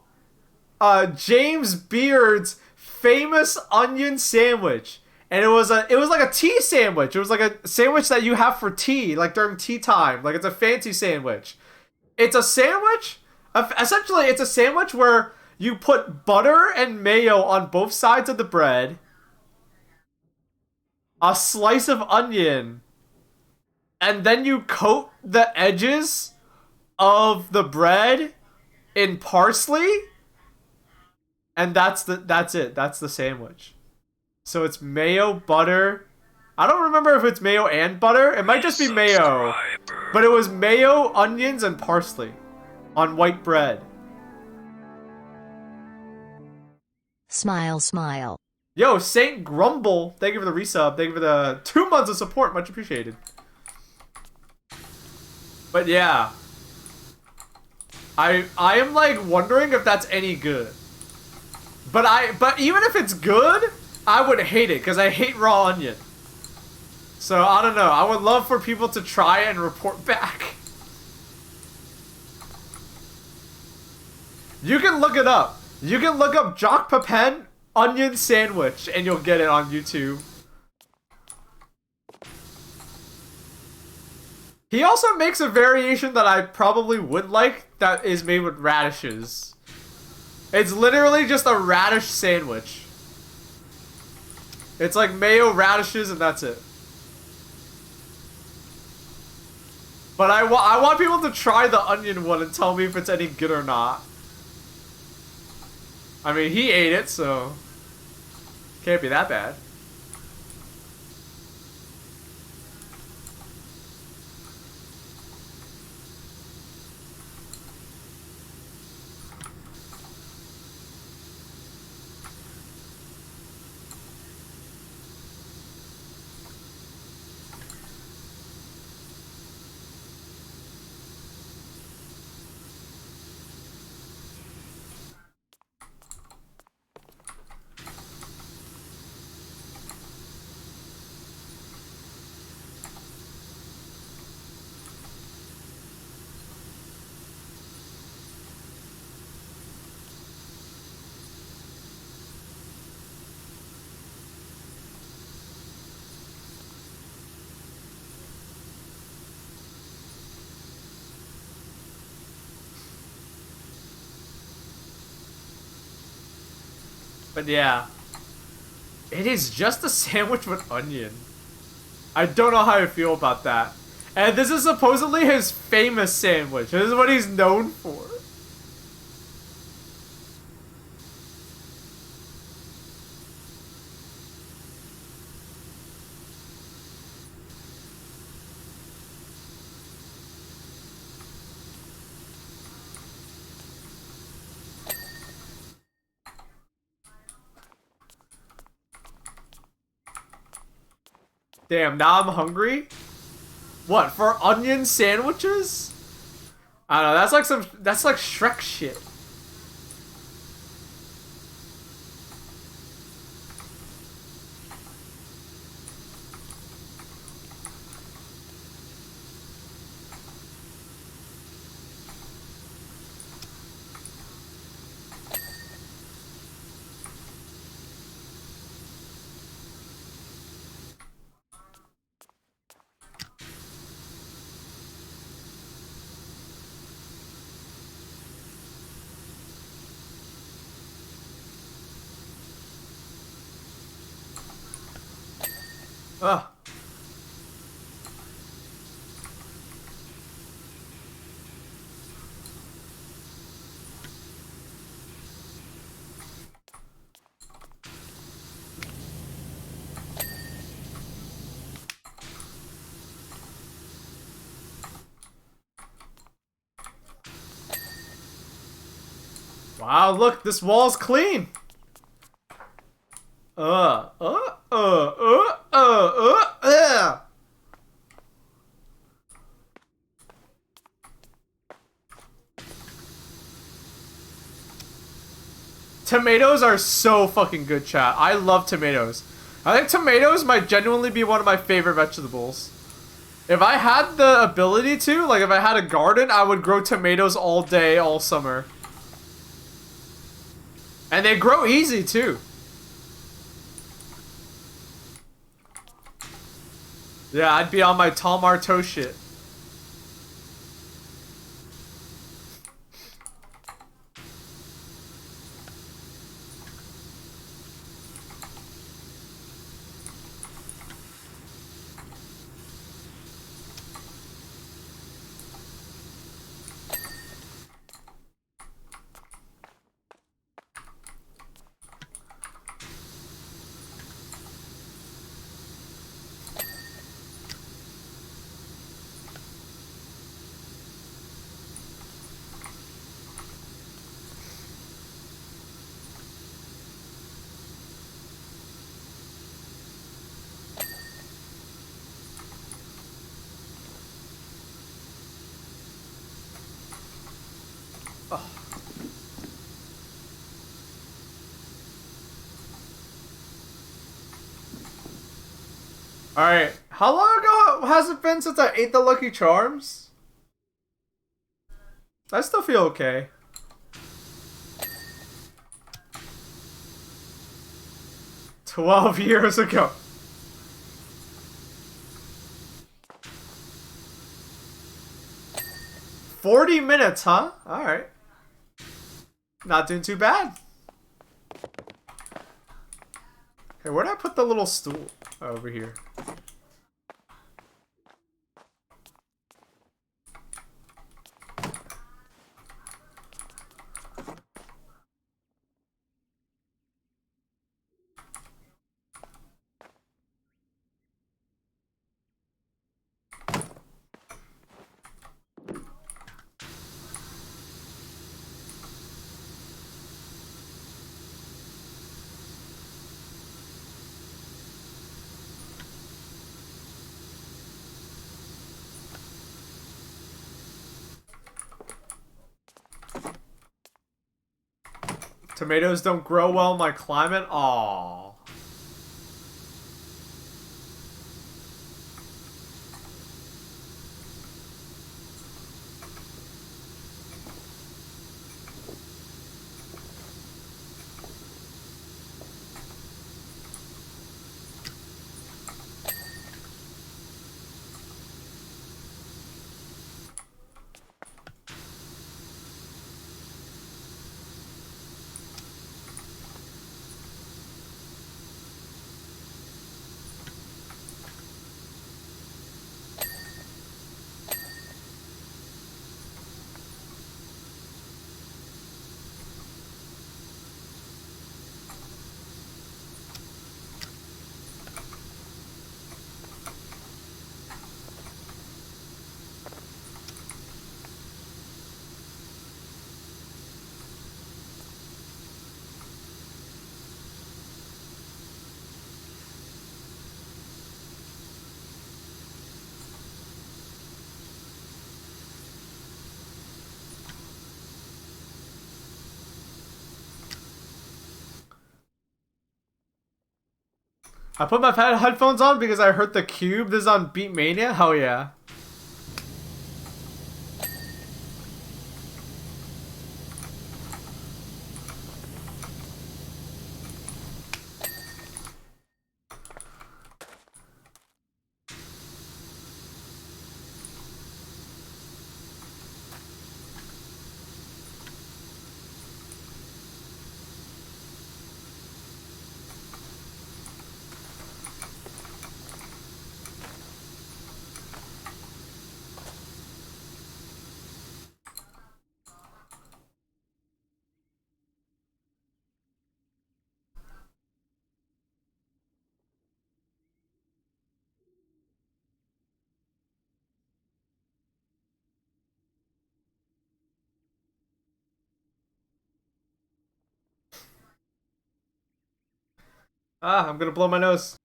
James Beard's famous onion sandwich. And it was like a tea sandwich. It was like a sandwich that you have for tea, like during tea time. Like it's a fancy sandwich. It's a sandwich. Essentially, it's a sandwich where you put butter and mayo on both sides of the bread, a slice of onion, and then you coat the edges of the bread in parsley, and that's it. That's the sandwich. So it's mayo, butter. I don't remember if it's mayo and butter. It might just be mayo. But it was mayo, onions, and parsley on white bread. Smile, smile. Yo, Saint Grumble, thank you for the resub. Thank you for the 2 months of support. Much appreciated. But yeah. I am like wondering if that's any good. But even if it's good, I would hate it because I hate raw onion. So I don't know. I would love for people to try and report back. You can look it up. You can look up Jacques Pepin onion sandwich and you'll get it on YouTube. He also makes a variation that I probably would like that is made with radishes. It's literally just a radish sandwich. It's like mayo, radishes, and that's it. But I want people to try the onion one and tell me if it's any good or not. I mean, he ate it, so can't be that bad. But yeah, it is just a sandwich with onion. I don't know how I feel about that. And this is supposedly his famous sandwich. This is what he's known for. Damn, now I'm hungry? What, for onion sandwiches? I don't know, that's like Shrek shit. Ugh. Wow, look, this wall's clean. Uh. Tomatoes are so fucking good, chat. I love tomatoes. I think tomatoes might genuinely be one of my favorite vegetables. If I had the ability to, like if I had a garden, I would grow tomatoes all day, all summer. And they grow easy, too. Yeah, I'd be on my Tom Arto shit. Alright, how long ago has it been since I ate the Lucky Charms? I still feel okay. "12 years ago." "40 minutes, huh? Alright. Not doing too bad." Hey, where did I put the little stool? Oh, over here. "Tomatoes don't grow well in my climate." Aww. I put my headphones on because I heard the cube. This is on Beatmania? Hell yeah. Ah, I'm gonna blow my nose.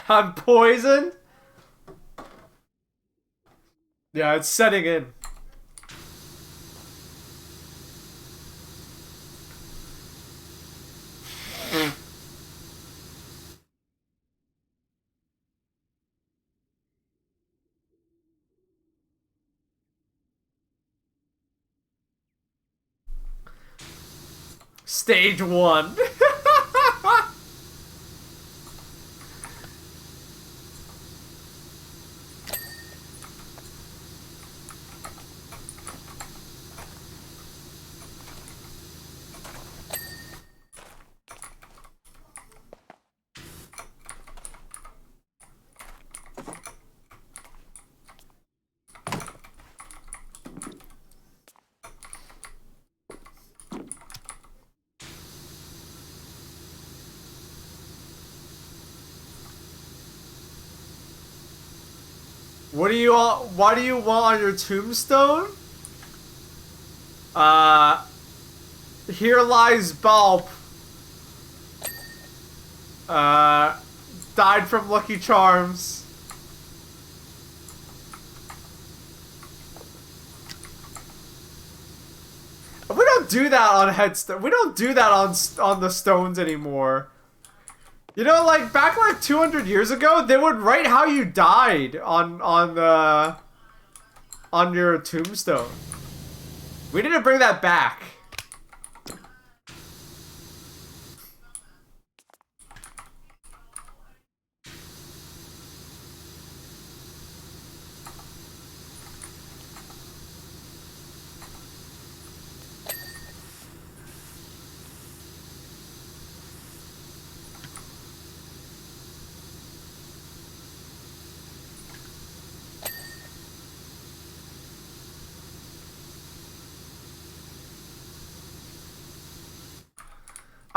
I'm poisoned? Yeah, it's setting in. Stage 1. What do you want? Why do you want on your tombstone? Here lies Baaulp. Died from Lucky Charms. do that on headstone. We don't do that on the stones anymore. You know, like back like 200 years ago, they would write how you died on your tombstone. We need to bring that back.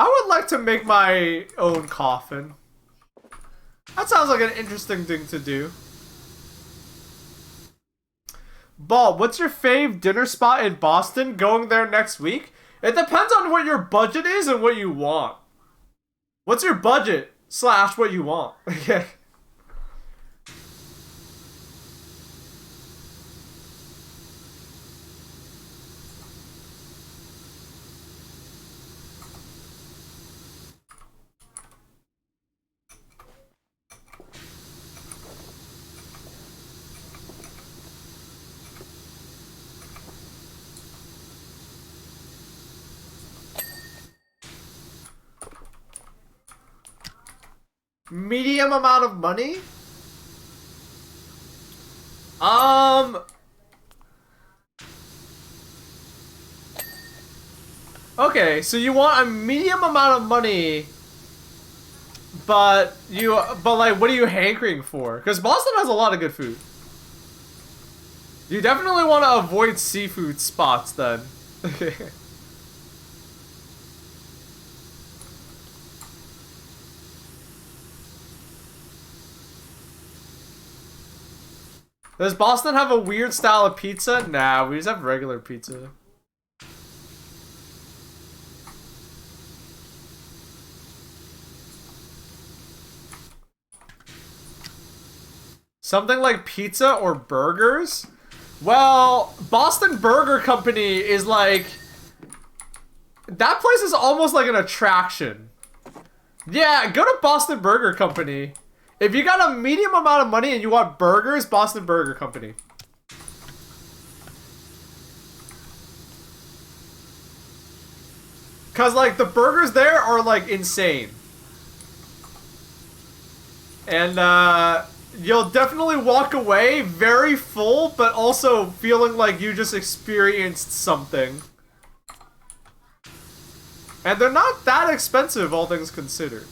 I would like to make my own coffin. That sounds like an interesting thing to do. Baaulp, what's your fave dinner spot in Boston? Going there next week? It depends on what your budget is and what you want. What's your budget / what you want? Okay. Medium amount of money? Okay, so you want a medium amount of money, but like, what are you hankering for? Because Boston has a lot of good food. You definitely want to avoid seafood spots then. Does Boston have a weird style of pizza? Nah, we just have regular pizza. Something like pizza or burgers? Well, Boston Burger Company is like... That place is almost like an attraction. Yeah, go to Boston Burger Company. If you got a medium amount of money and you want burgers, Boston Burger Company. Cause like the burgers there are like insane. And you'll definitely walk away very full, but also feeling like you just experienced something. And they're not that expensive, all things considered.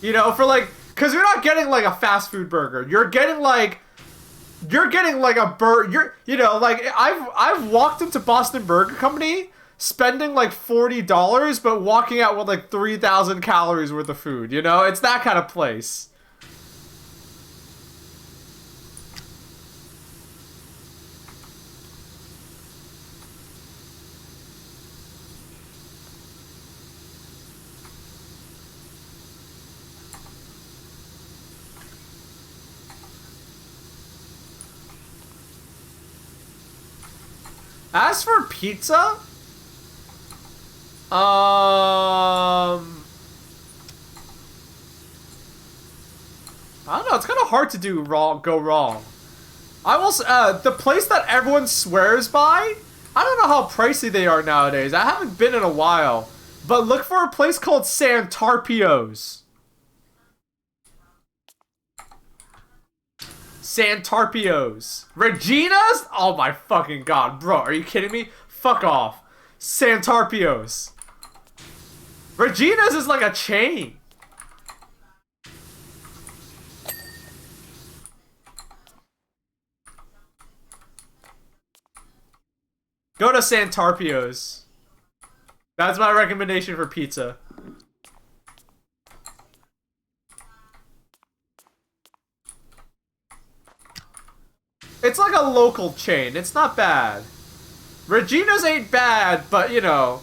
You know, for like... Because you're not getting like a fast food burger. You're getting like a burger. You know, like I've walked into Boston Burger Company spending like $40, but walking out with like 3,000 calories worth of food. You know, it's that kind of place. As for pizza, I don't know. It's kind of hard to go wrong. I will. The place that everyone swears by. I don't know how pricey they are nowadays. I haven't been in a while, but look for a place called Santarpio's. Santarpio's. Regina's? Oh my fucking god, bro. Are you kidding me? Fuck off. Santarpio's. Regina's is like a chain. Go to Santarpio's. That's my recommendation for pizza. It's like a local chain. It's not bad. Regina's ain't bad, but you know,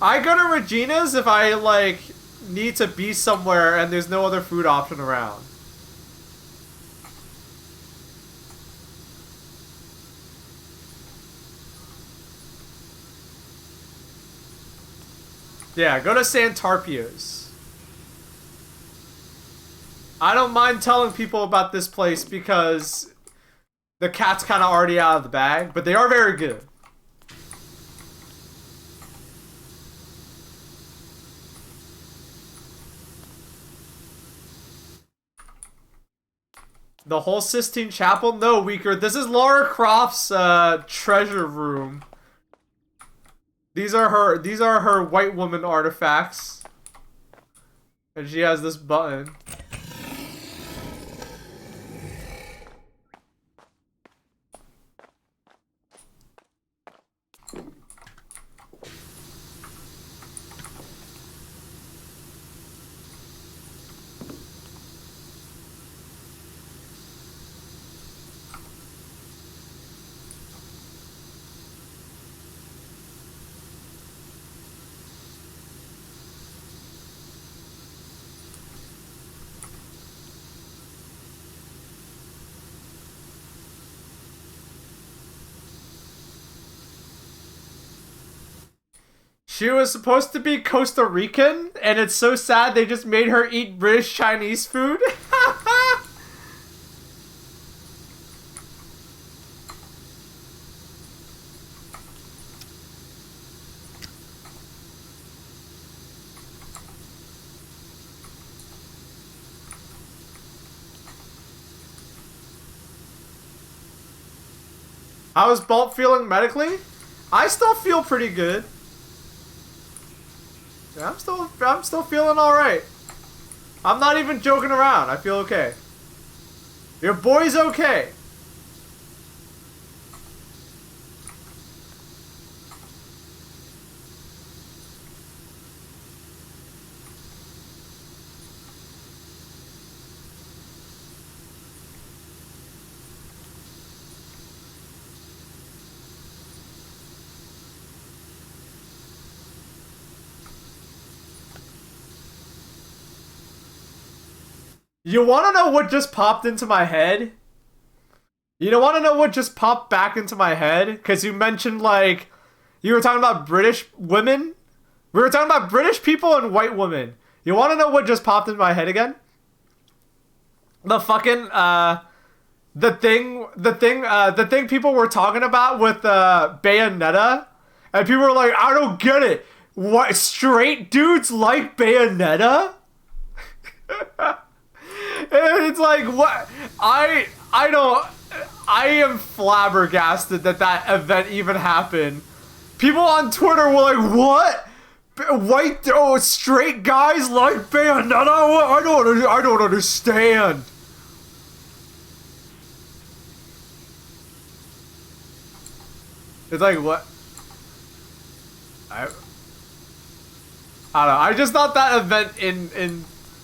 I go to Regina's if I like need to be somewhere and there's no other food option around. Yeah, go to Santarpio's. I don't mind telling people about this place because the cat's kind of already out of the bag, but they are very good. The whole Sistine Chapel? No, weaker. This is Lara Croft's treasure room. These are her white woman artifacts. And she has this button. She was supposed to be Costa Rican, and it's so sad they just made her eat British Chinese food. How is Baaulp feeling medically? I still feel pretty good. Yeah, I'm still feeling alright. I'm not even joking around. I feel okay. Your boy's okay. You want to know what just popped into my head? You want to know what just popped back into my head? Because you mentioned, like, you were talking about British women? We were talking about British people and white women. You want to know what just popped into my head again? The fucking, the thing people were talking about with, Bayonetta. And people were like, I don't get it. What, straight dudes like Bayonetta? It's like, what? I am flabbergasted that event even happened. People on Twitter were like, what? Straight guys like Bayonetta? I don't understand. It's like, what? I don't know. I just thought that event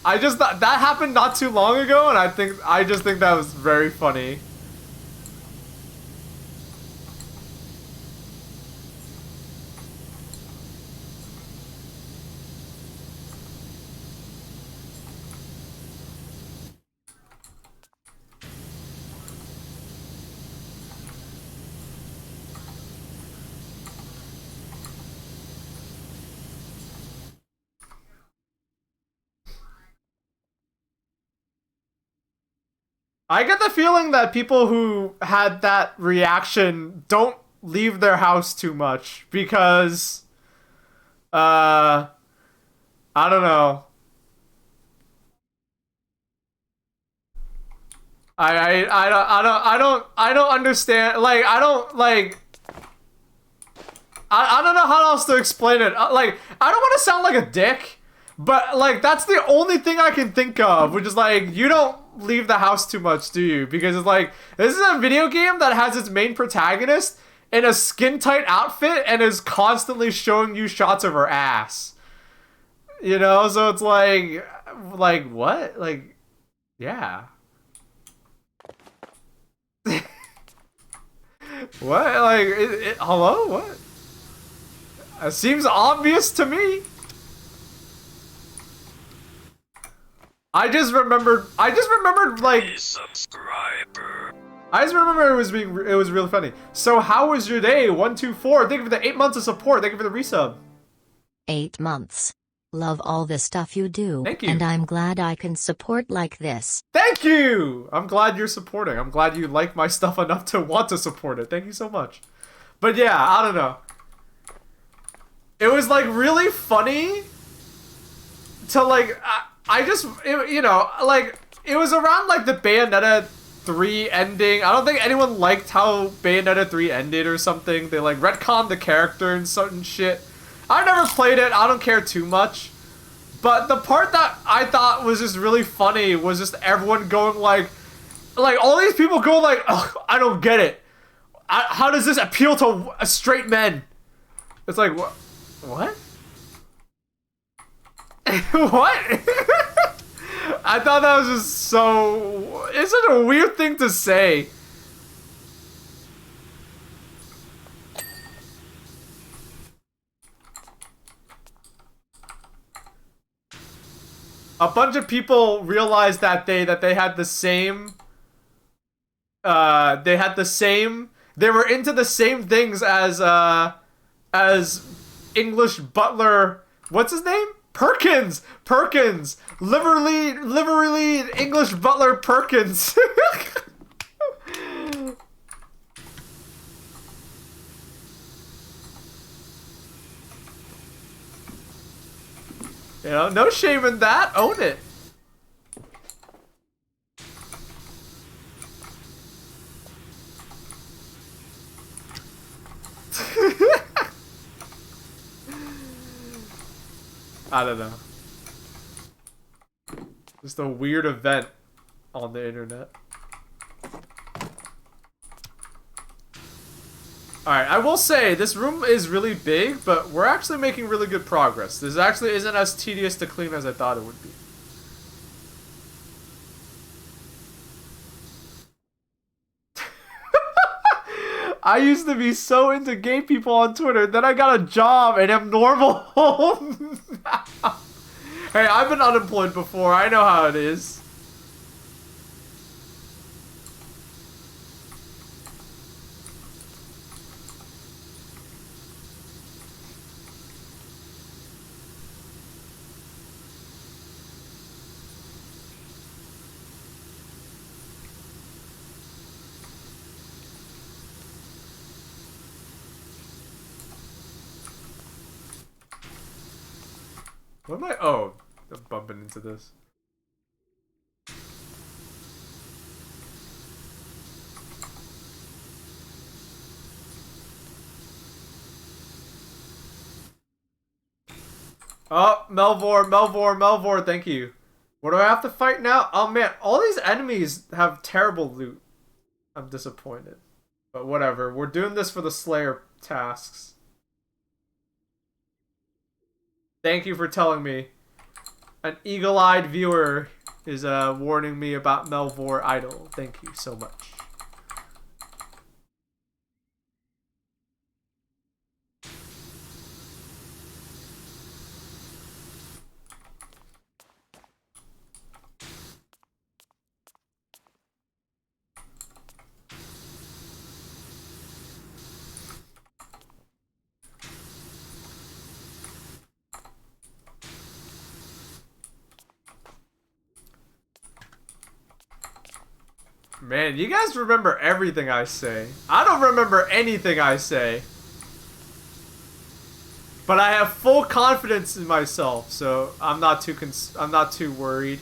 I just thought that happened not too long ago, and I just think that was very funny. I get the feeling that people who had that reaction don't leave their house too much because, I don't know. I don't understand. Like, I don't know how else to explain it. Like, I don't want to sound like a dick, but like that's the only thing I can think of, which is like, you don't leave the house too much, do you? Because it's like, this is a video game that has its main protagonist in a skin tight outfit and is constantly showing you shots of her ass. You know, so it's like what? Like, yeah. What? Like, hello? What? It seems obvious to me. I just remembered like Subscriber. I just remember it was really funny. So how was your day? 124. Thank you for the 8 months of support. Thank you for the resub. 8 months. Love all the stuff you do. Thank you. And I'm glad I can support like this. Thank you! I'm glad you're supporting. I'm glad you like my stuff enough to want to support it. Thank you so much. But yeah, I don't know. It was like really funny to like, I just, you know, like, it was around like the Bayonetta 3 ending. I don't think anyone liked how Bayonetta 3 ended or something. They like retconned the character and certain shit. I never played it. I don't care too much. But the part that I thought was just really funny was just everyone going like all these people go like, ugh, I don't get it. How does this appeal to straight men? It's like, what? What? I thought that was just so... It's such a weird thing to say. A bunch of people realized that day that they had the same... They were into the same things as English butler... What's his name? Perkins! Perkins! Livery English butler Perkins. You know, no shame in that. Own it. I don't know. Just a weird event on the internet. Alright, I will say, this room is really big, but we're actually making really good progress. This actually isn't as tedious to clean as I thought it would be. I used to be so into gay people on Twitter, then I got a job and am normal. Hey, I've been unemployed before, I know how it is. What am I? Oh, I'm bumping into this. Oh, Melvor, thank you. What do I have to fight now? Oh man, all these enemies have terrible loot. I'm disappointed. But whatever, we're doing this for the Slayer tasks. Thank you for telling me. An eagle-eyed viewer is warning me about Melvor Idol. Thank you so much. Man, you guys remember everything I say. I don't remember anything I say. But I have full confidence in myself, so I'm not too worried.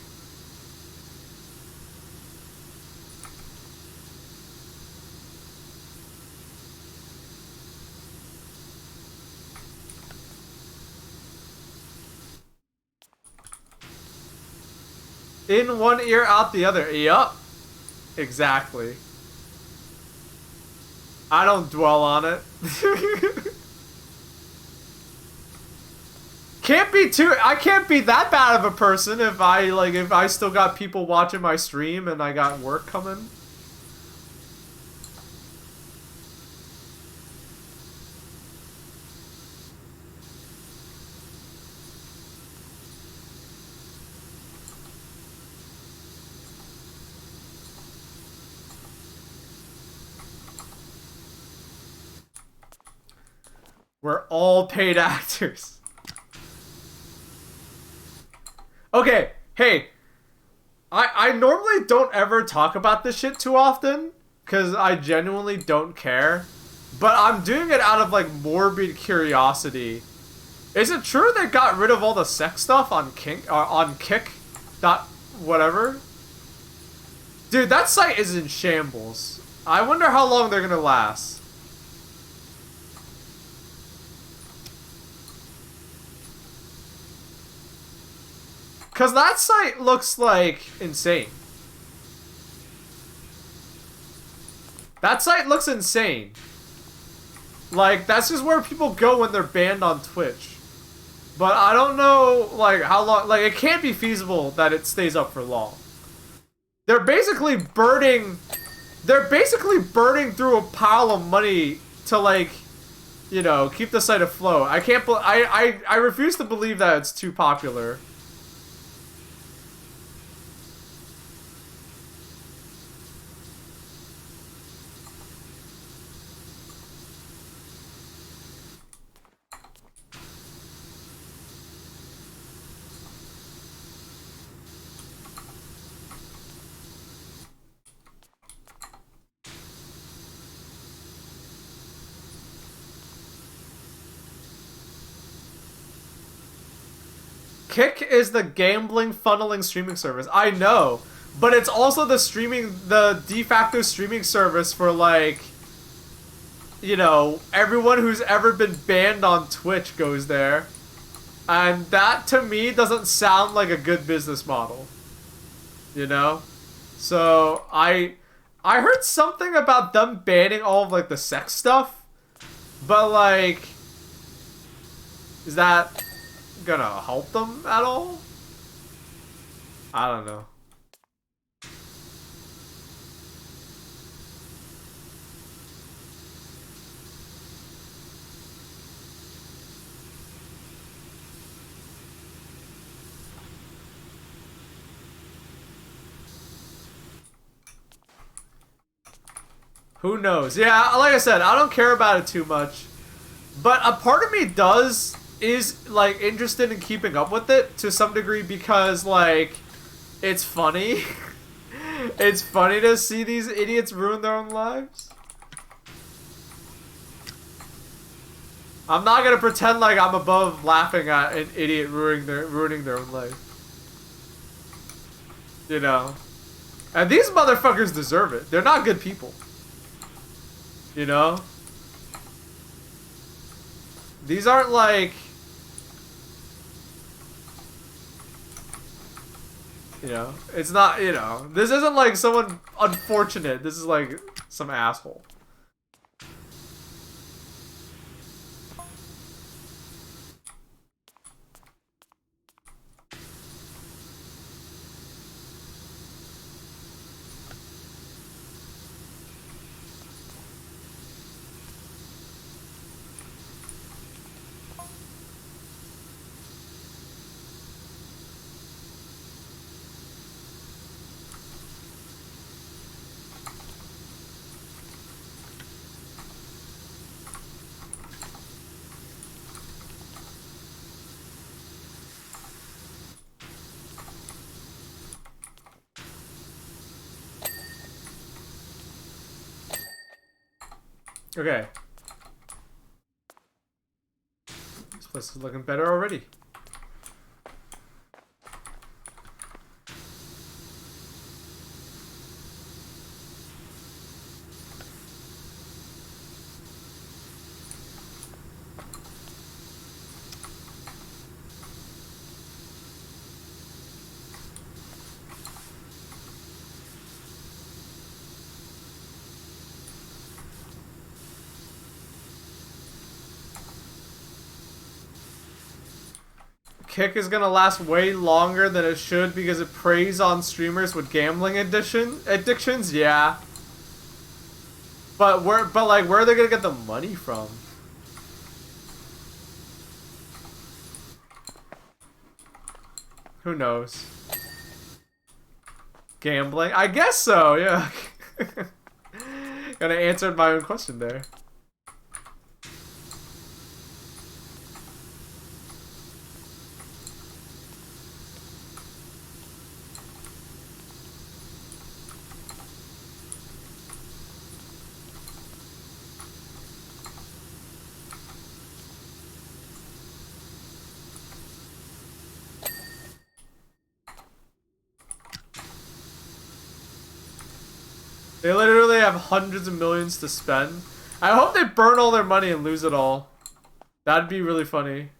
In one ear, out the other. Yup. Exactly. I don't dwell on it. I can't be that bad of a person if I still got people watching my stream and I got work coming. We're all paid actors. Okay, hey, I normally don't ever talk about this shit too often because I genuinely don't care, but I'm doing it out of like morbid curiosity. Is it true they got rid of all the sex stuff on Kick? Dot whatever? Dude, that site is in shambles. I wonder how long they're gonna last. Cause that site looks like insane. That site looks insane. Like, that's just where people go when they're banned on Twitch. But I don't know, like, how long... Like, it can't be feasible that it stays up for long. They're basically burning... They're basically burning through a pile of money to, like, you know, keep the site afloat. I can't... I refuse to believe that it's too popular. Kick is the gambling funneling streaming service. I know, but it's also the de facto streaming service for, like, you know, everyone who's ever been banned on Twitch goes there. And that, to me, doesn't sound like a good business model. You know? So, I heard something about them banning all of, like, the sex stuff. But, like, is that gonna help them at all? I don't know. Who knows? Yeah, like I said, I don't care about it too much. But a part of me is like interested in keeping up with it to some degree because, like, it's funny. It's funny to see these idiots ruin their own lives. I'm not gonna pretend like I'm above laughing at an idiot ruining their own life. You know? And these motherfuckers deserve it. They're not good people. You know? These aren't like... You know? It's not, you know... This isn't like someone unfortunate. This is like some asshole. Okay. This place is looking better already. Kick is gonna last way longer than it should because it preys on streamers with gambling addictions. Yeah, but where are they gonna get the money from? Who knows? Gambling? I guess so. Yeah. Kinda answered my own question there. They literally have hundreds of millions to spend. I hope they burn all their money and lose it all. That'd be really funny.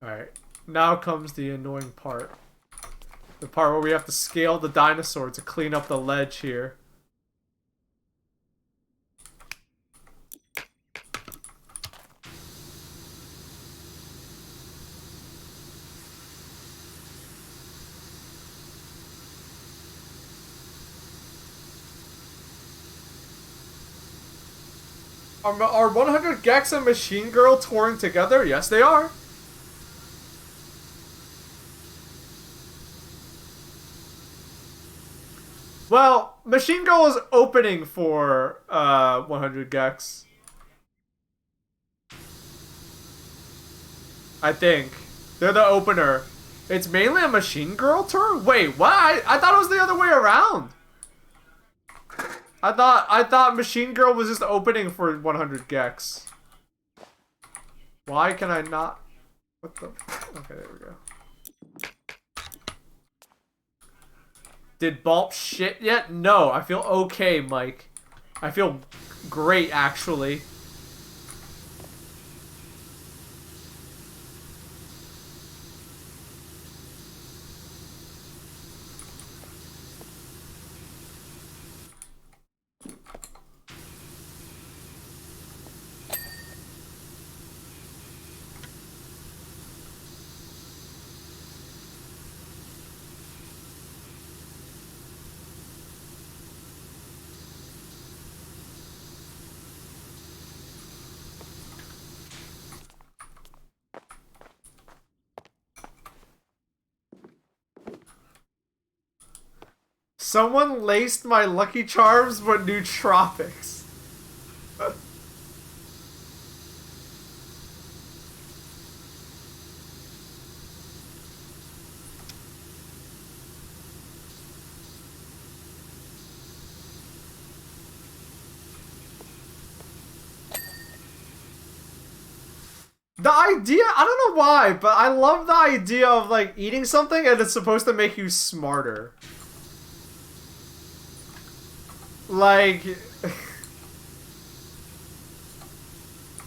Alright, now comes the annoying part. The part where we have to scale the dinosaur to clean up the ledge here. Are 100 Gex and Machine Girl touring together? Yes, they are. Well, Machine Girl is opening for 100 Gex. I think. They're the opener. It's mainly a Machine Girl tour? Wait, what? I thought it was the other way around. I thought Machine Girl was just opening for 100 Gex. Why can I not? What the? Okay, there we go. Did Baaulp shit yet? No, I feel okay, Mike. I feel great, actually. Someone laced my Lucky Charms with nootropics. The idea, I don't know why, but I love the idea of like eating something and it's supposed to make you smarter. Like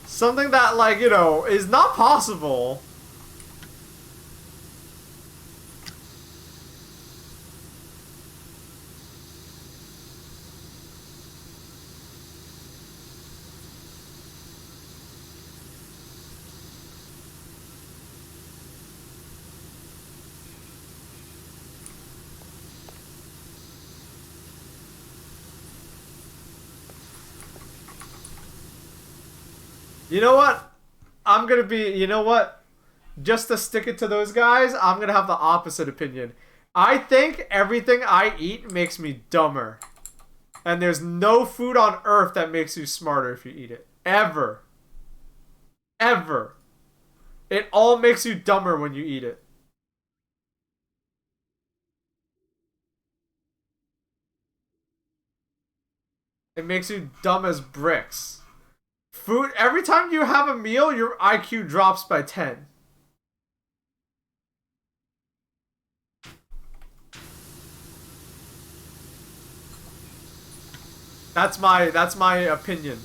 something that, like, you know, is not possible. You know what? I'm gonna be, you know what? Just to stick it to those guys, I'm gonna have the opposite opinion. I think everything I eat makes me dumber. And there's no food on earth that makes you smarter if you eat it. Ever. Ever. It all makes you dumber when you eat it. It makes you dumb as bricks. Food, every time you have a meal, your IQ drops by 10. That's my opinion.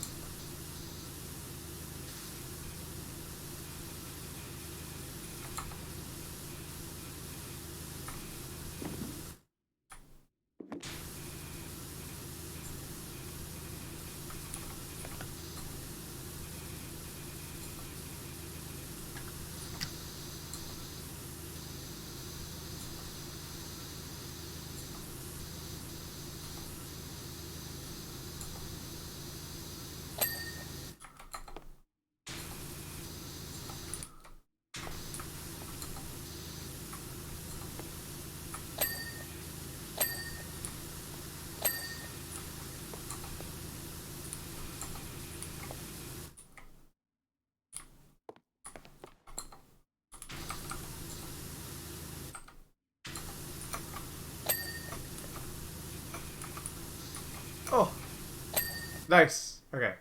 Nice. Okay.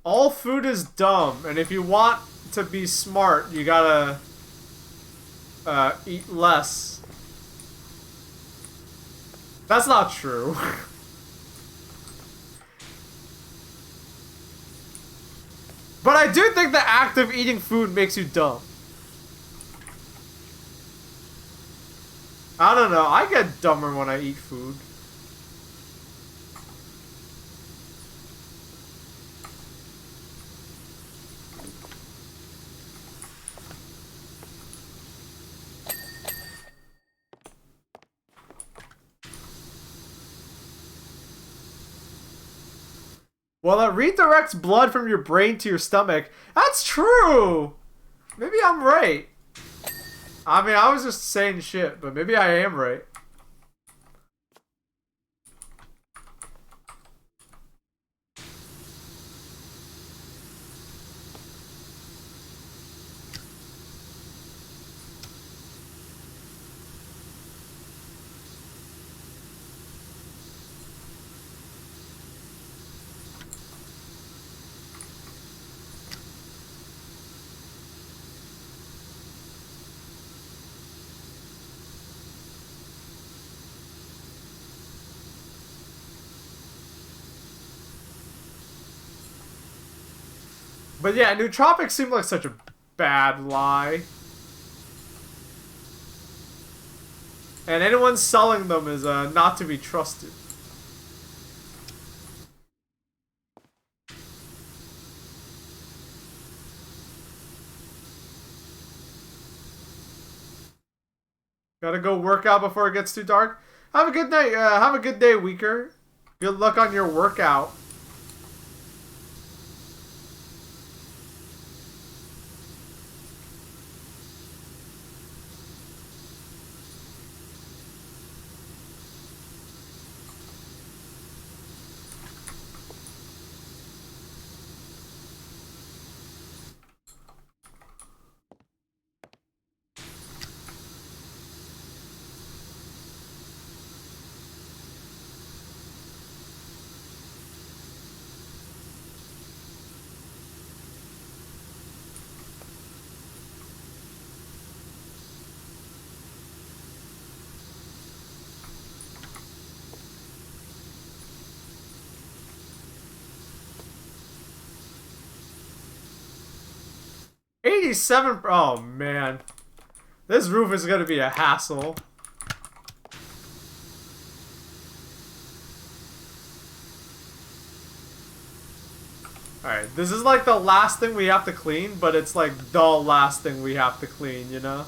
All food is dumb, and if you want to be smart, you gotta eat less. That's not true. But I do think the act of eating food makes you dumb. I don't know. I get dumber when I eat food. Well, it redirects blood from your brain to your stomach. That's true! Maybe I'm right. I mean, I was just saying shit, but maybe I am right. But yeah, nootropics seem like such a bad lie. And anyone selling them is not to be trusted. Gotta go work out before it gets too dark. Have a good night. Have a good day, Weaker. Good luck on your workout. $87. Oh man, this roof is gonna be a hassle. Alright, this is like the last thing we have to clean, but it's like the last thing we have to clean, you know?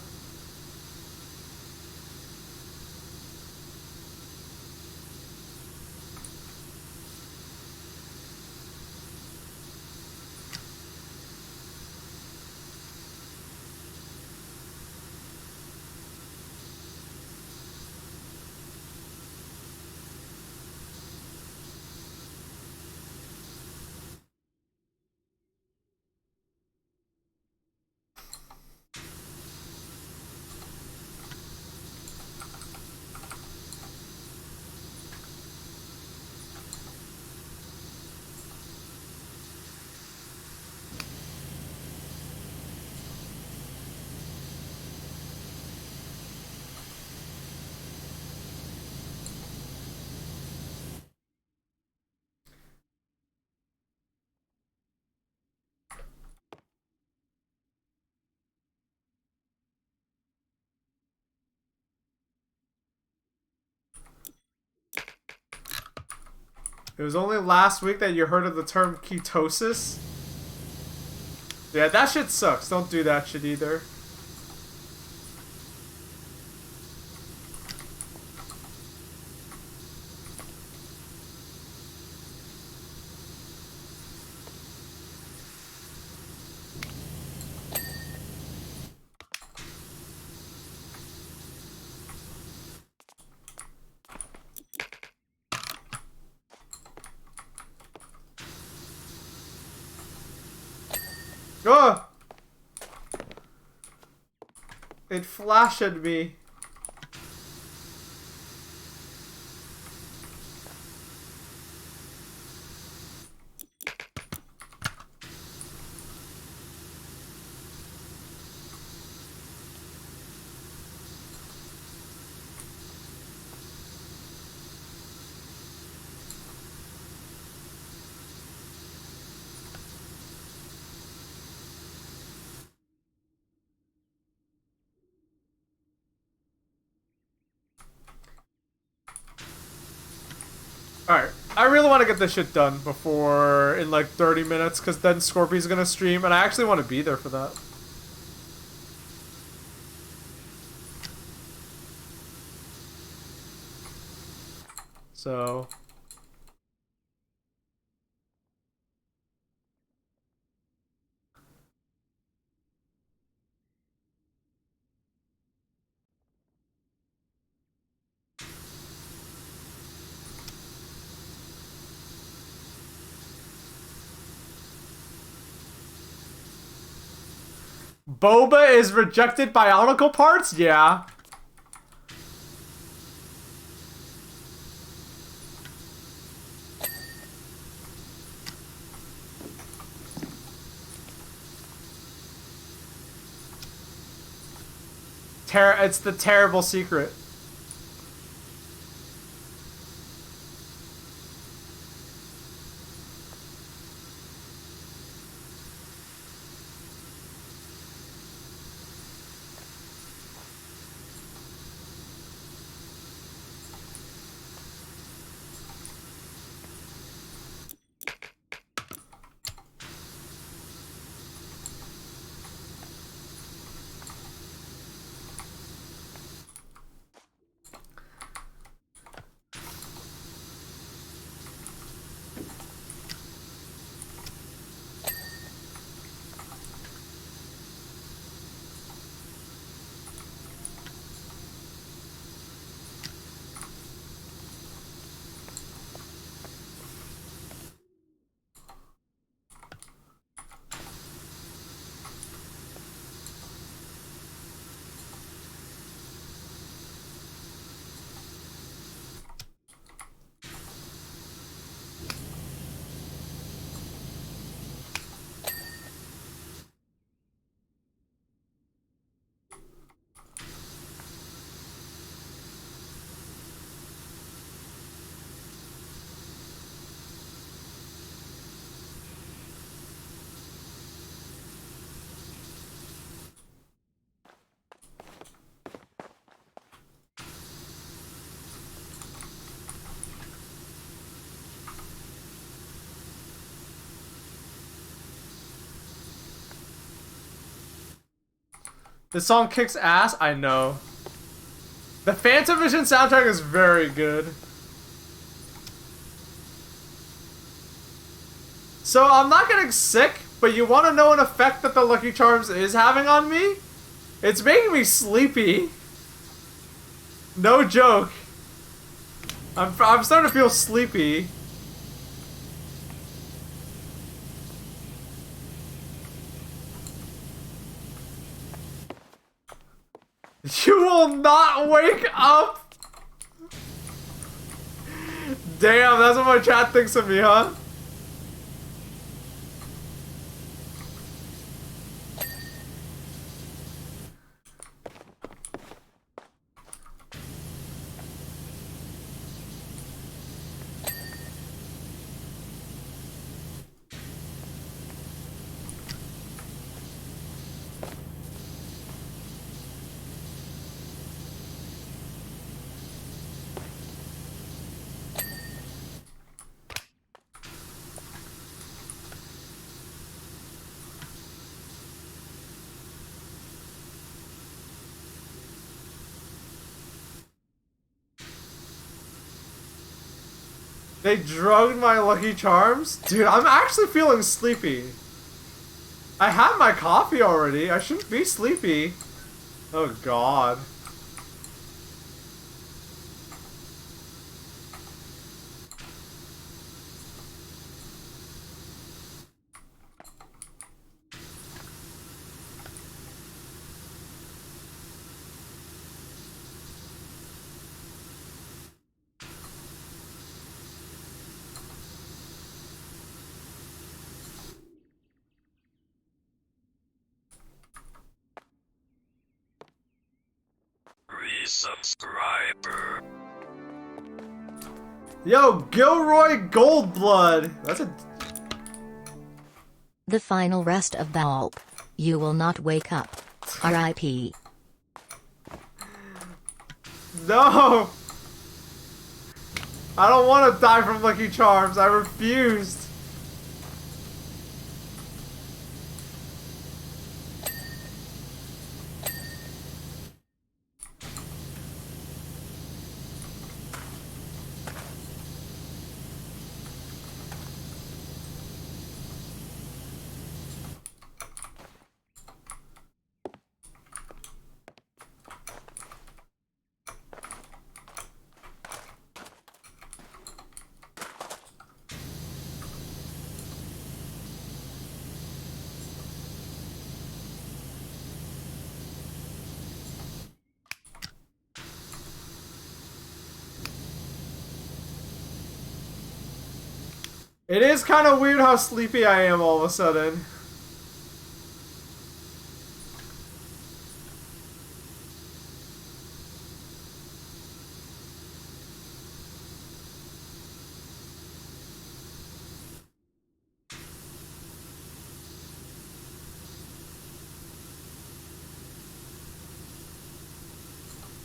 It was only last week that you heard of the term ketosis. Yeah, that shit sucks. Don't do that shit either. Ugh! It flashed me. Alright, I really want to get this shit done before in like 30 minutes, because then Scorpy's gonna stream, and I actually want to be there for that. So... Boba is rejected bionicle parts? Yeah. It's the terrible secret. This song kicks ass, I know. The Phantom Vision soundtrack is very good. So I'm not getting sick, but you want to know an effect that the Lucky Charms is having on me? It's making me sleepy. No joke. I'm starting to feel sleepy. You will not wake up! Damn, that's what my chat thinks of me, huh? They drugged my Lucky Charms? Dude, I'm actually feeling sleepy. I had my coffee already. I shouldn't be sleepy. Oh god. Resubscriber. Yo, Gilroy Goldblood. That's a. The final rest of Baaulp. You will not wake up. R.I.P. No! I don't want to die from Lucky Charms. I refused. It is kind of weird how sleepy I am all of a sudden.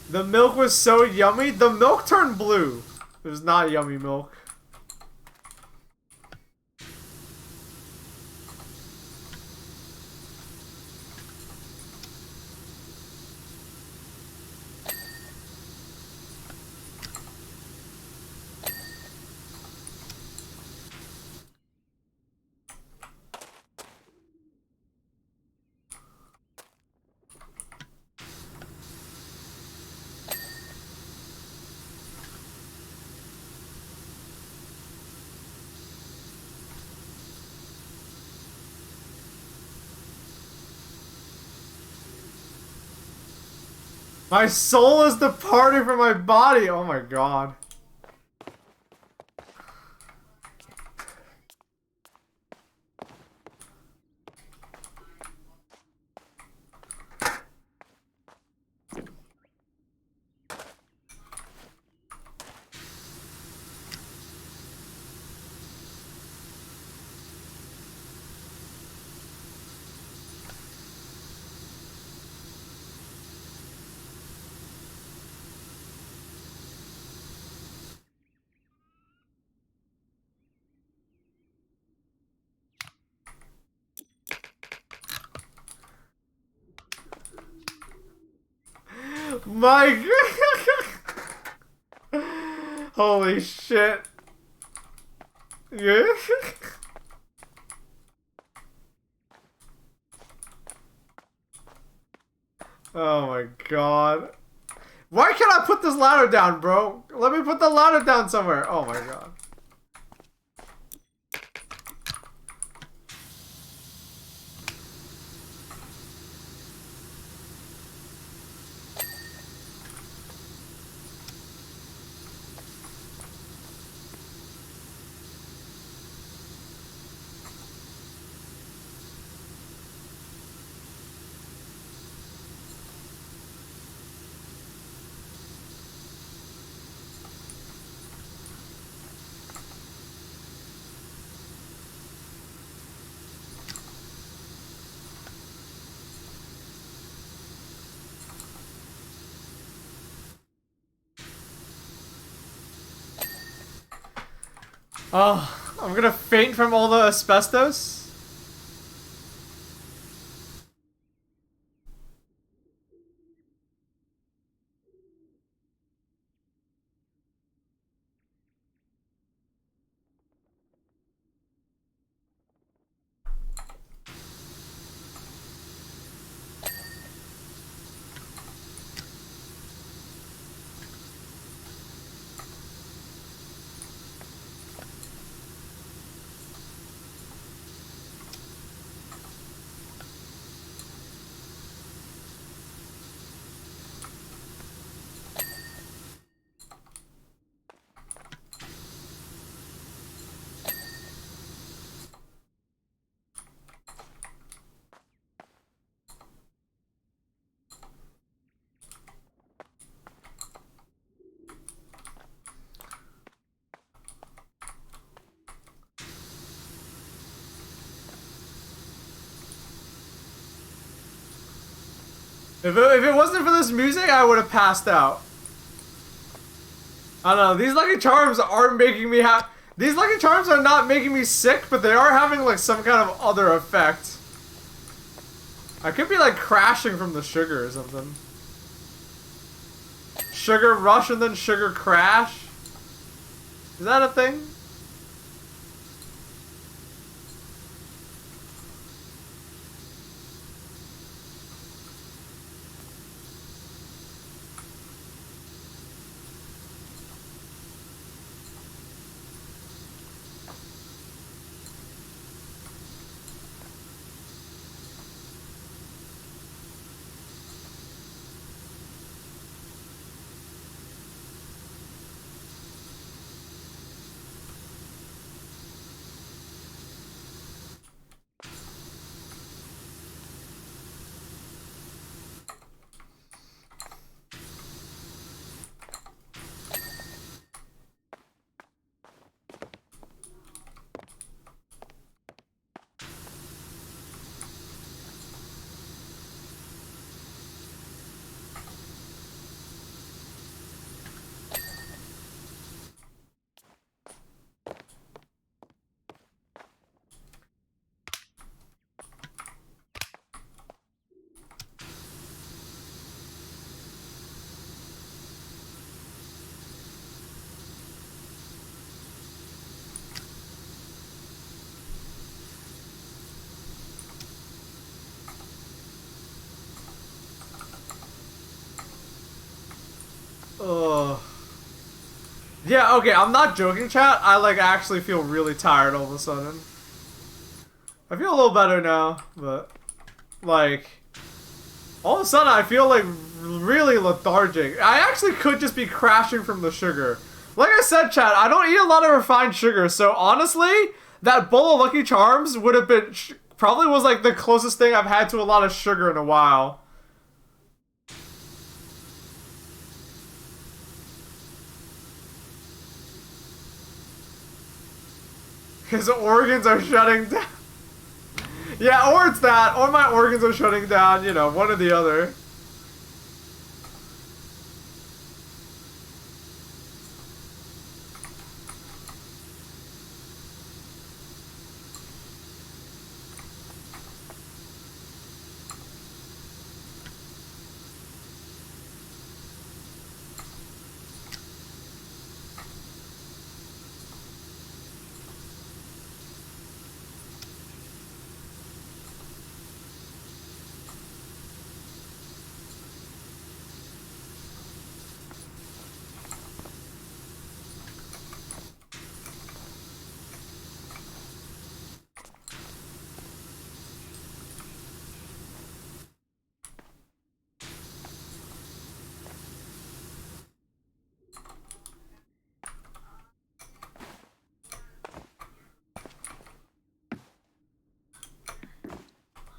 The milk was so yummy. The milk turned blue. It was not yummy milk. My soul is departing from my body. Oh my god. My god. Holy shit. Yeah. Oh my god. Why can't I put this ladder down, bro? Let me put the ladder down somewhere. Oh my god. Oh, I'm gonna faint from all the asbestos. If it wasn't for this music, I would have passed out. I don't know. These Lucky Charms aren't making me happy. These Lucky Charms are not making me sick, but they are having like some kind of other effect. I could be like crashing from the sugar or something. Sugar rush and then sugar crash. Is that a thing? Ugh. Yeah, okay, I'm not joking, chat. I, like, actually feel really tired all of a sudden. I feel a little better now, but, like, all of a sudden I feel, like, really lethargic. I actually could just be crashing from the sugar. Like I said, chat, I don't eat a lot of refined sugar, so honestly, that bowl of Lucky Charms would have been, probably was, like, the closest thing I've had to a lot of sugar in a while. His organs are shutting down. Yeah, or it's that, or my organs are shutting down, you know, one or the other.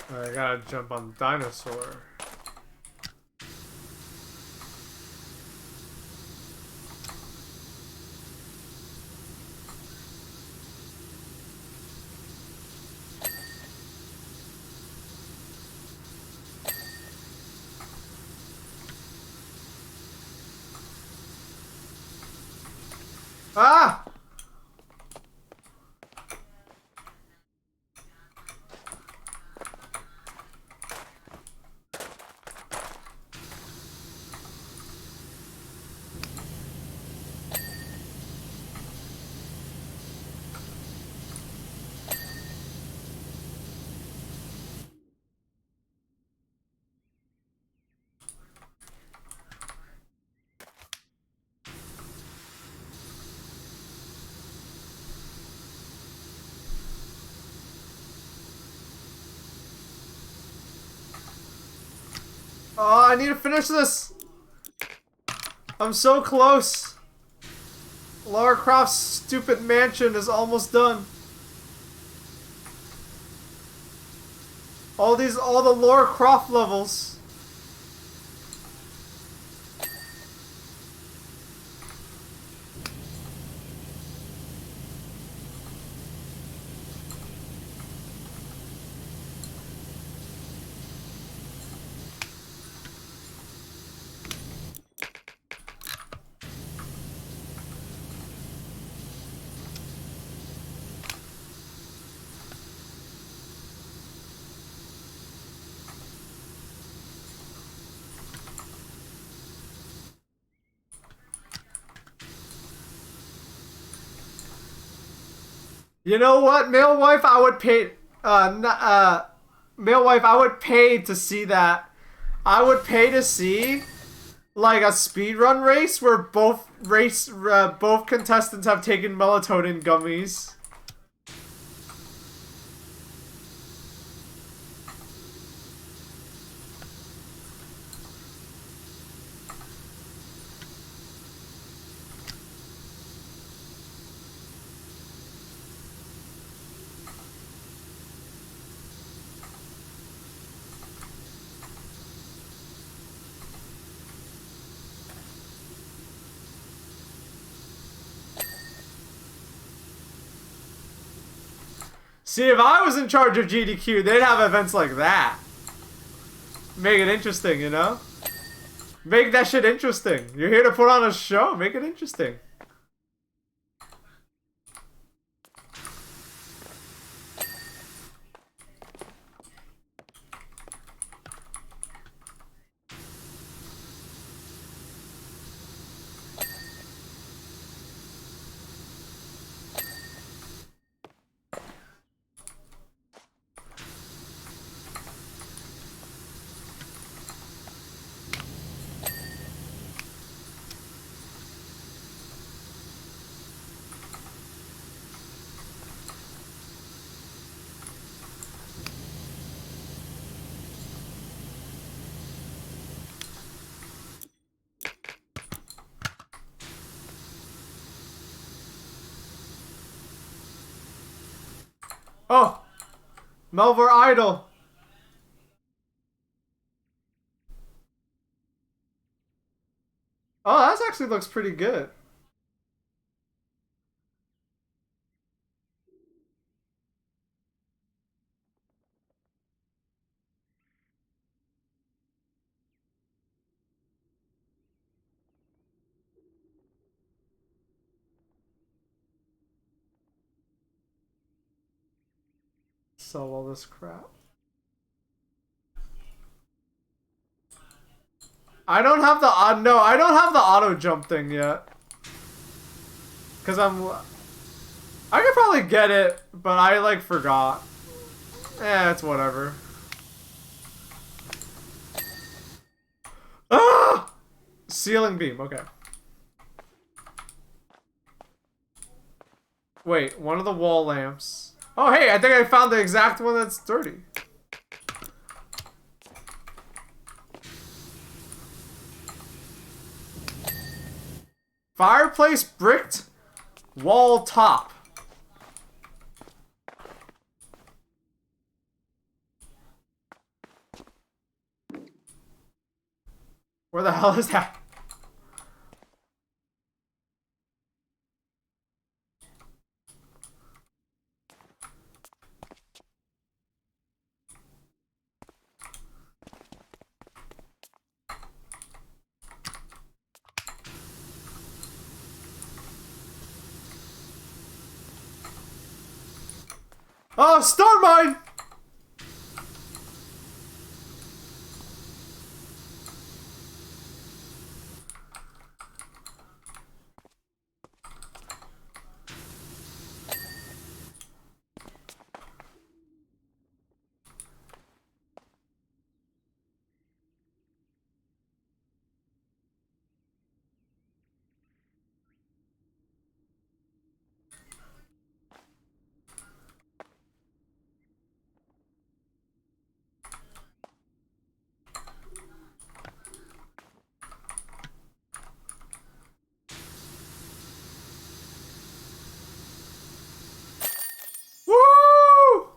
I gotta jump on the dinosaur. Ah! Oh, I need to finish this! I'm so close! Lara Croft's stupid mansion is almost done. All the Lara Croft levels. You know what, male wife? I would pay. Male wife, I would pay to see that. I would pay to see like a speed run race where both contestants have taken melatonin gummies. See, if I was in charge of GDQ, they'd have events like that. Make it interesting, you know? Make that shit interesting. You're here to put on a show. Make it interesting. Oh! Melvor Idol! Oh, that actually looks pretty good. Sell all this crap. I don't have the no, I don't have the auto jump thing yet. Cause I could probably get it, but I like forgot. It's whatever. Ah! Ceiling beam, okay. Wait, one of the wall lamps. Oh hey, I think I found the exact one that's dirty. Fireplace bricked wall top. Where the hell is that? Oh, star mine! Woo!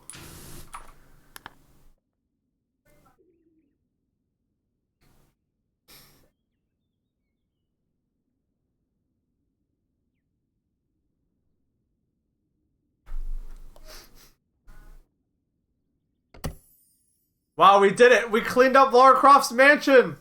Wow, we did it! We cleaned up Lara Croft's mansion!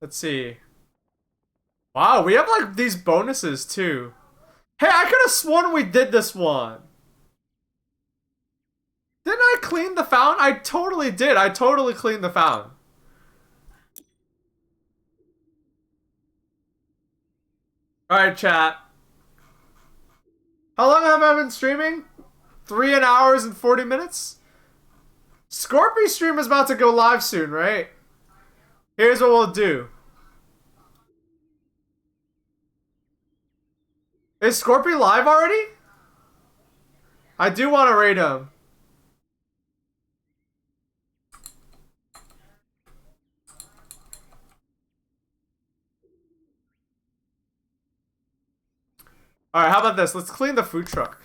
Let's see. Wow, we have like these bonuses too. Hey, I could have sworn we did this one. Didn't I clean the fountain? I totally did. I totally cleaned the fountain. Alright, chat. How long have I been streaming? 3 hours and 40 minutes? Scorpy's stream is about to go live soon, right? Here's what we'll do. Is Scorpy live already? I do want to raid him. Alright, how about this? Let's clean the food truck.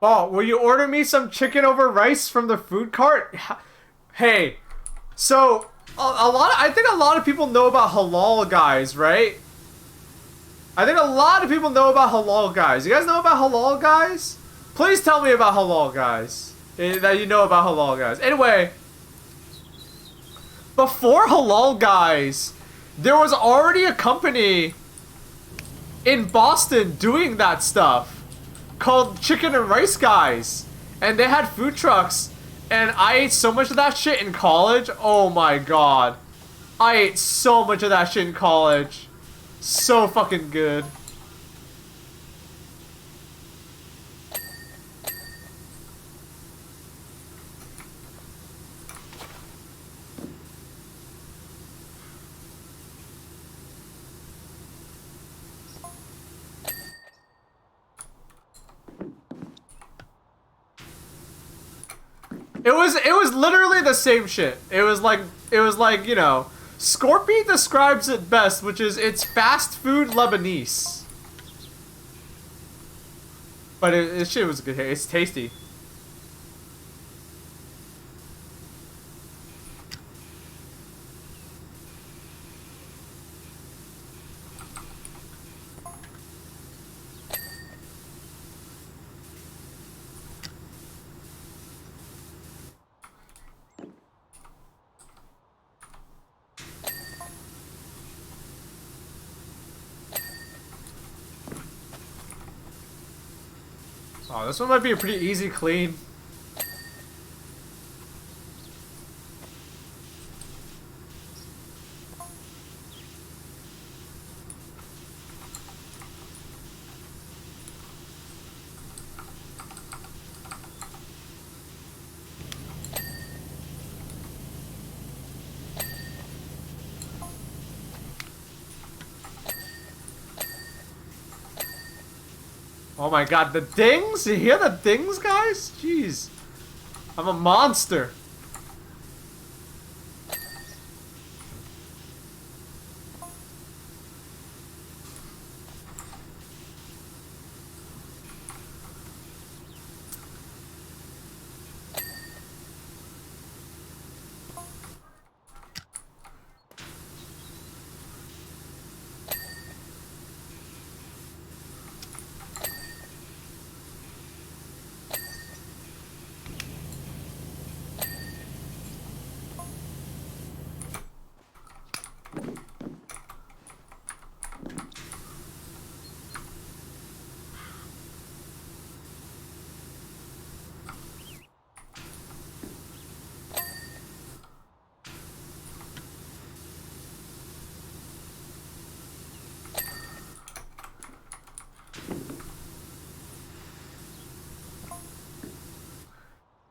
Oh, will you order me some chicken over rice from the food cart? Hey, so I think a lot of people know about halal guys, right? I think a lot of people know about halal guys. You guys know about halal guys? Please tell me about halal guys. That you know about halal guys. Anyway, before halal guys, there was already a company in Boston doing that stuff called Chicken and Rice Guys, and they had food trucks, and I ate so much of that shit in college. Oh my god, I ate so much of that shit in college. So fucking good. It was literally the same shit. It was like, you know, Scorpy describes it best, which is it's fast food Lebanese. But it shit was good. It's tasty. Oh, this one might be a pretty easy clean. Oh my god, the dings? You hear the dings, guys? Jeez. I'm a monster.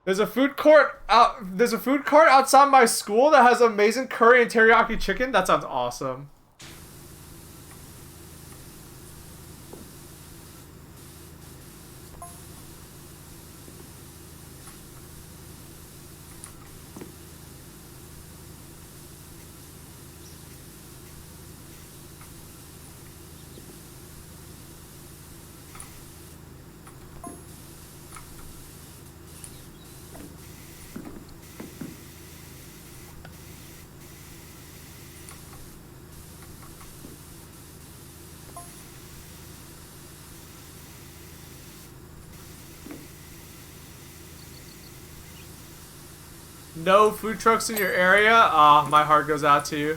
There's a food court out. There's a food court outside my school that has amazing curry and teriyaki chicken. That sounds awesome. No food trucks in your area? Ah, my heart goes out to you.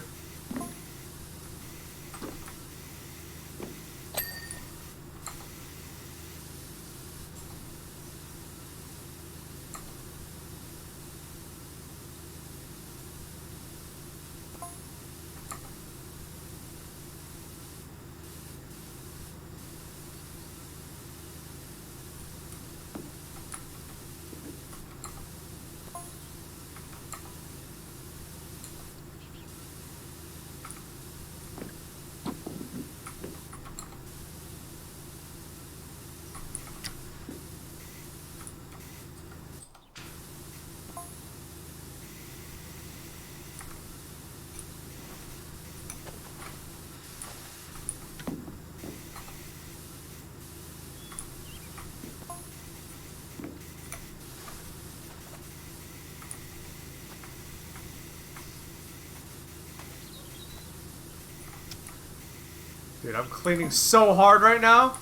Dude, I'm cleaning so hard right now.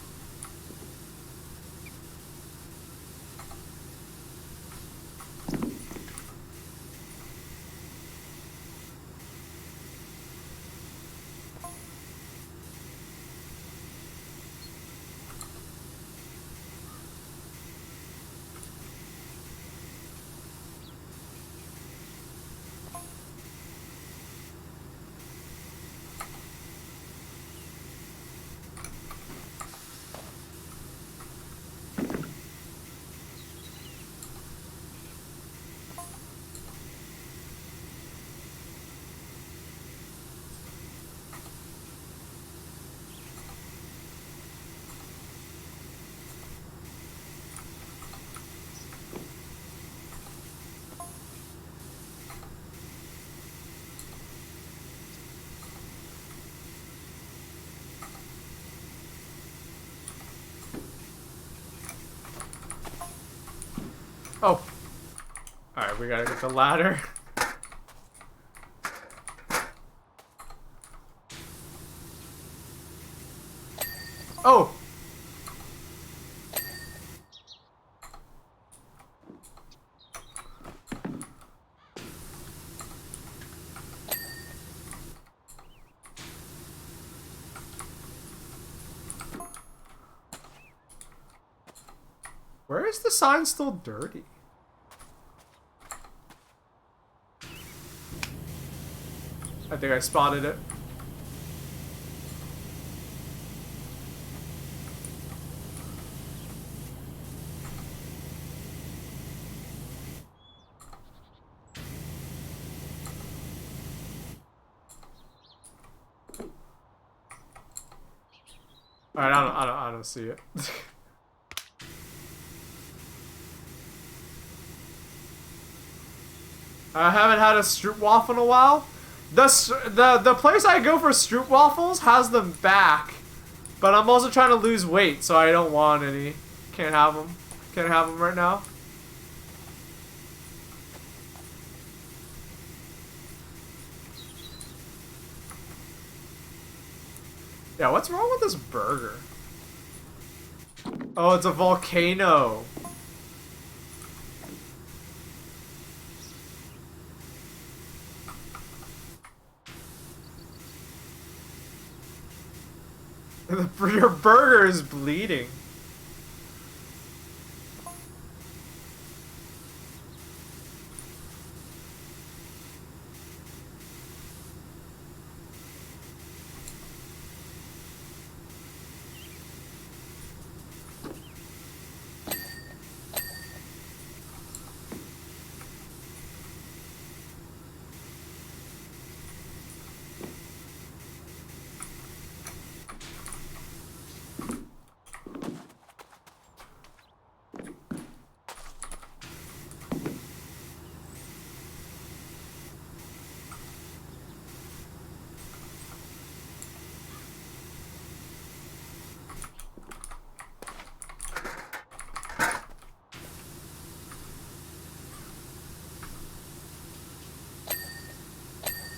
Oh. Alright, we gotta get the ladder. Oh! Where is the sign still dirty? I think I spotted it. Alright, I don't see it. I haven't had a stroopwafel in a while. The place I go for stroopwafels has them back, but I'm also trying to lose weight, so I don't want any. Can't have them. Can't have them right now. Yeah, what's wrong with this burger? Oh, it's a volcano. Your burger is bleeding.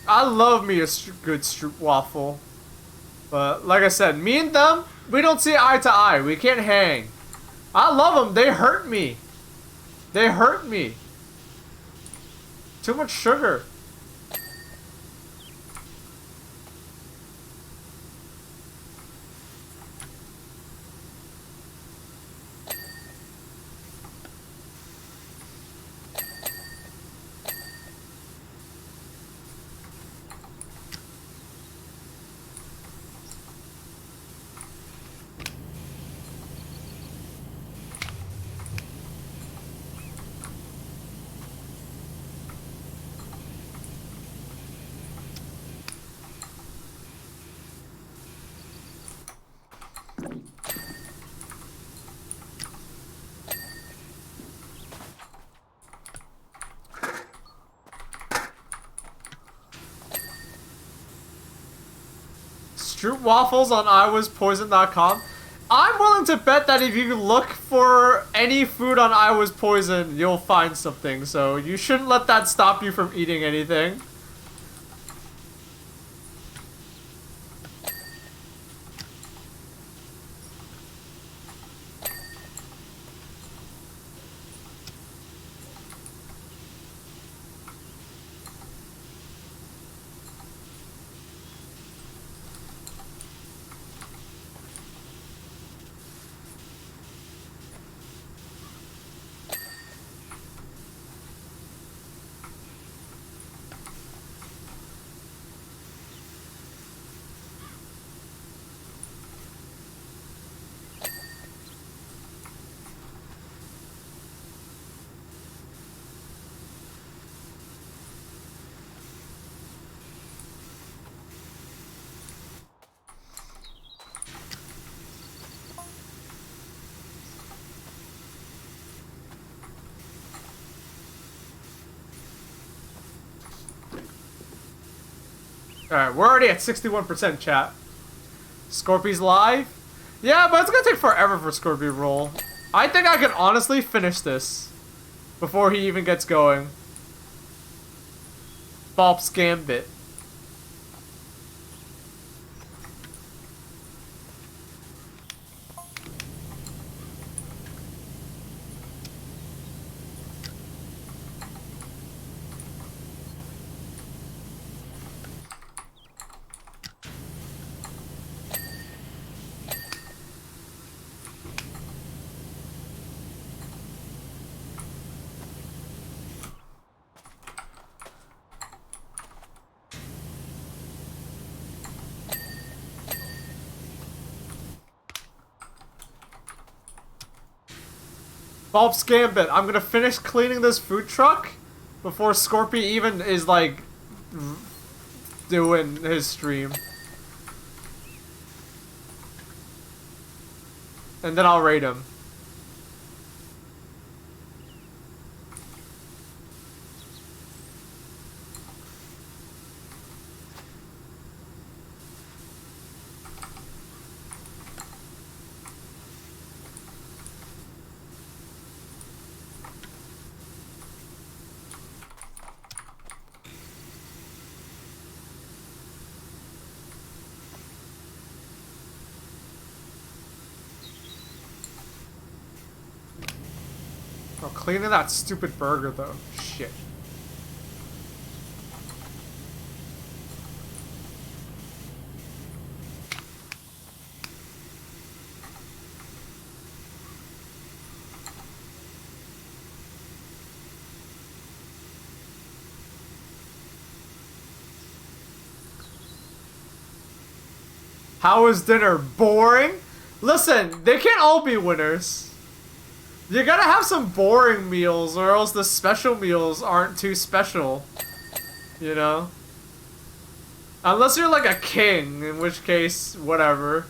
I love me a good stroopwafel. But like I said, me and them, we don't see eye to eye. We can't hang. I love them. They hurt me. They hurt me. Too much sugar. Stroopwafels on iwaspoison.com. I'm willing to bet that if you look for any food on I Was Poison, you'll find something. So you shouldn't let that stop you from eating anything. Alright, we're already at 61% chat. Scorpy's live? Yeah, but it's gonna take forever for Scorpy to roll. I think I can honestly finish this before he even gets going. Baaulp's Gambit. Baaulp's Gambit. I'm gonna finish cleaning this food truck before Scorpy even is like doing his stream. And then I'll raid him. Oh, cleaning that stupid burger though. Shit. How was dinner? Boring? Listen, they can't all be winners. You gotta have some boring meals or else the special meals aren't too special. You know? Unless you're like a king, in which case, whatever.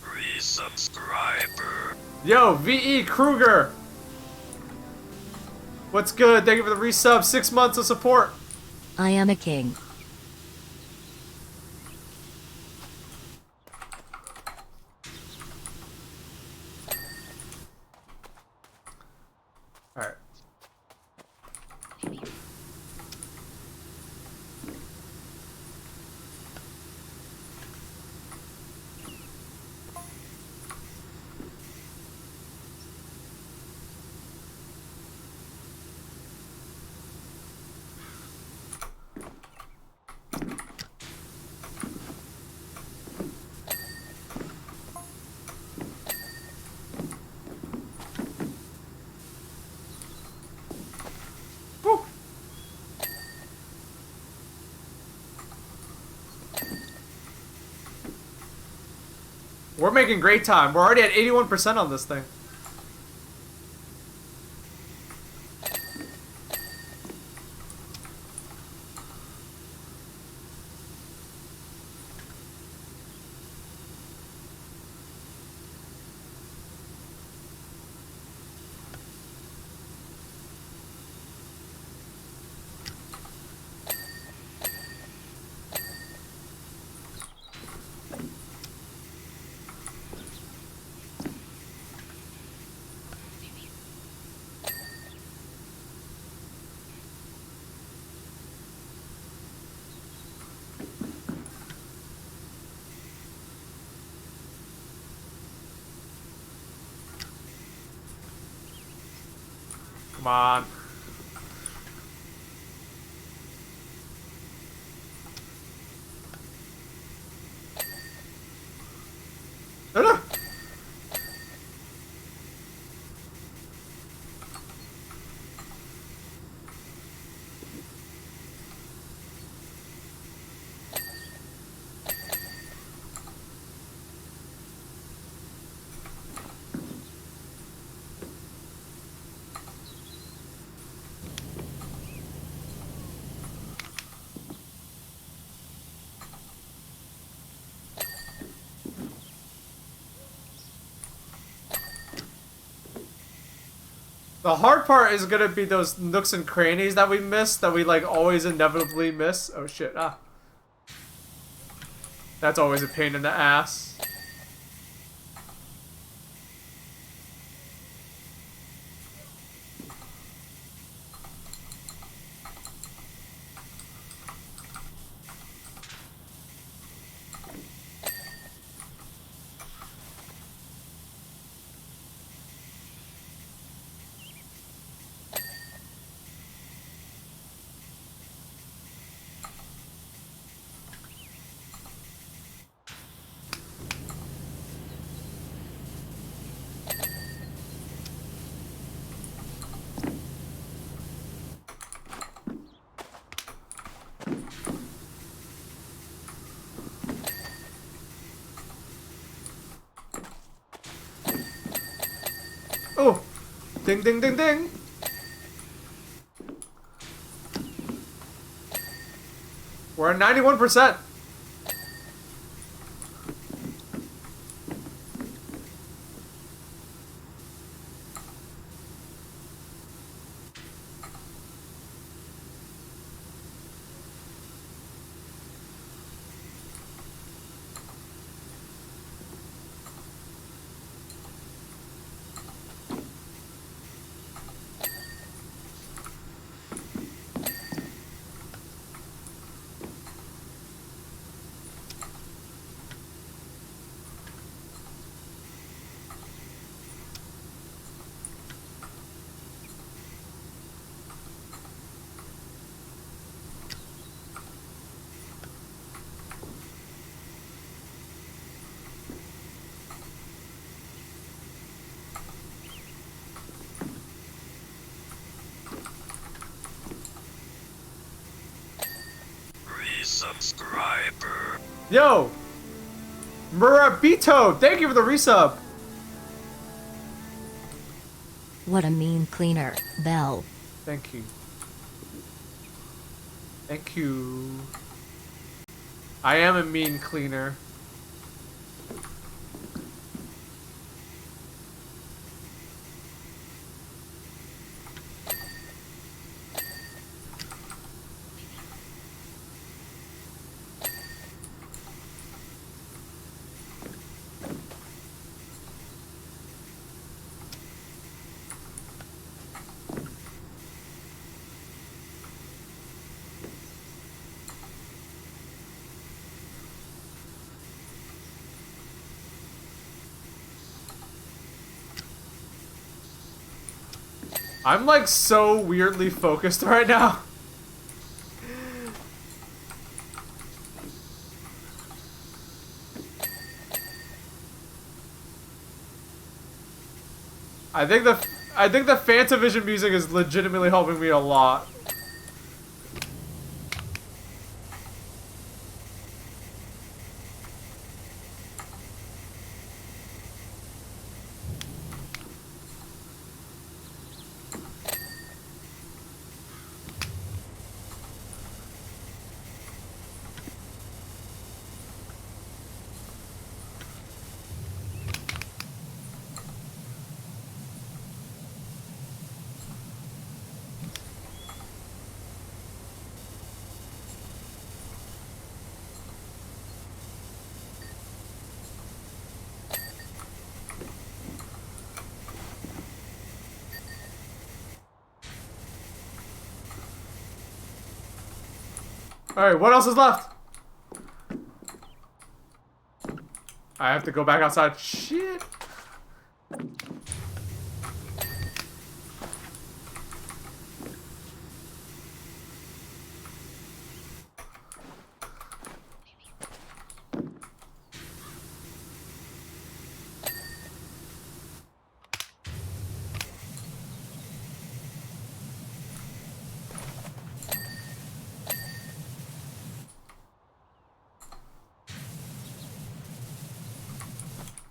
Resubscriber. Yo, VE Kruger! What's good? Thank you for the resub. 6 months of support. I am a king. We're making great time. We're already at 81% on this thing. Come on. No, no. The hard part is gonna be those nooks and crannies that we miss, that we like always inevitably miss. Oh shit, ah. That's always a pain in the ass. Oh! Ding ding ding ding! We're at 91%! Resubscriber. Yo! Murabito! Thank you for the resub! What a mean cleaner, Bell. Thank you. Thank you. I am a mean cleaner. I'm like so weirdly focused right now. I think the Fantavision music is legitimately helping me a lot. Alright, what else is left? I have to go back outside. Shit.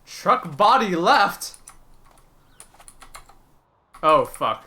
Truck body left? Oh, fuck.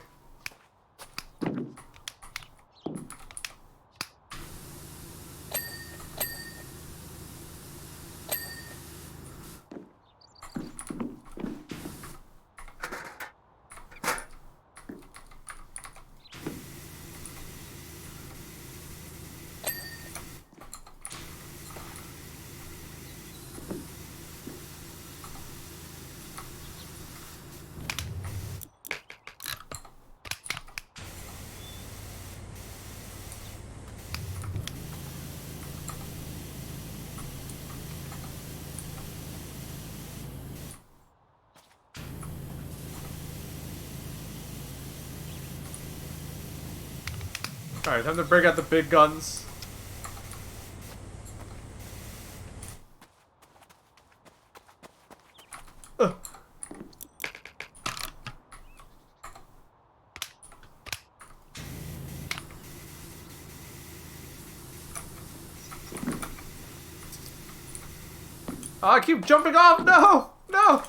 Alright, time to break out the big guns. Ugh. Oh, I keep jumping off! No! No!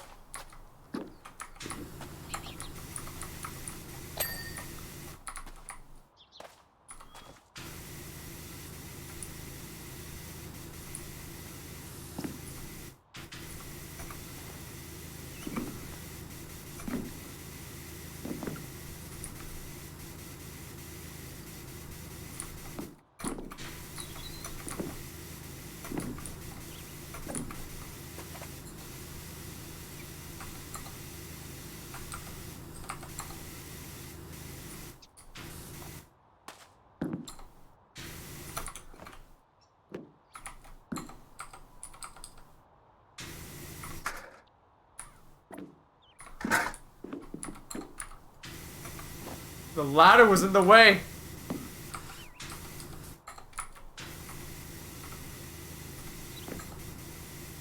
The ladder was in the way.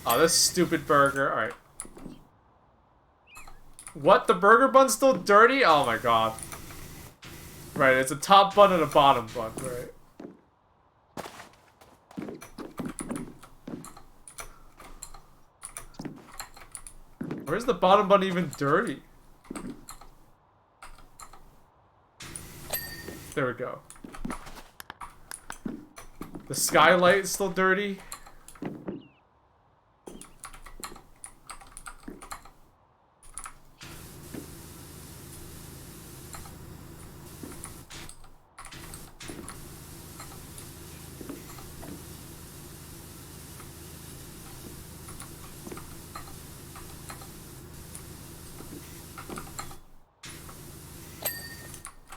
Oh, this stupid burger. Alright. What? The burger bun's still dirty? Oh my god. Right, it's a top bun and a bottom bun, right? Where's the bottom bun even dirty? There we go. The skylight is still dirty.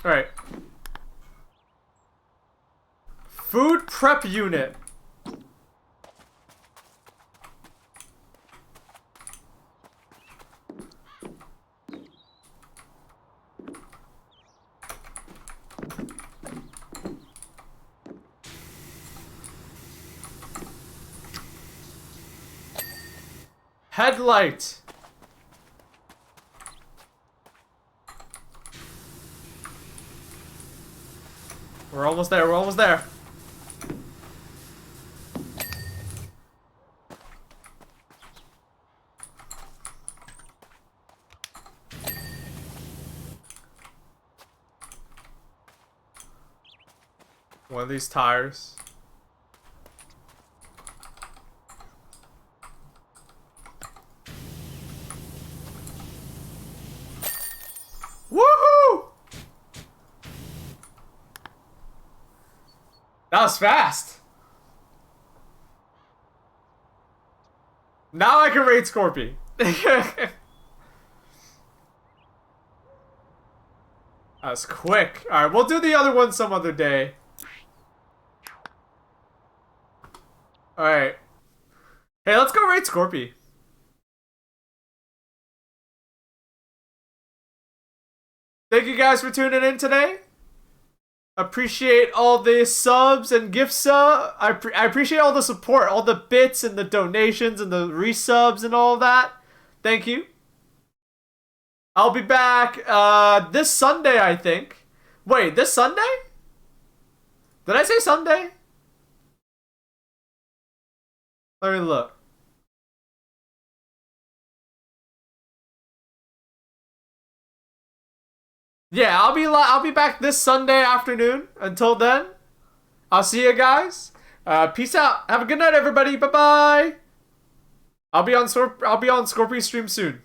Alright. Food prep unit. Headlight. We're almost there, we're almost there. One of these tires. Woohoo! That was fast. Now I can raid Scorpy. That was quick. Alright, we'll do the other one some other day. All right. Hey, let's go raid Scorpy. Thank you guys for tuning in today. Appreciate all the subs and gifts. I appreciate all the support, all the bits and the donations and the resubs and all that. Thank you. I'll be back this Sunday, I think. Wait, this Sunday? Did I say Sunday? Let me look. Yeah, I'll be back this Sunday afternoon. Until then, I'll see you guys. Peace out. Have a good night, everybody. Bye bye. I'll be on Scorpio stream soon.